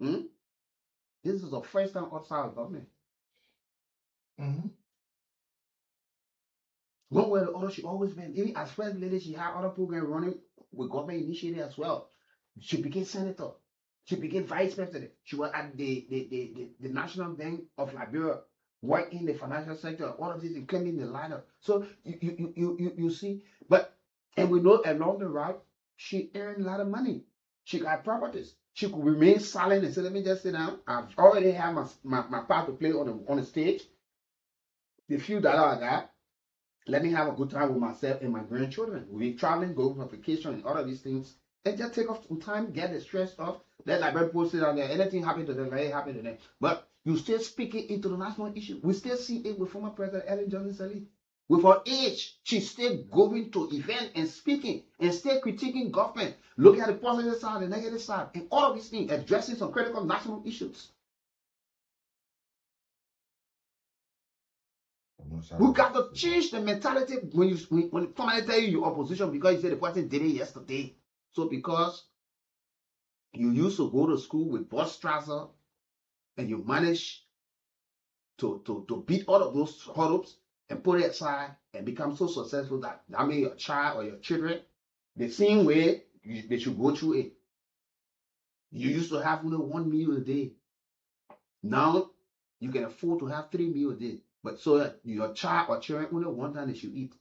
This is the first time outside of government. One way or the other, she always been, even as first lady, she had other programs running with government initiative as well. She became senator. She became vice president. She was at the National Bank of Liberia, working in the financial sector, all of this, including the ladder. So you see, and we know along the route, she earned a lot of money. She got properties. She could remain silent and say, let me just sit down. I've already had my part to play on the stage. The few dollars I got, let me have a good time with myself and my grandchildren. We'll be traveling, going on vacation and all of these things. And just take off some time, get the stress off. Let Liberian people sit down there. Anything happen to them, let it happen to them. But you still speaking into the national issue. We still see it with former President Ellen Johnson Sirleaf. With her age, she's still going to events and speaking and still critiquing government, looking at the positive side, the negative side, and all of these things, addressing some critical national issues. We got to change the mentality when somebody tell you your opposition because you say the person did it yesterday. So because you used to go to school with bus Strasser and you manage to beat all of those hurdles and put it aside and become so successful that means your child or your children, the same way they should go through it. You used to have only 1 meal a day. Now you can afford to have 3 meals a day. But so that your child or children only one time they should eat.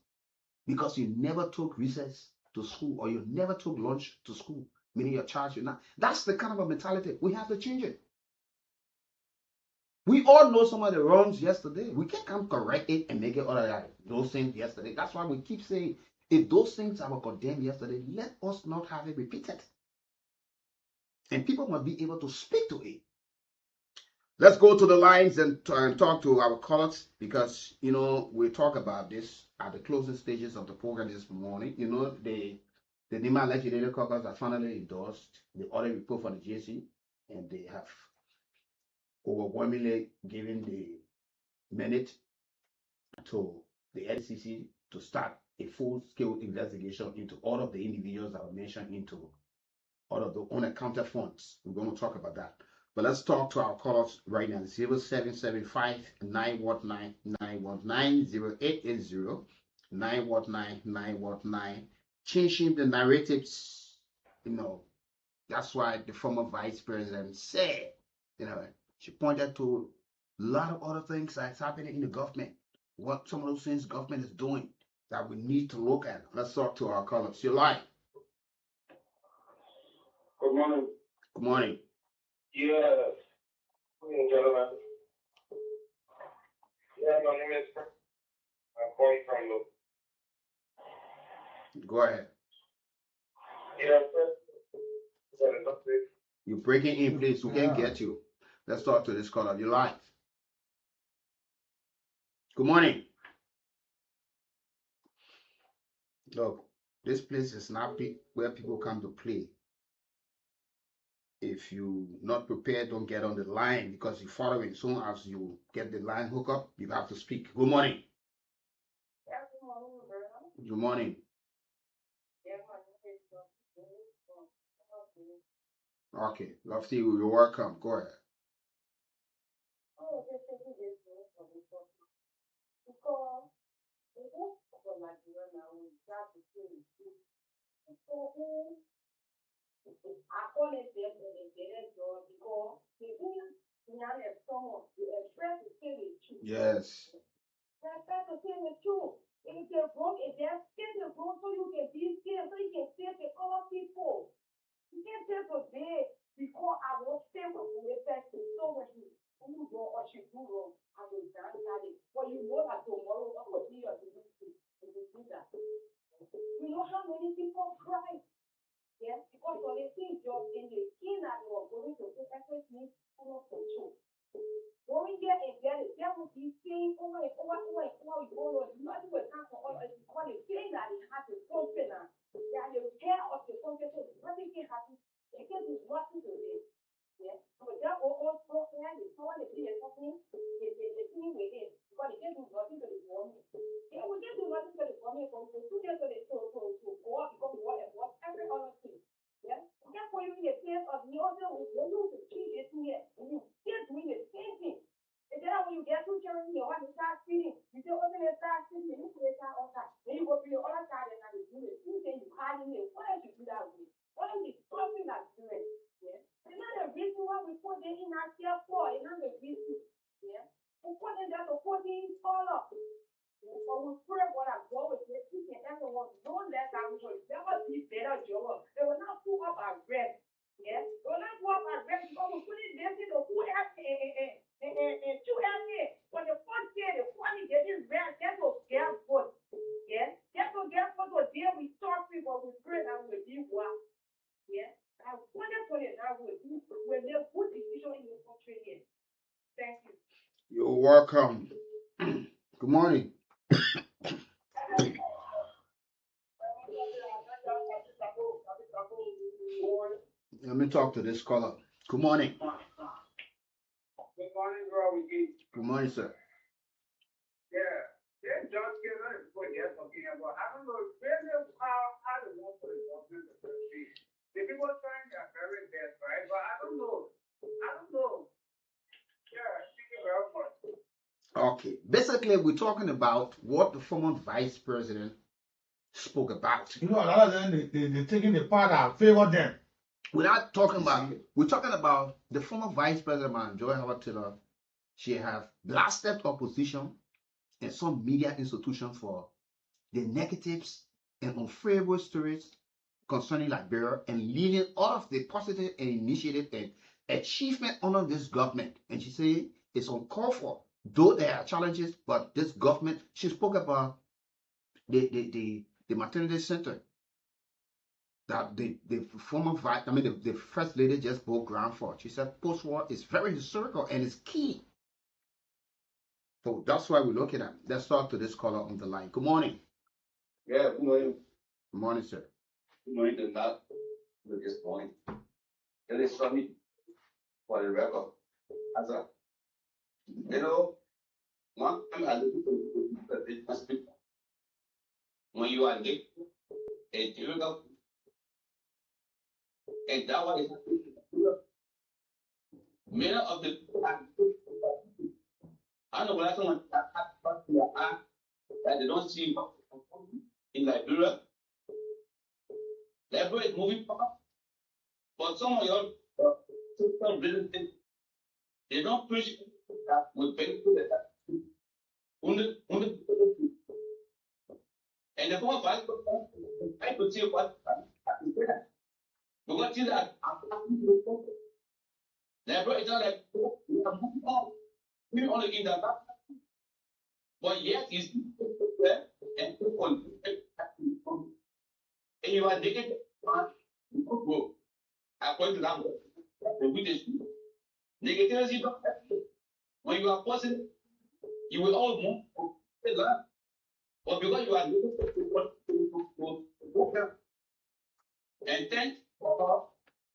Because you never took recess to school or you never took lunch to school. Meaning your child should not. That's the kind of a mentality. We have to change it. We all know some of the wrongs yesterday. We can't come correct it and make it all right. Those things yesterday. That's why we keep saying, if those things that were condemned yesterday, let us not have it repeated. And people must be able to speak to it. Let's go to the lines and talk to our callers because, you know, we talk about this at the closing stages of the program this morning. You know, the Nima Legislative Caucus has finally endorsed the audit report for the GSC, and they have overwhelmingly given the mandate to the LCC to start a full-scale investigation into all of the individuals that were mentioned into out of the unaccounted funds. We're going to talk about that. But let's talk to our callers right now. 0775-919-919-0880-919-919. Changing the narratives, that's why the former vice president said, she pointed to a lot of other things that's happening in the government. What some of those things government is doing that we need to look at. Let's talk to our callers. You're live. Good morning. Good morning. Yes. Good morning, gentlemen. Yeah, my name is. I'm calling from the. Go ahead. Yeah, sir. You're breaking in, please. We can't get you. Let's talk to this caller. You're live. Good morning. Look, this place is not where people come to play. If you're not prepared, don't get on the line because you're following. As soon as you get the line hook up, you have to speak. Good morning. Yeah, good morning, Roberta. Good morning. Yeah, my name is. Okay, Lofty, you're welcome. Go ahead. Oh, just take this for this one. Because we don't for Nigeria now, we got to see it. So, I call it this and they get it done because the thing, now there's someone, you express the thing with you. Yes. That's the thing with you. If you can vote, if there's still the vote so you can be scared, so you can save the other people. You can't say today because I was stable to the person so much you do wrong or she do wrong, I will dance at it. But you know that tomorrow what will be your dignity if you do that. You know how many people cry? Yes, because when they see job in the skin that you are going to put effort means full of control. Going there and get it, there will be saying over and over and over, you know, nothing will come for all it's called a saying that it has a function and they are the care of the function, so nothing can happen. They can do nothing to this. Yes, so that also and it's not the thing something the thing with it because they can do nothing to the woman. Yeah, we can do nothing to the woman from the two days to the to war because war and what every other thing. Yeah, therefore you in the case of the other we use to treat it here and you keep doing the same thing. And then when you get to children, you want to start feeding, you say, okay, let's start feeding, you say, okay, then you go to your other side and you do it. You say you hide in it. Why don't you do that with it? Why don't you something that's doing? Yeah. And not the reason why we put them in our care for, and not the reason. Yeah. We put them there to put things all up. Yeah. But we pray what I'm going with this, you can everyone don't let that will never be better job. They will not put up our rest. Yeah. They will not put up our rest because we put it there to who else and two else. When the first day, the 40 they didn't rest, that's what scare foot. Yeah. That's what scare foot was there. We start people, we pray that we will be well. Yeah. I wonder for it now when they put decision in the country here. Thank you. You're welcome. Good morning. Let me talk to this caller. Good morning. Good morning, bro. Good morning, sir. Yeah. Yeah, John Kevin is what you're talking about. I don't know really how they want to government to proceed. The people trying their very best, right? But I don't know. Yeah, thank you very much. Okay. Basically, we're talking about what the former vice president spoke about. You know, a lot of them, they're taking the part that favor them. We're talking about the former vice president, Joy Howard Taylor. She have blasted opposition and some media institutions for the negatives and unfavorable stories concerning Liberia and leaving all of the positive and initiative and achievement under this government. And she said it's uncalled for, though there are challenges, but this government, she spoke about the maternity center that the first lady just broke ground for. She said post-war is very historical and it's key. So that's why we're looking at. Let's talk to this caller on the line. Good morning. Yeah, good morning. Good morning, sir. Good morning to that with this point. It is sunny for the record. As a, one time I look at the speak. When you are late, a difficult And that one is many of the I know when someone that they don't see in Liberia. Liberia is moving fast, but some of your system really they don't push that with benefit that and the former vice president, I could see what because you that Liberia is not like we only in that, but yet is there and you are negative, you could go according to that the witness. Negativity, when you are positive, you will all move. But because you are and then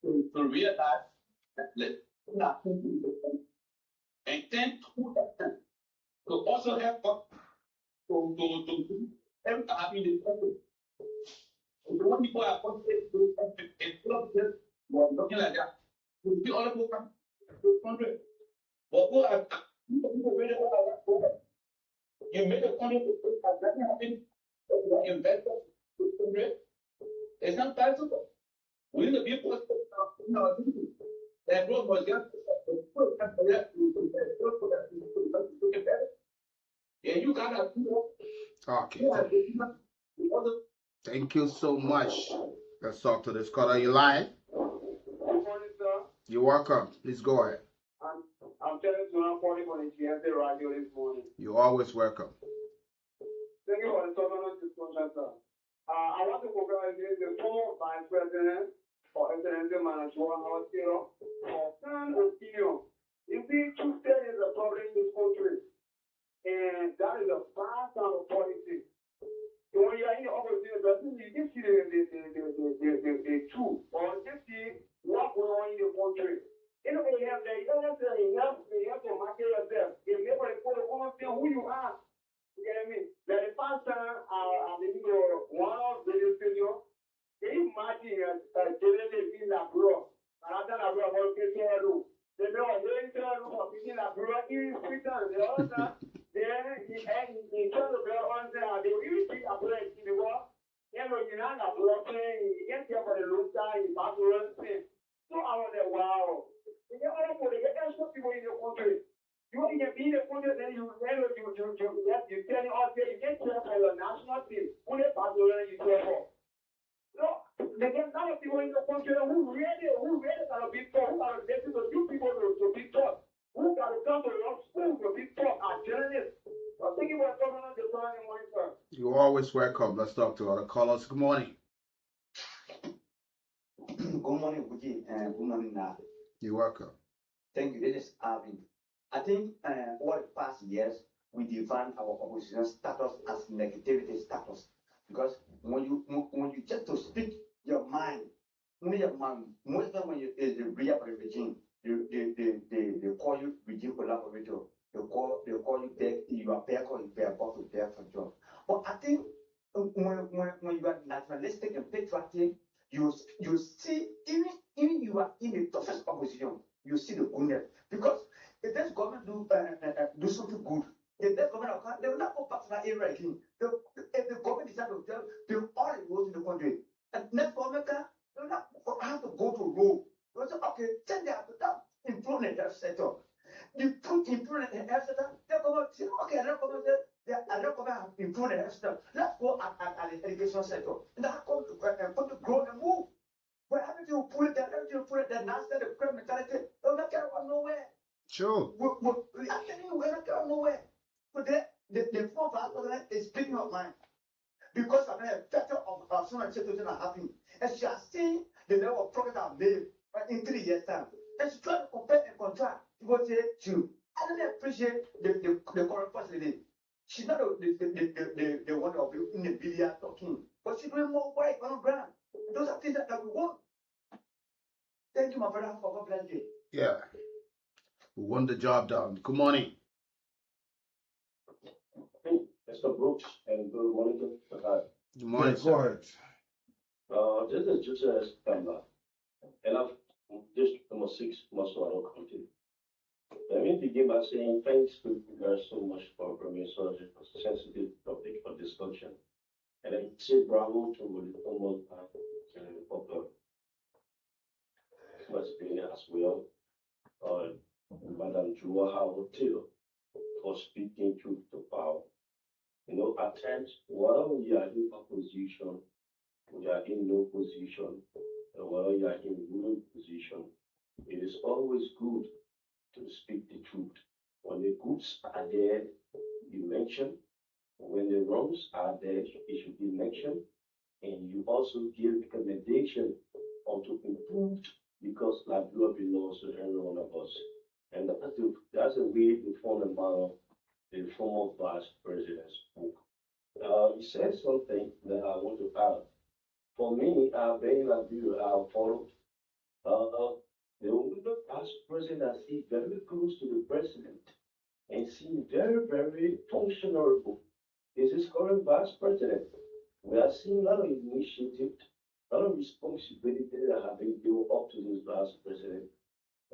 to realize that and then to also help to every time in the when people are looking like that, you see all of those countries. But who are people really you make a country nothing happened, investors, it's not possible. We need to be positive in our thinking. That growth was just yeah, you gotta Okay. Thank you so much. Let's talk to this caller. You live? Good morning, sir. You're welcome. Please go ahead. I'm telling you, I'm calling on the GMC radio this morning. You're always welcome. Thank you for the tournament discussion, sir. I want to congratulate the former Vice President for Excellency Manager Hospital for sound opinion. You see, Tuesday is a problem in this country, and that is a bad kind of policy. So when you are in the opposition, you just see the truth, or just see what's going on in the country. Anyway, you have to market yourself. You never report who you are. You get me? That the first time one of the studio, can you imagine generally being a bro? And after a bro, I'm going to do. They know they tell you for being a bro, in Britain, the other time, then he told the bro on there, they will even be a bro in the world. You know, you're not a bro playing, you get here for the long time, you pass the run thing. So I was like, wow. You get all of the extra people in your country. You want to be in the country, then you tell us you get care for your national team. Who they pass the run you care for? No, they get a lot of people in the country who really got to be taught, who got to get to you people to be taught, who got to come to your school to be taught as journalists. So thank you for coming on the program, sir. You're always welcome. Let's talk to other callers. Good morning. Good morning, Buji, and good morning, Nat. You're welcome. Thank you. This is Arvin. I think over the past years, we define our opposition status as negativity status. Because when you just to speak your mind, most of the when you is the real regime, they call you regime collaborator. They call you back, you are back or you are about to back for job. But I think when you are nationalistic and patriotic, you see even you are in the toughest opposition, you see the goodness. Because if this government do something good, if that government they will not go back to that area again. If the government decides to tell them all the roads in the country, and next government they will not have to go to road. They will say, okay, then they have to improve the health sector. You put improve the health sector, they're going to say, okay, they're going to improve the health sector. Let's go at the education sector. And that's going to grow and move. But haven't you put it there, now instead of crime mentality, they'll not get nowhere. Sure. I'm telling you, we're not going nowhere. But the fourth president is speaking of mine because I'm a factor of so many situations are happening. And she has seen the level of progress I've made in 3 years' time. And she's trying to compare and contrast. People say, true. I don't appreciate the current first lady. She's not the one of you in the media talking, but she's doing more work on the ground. Those are things that we want. Thank you, my brother, for God bless you. Yeah. We want the job done. Good morning. Mr. Brooks, and good morning to Good morning, Go ahead. This is just a And I've district number 6, Maswaro County. Let me begin by saying thanks to you guys so much for bringing such a sensitive topic for discussion. And I say bravo to the former of Westphalia as well, Madam Jua Howard Taylor, for speaking truth to power. You know, at times, while we are in opposition, we are in no position, and while we are in ruling position, it is always good to speak the truth. When the goods are there, you mention. When the wrongs are there, it should be mentioned. And you also give recommendation on to improve because like law belongs to every one of us. And that's a way to form a model the former vice president spoke. He said something that I want to add. For me, being a viewer, I followed the woman vice president that is very close to the president and seem very, very functional is his current vice president. We are seeing a lot of initiative, a lot of responsibility that have been given up to this vice president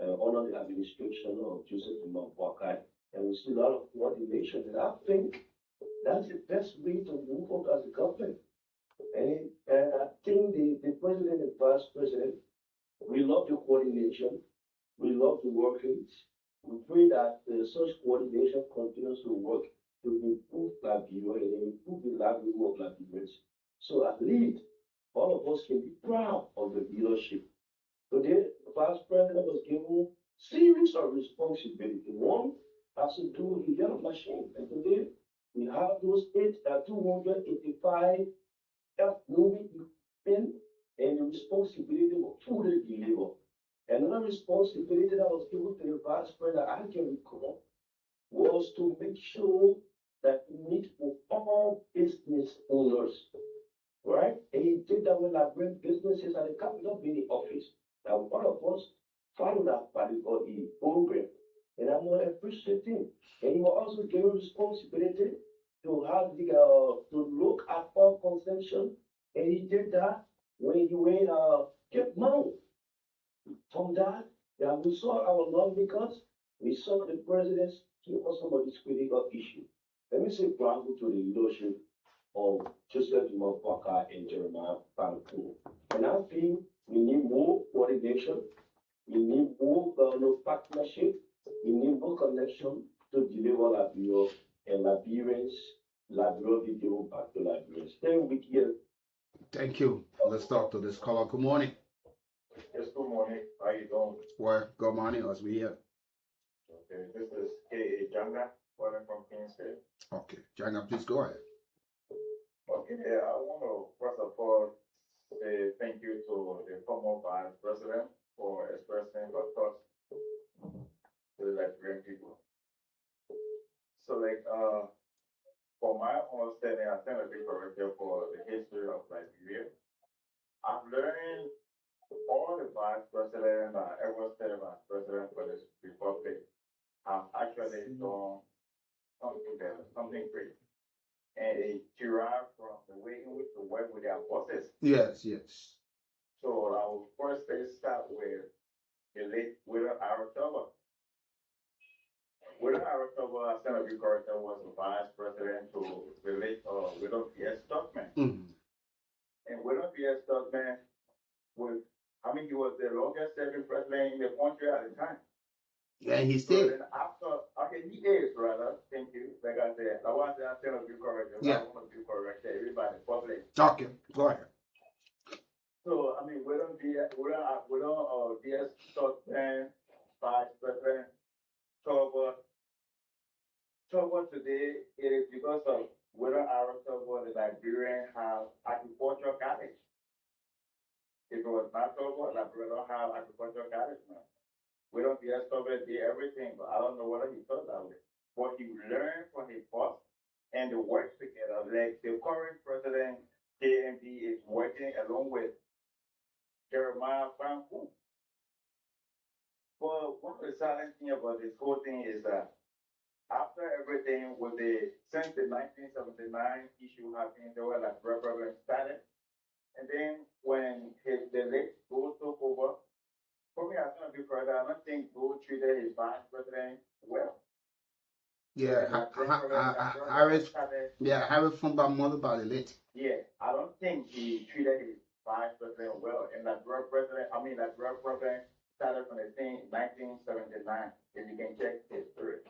under the administration of Joseph Mwakai. And we see a lot of coordination. And I think that's the best way to move on as a government. And I think the president and vice president, we love the coordination. We love the workings. We pray that such coordination continues to work to improve Liberia and improve the livelihood of Liberians. So at least all of us can be proud of the leadership. Today, the vice president was given series of responsibility. One has to do with the yellow machine. And today, we have those 285 moving in and the responsibility of fully deliver. Another responsibility that was given to the vice president, I can recall, was to make sure that we meet with all business owners, right? And he did that when I bring businesses at the capital building office. Now, all of us followed that the program, and I'm going to appreciate him. And he was also given responsibility to have to look at all consumption, and he did that when he went get money. From that, we saw our lawmakers, we saw the presidents give us some of these critical issues. Let me say bravo to the leadership of Joseph Mwakai and Jeremiah Banku. And I think we need more coordination, we need more partnership, we need more connection to deliver Liberia and Liberians, Liberia be given back to Liberians. Then we here. Thank you. Let's talk to this caller. Good morning. Yes, good morning. How you doing? Well, good morning, as we here. Okay, this is K.A. Janga, calling from Kingston. Okay, Janga, please go ahead. Okay, I want to first of all say thank you to the former vice president for expressing her thoughts to the Liberian people. So, for my understanding, I stand a bit corrected for the history of Liberia. I've learned all the vice presidents that ever served as president for this republic have actually done something great. And it derived from the way in which they work with their bosses. Yes, yes. So I will first start with the late Widow Aratoba. Widow Aratoba, I stand to be corrected, was the vice president to the late Widow P.S. Stockman. Mm-hmm. And Widow P.S. Stockman he was the longest serving president in the country at the time. Yeah, he stayed. So then after, he is, rather, thank you. Like I said, I want to tell you correct. Yeah. I want to be correct, everybody, public. Okay, go ahead. So, we don't DS Stockman, vice president, Toba today, it is because of whether our Toba, the Liberian have agricultural college. If it was not Toba, Liberia don't have agricultural college now. We don't DS Toba did everything, but I don't know whether he thought that way. But he learned from his boss and they work together. Like the current president, KMB, is working along with Jeremiah Banku. But one of the silent thing about this whole thing is that after everything, since the 1979 issue happened, there were like problems started. And then when the late Go took over, for me, I think be further. I don't think Go treated his vice president well. Yeah, Harris. Yeah, Harris from Mother by the late. Yeah, I don't think he treated his vice president well. And that drug president started from the thing 1979. If you can check history.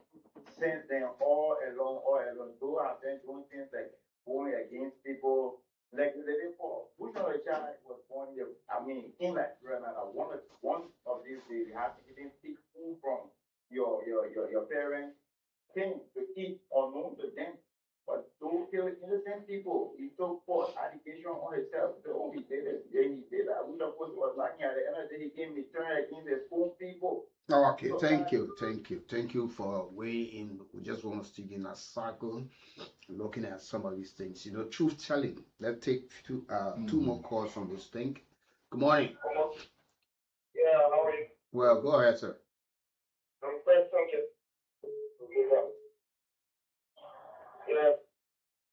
Since then, all along, though I've been doing things like going against people, like the day before, Bush on a child was born here. I mean, in Nigeria, one of these days, you have to even take food from your parents, things to eat unknown to them. But those innocent people, he took false allegation on himself. So he did it. Then he did that. We don't put was lucky at the end of the day, he came to turn against his own people. Okay, thank you for weighing in. We just want to stick in a circle, looking at some of these things. You know, truth telling. Let's take two more calls from this thing. Good morning. Yeah, how are you? Well, go ahead, sir. I'm Fred Duncan. Yeah,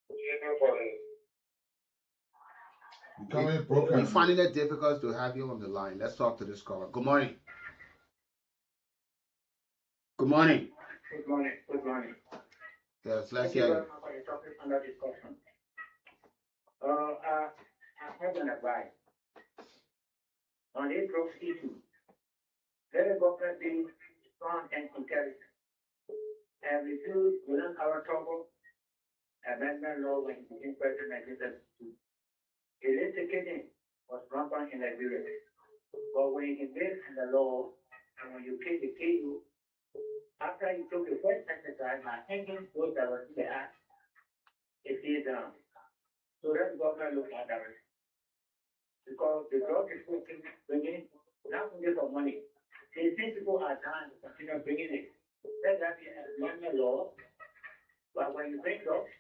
what you do for me? We're finding it difficult to have you on the line. Let's talk to this caller. Good morning. Good morning. Good morning. Good morning. Yes, let's hear you. For the topic under discussion. I have an advice on this drug issue. Let the government be strong and intelligent and refuse within our trouble amendment law when it became president in 1972. Illicit killing was rampant in Nigeria. But when you invest in the law and when you kill, they kill you, after you took the first exercise by hanging those that were in the act, it is down. So let the government look at that. Because the drug is bringing not only for money. The people are dying to continue bringing it. Let that be an amendment law. But when you bring drugs,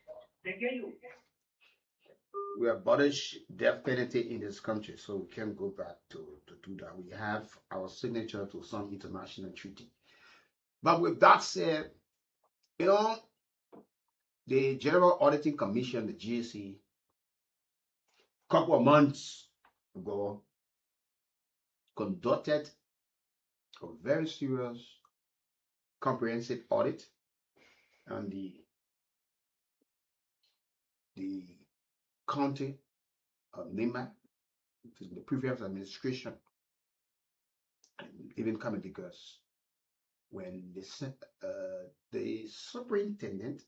they kill you. We abolish death penalty in this country, so we can't go back to do that. We have our signature to some international treaty. But with that said, you know, the General Auditing Commission, the GSC, a couple of months ago, conducted a very serious, comprehensive audit on the county of Nima, the previous administration, and even coming because when the superintendent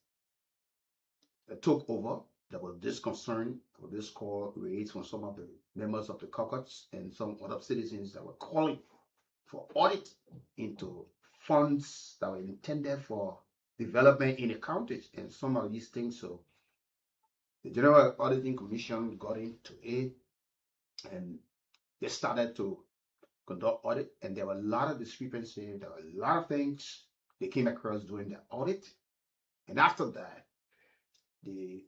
took over, there was this concern or this call raised from some of the members of the caucus and some other citizens that were calling for audit into funds that were intended for development in the counties and some of these things. So the General Auditing Commission got into it and they started to conduct audit, and there were a lot of discrepancies. There were a lot of things they came across during the audit. And after that, they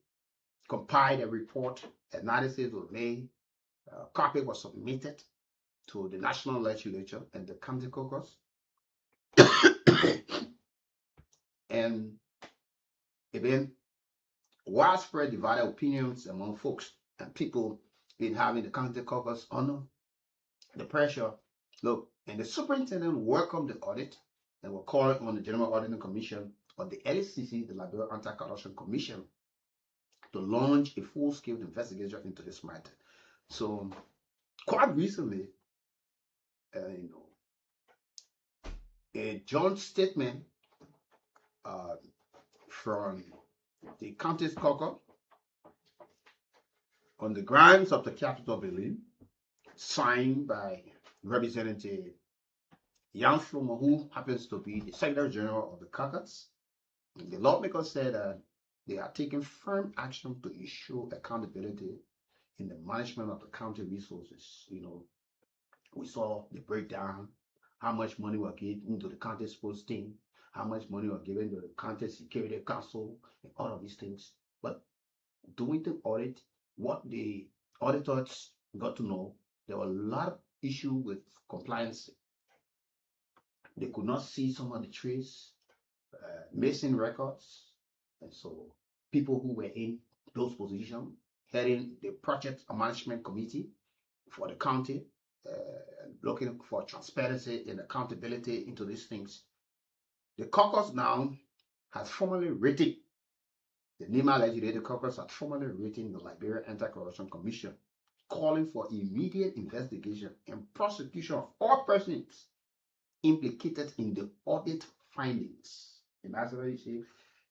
compiled a report, analysis was made, a copy was submitted to the national legislature and the county caucus. And again, widespread divided opinions among folks and people in having the county caucus under the pressure. Look, and the superintendent welcomed the audit and were calling on the General Auditing Commission or the LCC, the Liberia Anti-Corruption Commission, to launch a full-scale investigation into this matter. So, quite recently, a joint statement from the county's caucus on the grounds of the Capitol building, signed by Representative Jan Flomo, who happens to be the Secretary General of the caucus. And the lawmakers said that they are taking firm action to ensure accountability in the management of the county resources. You know, we saw the breakdown, how much money was given to the county sports team, how much money was given to the county security council, and all of these things. But doing the audit, what the auditors got to know, there were a lot of issues with compliance. They could not see some of the trace, missing records. And so people who were in those positions heading the project management committee for the county, looking for transparency and accountability into these things. The caucus now has formally written, the NEMA Legislative Caucus has formally written the Liberia Anti-Corruption Commission, calling for immediate investigation and prosecution of all persons implicated in the audit findings. And that's what you see.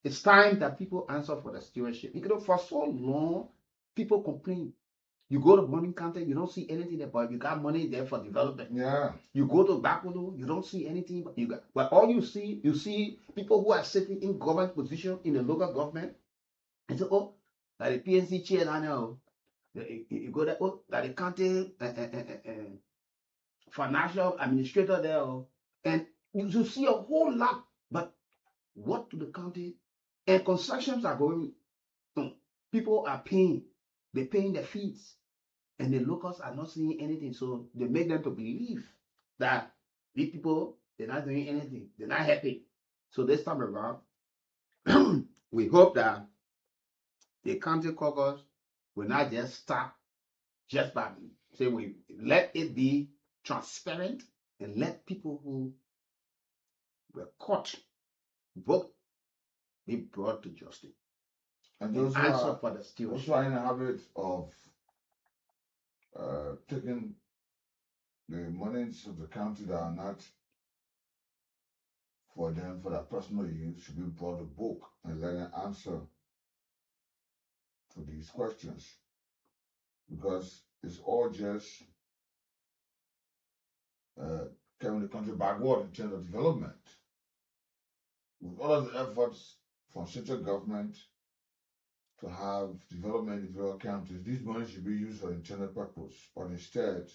It's time that people answer for the stewardship. Because for so long, people complain. You go to Morning County, you don't see anything there, but you got money there for development. Yeah. You go to Bakudo, you don't see anything, but all you see people who are sitting in government position in the local government, and say, oh, that the PNC chair down there, you go there, oh, that the county financial administrator there, and you see a whole lot, but what to the county? And constructions are going, people are paying, they're paying their fees, and the locals are not seeing anything, so they make them to believe that these people, they're not doing anything, they're not happy. So this time around, we hope that the county caucus will not just stop just by saying we let it be transparent and let people who were caught both be brought to justice. And those answer for the stewardship. Those who are in the habit of taking the monies of the county that are not for them, for their personal use, should be brought to book and let them answer to these questions. Because it's all just carrying the country backward in terms of development. With all of the efforts from central government to have development in rural counties, these money should be used for internal purpose, but instead,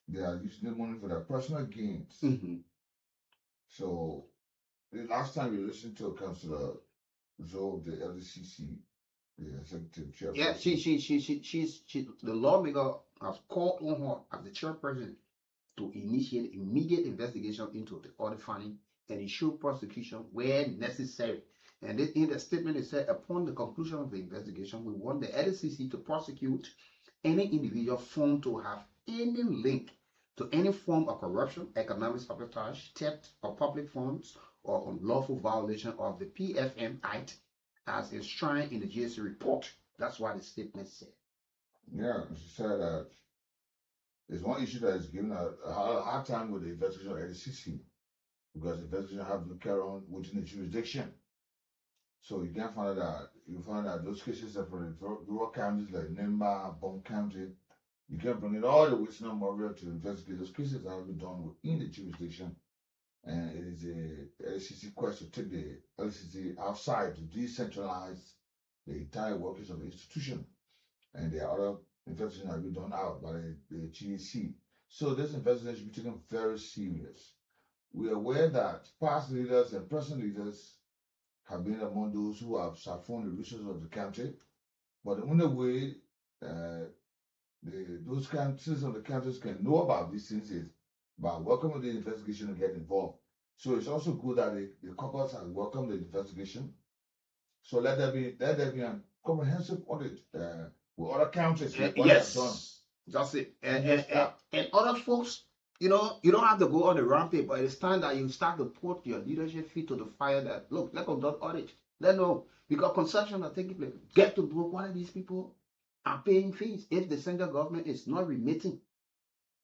they are using the money for their personal gains. So, the last time we listened to Councillor Zoe of the LDCC, the executive chairperson. Yeah, she's the lawmaker has called on her as the chairperson to initiate immediate investigation into the audit finding and issue prosecution where necessary. And in the statement, it said, upon the conclusion of the investigation, we want the LCC to prosecute any individual found to have any link to any form of corruption, economic sabotage, theft of public funds, or unlawful violation of the PFM Act as enshrined in the GSC report. That's what the statement said. Yeah, she said that there's one issue that is given a hard time with the investigation of LCC because the investigation have to carry on within the jurisdiction. So you can find out that those cases are from rural counties like Nimba, Bone County. You can bring it all the way to Memorial to investigate those cases that have been done within the jurisdiction. And it is a LCC quest to take the LCC outside to decentralize the entire workings of the institution. And there are other investigations that have been done out by the GEC. So this investigation should be taken very serious. We are aware that past leaders and present leaders have been among those who have siphoned the resources of the country, but the only way those citizens of the countries can know about these things is by welcoming the investigation and get involved. So it's also good that the caucus has welcomed the investigation. So let there be a comprehensive audit with other countries. Yes, that's it. And other folks, you don't have to go on the rampage, but it's time that you start to put your leadership feet to the fire that, look, let us do audit. Let know. Because consumption are taking place. Get to know why these people are paying fees. If the central government is not remitting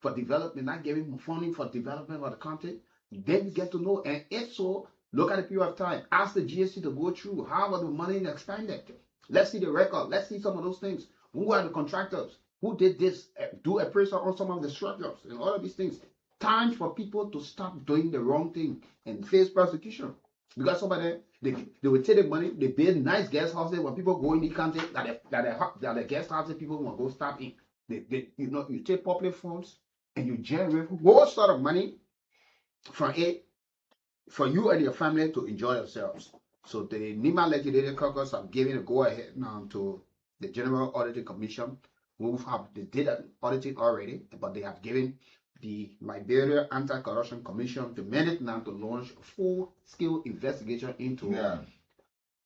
for development, not giving funding for development of the country, then you get to know. And if so, look at the period of time. Ask the GSC to go through how are the money expanded. Let's see the record. Let's see some of those things. Who are the contractors? Who did this? Do appraisal on some of the structures and all of these things. Time for people to stop doing the wrong thing and face persecution. Because somebody, they will take the money, they build nice guest houses when people go in the country that the guest houses people want to go stop in. You take public funds and you generate whole sort of money from it for you and your family to enjoy yourselves. So the NEMA Legislative Caucus have given a go ahead now to the General Auditing Commission, who they did an auditing already, but they have given the Liberia Anti-Corruption Commission the mandate now to launch a full-scale investigation into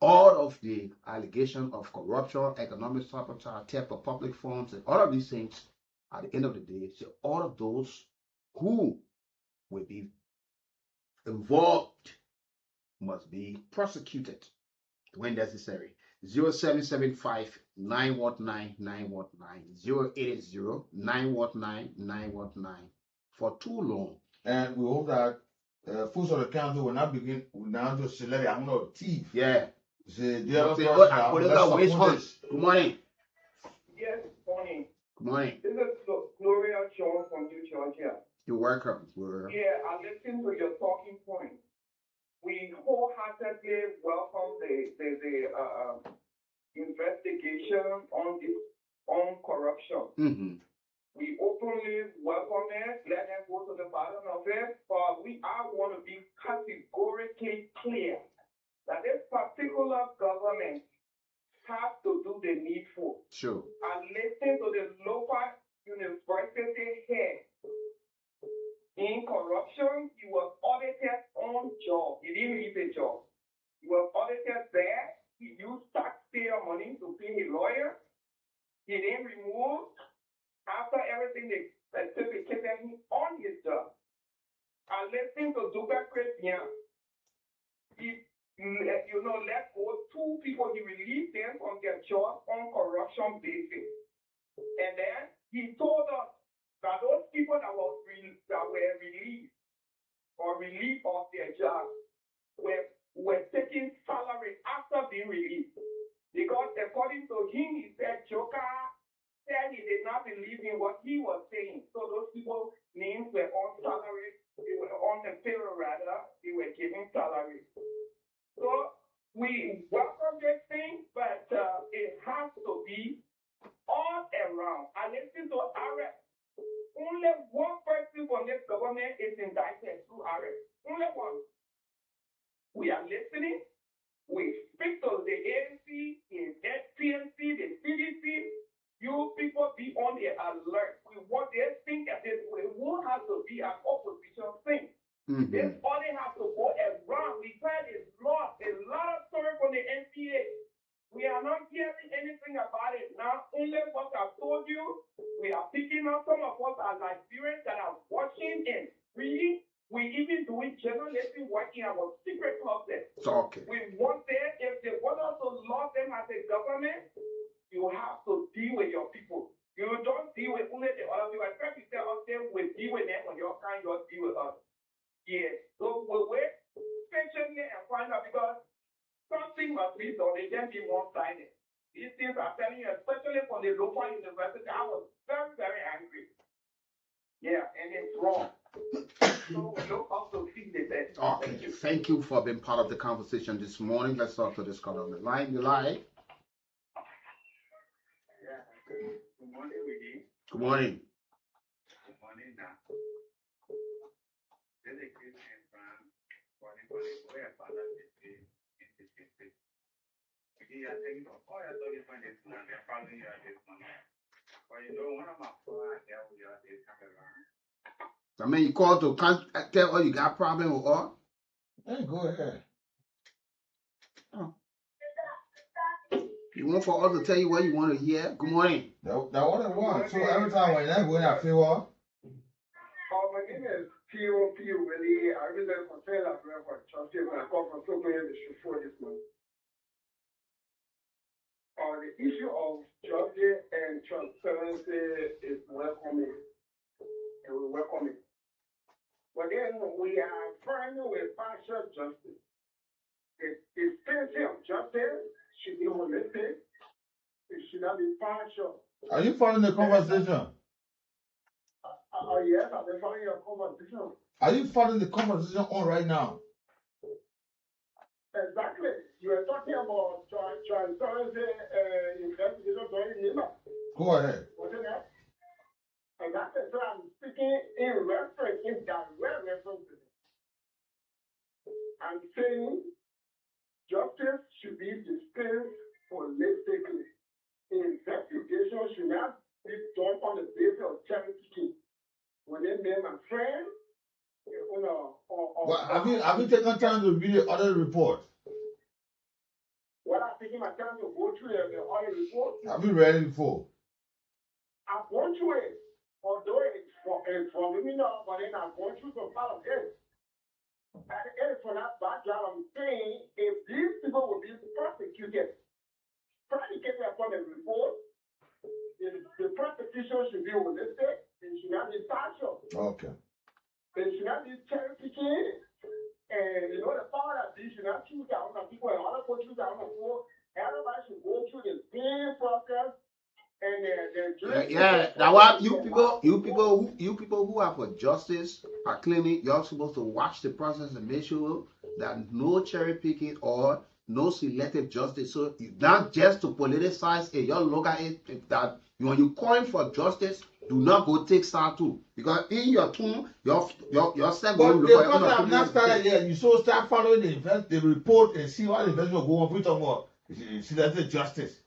all of the allegation of corruption, economic sabotage, theft of public funds, and all of these things, at the end of the day, so all of those who will be involved must be prosecuted when necessary. 0775 919 919 080 919 919 for too long. And we hope that folks of the council will not just select I'm not a thief. Yeah. Say, Good morning. Yes, morning. Good morning. This is Gloria John from New Georgia. You're welcome. Yeah, I listened to your talking point. We wholeheartedly welcome the investigation on corruption. Mm-hmm. We openly welcome it, let them go to the bottom of it, but I want to be categorically clear that this particular government has to do the needful. Sure. I listened to the local university head in corruption. He was audited on job. He didn't leave the job. He was audited there. He used taxpayer money to pay his lawyer. He didn't remove. After everything, they certificated him on his job. I listened to Duga Christian. He, let go 2 people. He released them from their job on corruption basis. And then he told us that those people that were released or relieved of their jobs were taking salary after being released. Because according to him, he said Joker said he did not believe in what he was saying. So those people names were on salary, they were on the payroll rather, they were giving salary. So we welcome this thing, but it has to be all around. I listen to arrest. Only one person from this government is indicted through arrest. Only one. We are listening. We speak to the ANC, the PNC, the CDC. You people be on the alert. We want this thing at this way. It won't have to be an opposition thing. Mm-hmm. This only has to go around. We heard a lot of stories from the NPA. We are not hearing anything about it now. Only what I've told you, we are picking up. Some of us are Nigerians that are watching and reading. We even doing journalism work in our secret closet. Okay. We want them, if they want us to love them as a government, you have to deal with your people. You don't deal with only the other people. I try to tell us them we deal with them on your kind, you deal with us. Yeah. So we'll wait patiently and find out because something must be done. They can't be one-sided. These things are telling you, especially from the local university, I was very, very angry. Yeah, and it's wrong. So we look up to see the best. Okay. Thank you for being part of the conversation this morning. Let's talk to this caller on the line. You live? Good morning, Wiggy. Good morning. Good morning, now. This is Christian from where Father is in the city. Wiggy, I think all your stories find this man, they're following you at this moment. But you know, one of my friends there with you is coming around. I mean, you call to tell all you got problem with all? Hey, go ahead. Oh. You want for us to tell you what you want to hear? Good morning. That what it was. So every time when I go in, I feel what? My name is P.O.P. Really. I really consider that we're for trustee when I come from somewhere the show for this month. The issue of justice and transparency is welcoming. And we welcome it. But then we are finding with partial justice. The expense of justice should be holistic. It should not be partial. Are you following the conversation? Yes, I've been following your conversation. Are you following the conversation on right now? Exactly. You were talking about transparency investigation. Go ahead. Wasn't that? Exactly. So I'm speaking in direct reference to it. I'm saying justice should be dispensed holistically. Investigation should not be done on the basis of charity. When they made my friend, Well, have you taken time to read the other report? my time to go through the audit report. Have you read it before? I've gone through it, although it's from me now, but then I've gone through some part of it. And for that background, I'm saying if these people will be prosecuted upon the report, the prosecution should be holistic. It should not be partial. Okay. It should not be cherry picking. And you know the power that they should not choose down on people and other countries down on people. Everybody should go through the same process. Yeah. Now what you people who are for justice are claiming you're supposed to watch the process and make sure that no cherry picking or no selective justice. So not just to politicize it, you look at it that when you calling for justice, do not go take side too. Because in your tune, your set but the process have not started yet. You so start following the report and see what the investment will go on. We talk about selective justice.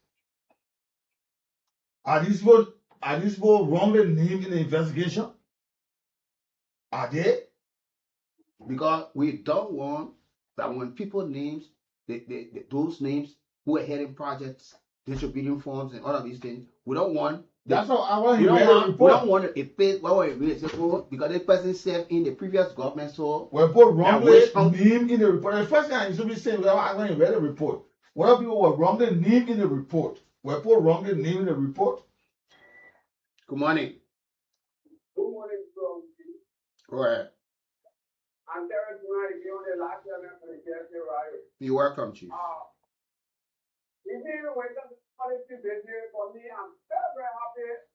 Are these people wrongly named in the investigation? Are they? Because we don't want that when people names those names who are heading projects, distributing forms and all of these things, we don't want. That's how I want. We don't want a pay. Because the person served in the previous government, so when people wrongly named in the report. The first thing I should be saying, well, I when you read the report, what people were wrongly named in the report? Were people wrongly named in the report? Good morning. Good morning, from Go ahead. I'm Terrence Murray, the last year for the KSA riot. You're welcome, Chief. If you wake up policy business for me, I'm very, very happy.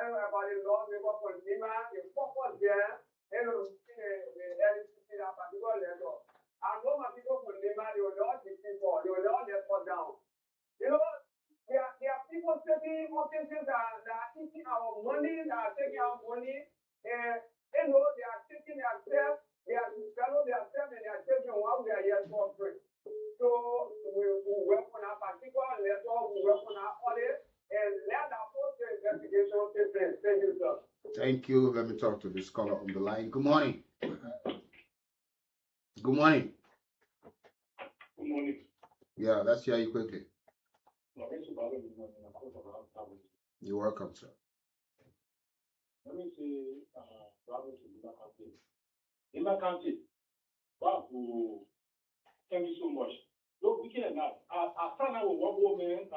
About the Lord, we work on Lima, the purpose there, and the LCC, that particular level. I know my people from Lima, they will not be people, they will not let us down. You know, there are people taking offices that are eating our money, that are taking our money, and you know, they are taking their steps, they are fellow their steps, and they are taking what we are here for free. So we work on our particular level, we work on our audit, and let our post investigation take place. Thank you, sir. Thank you. Let me talk to this caller on the line. Good morning. Good morning. Good morning. Yeah, let's hear you quickly. You're welcome, sir. Let me say, bravo to Lima County. Lima County, wow, thank you so much. Look, we can't now. I found out with one woman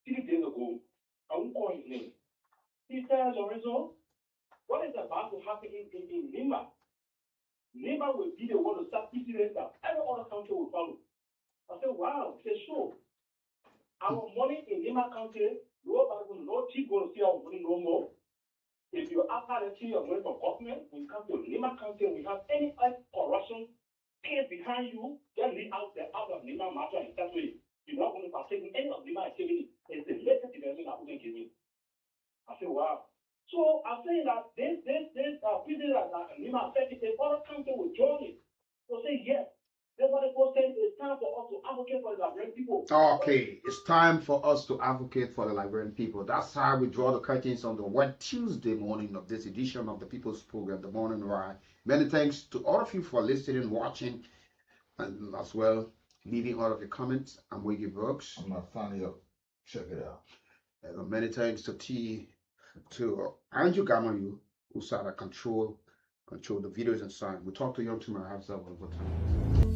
3 days ago. I won't call his name. He said, Lorenzo, what is about to happen in Lima? Lima will be the one to start eating it up. Every other country will follow. I said, wow. He said, sure. Our money in Lima County, nobody will not keep going to see our money no more. If you after the see your money from government, we come to Lima County, we have any corruption case behind you, just leave out the out of Lima matter and start with. You're not going to partake in any of Lima activity. It's the latest development that we can give you. I say, wow. So I'm saying that this business that Lima affected, the other country will join it. So say yes. That's what the post says. It's time for us to advocate for the Liberian people. Okay, it's time for us to advocate for the Liberian people. That's how we draw the curtains on the Tuesday morning of this edition of the People's Program, The Morning Ride. Many thanks to all of you for listening, watching, and as well leaving all of your comments. I'm Wiggy Brooks. I'm not funny up. Check it out. And many thanks to Andrew Gamayu, who sat at control the videos and sound. We'll talk to you tomorrow. Have a wonderful time.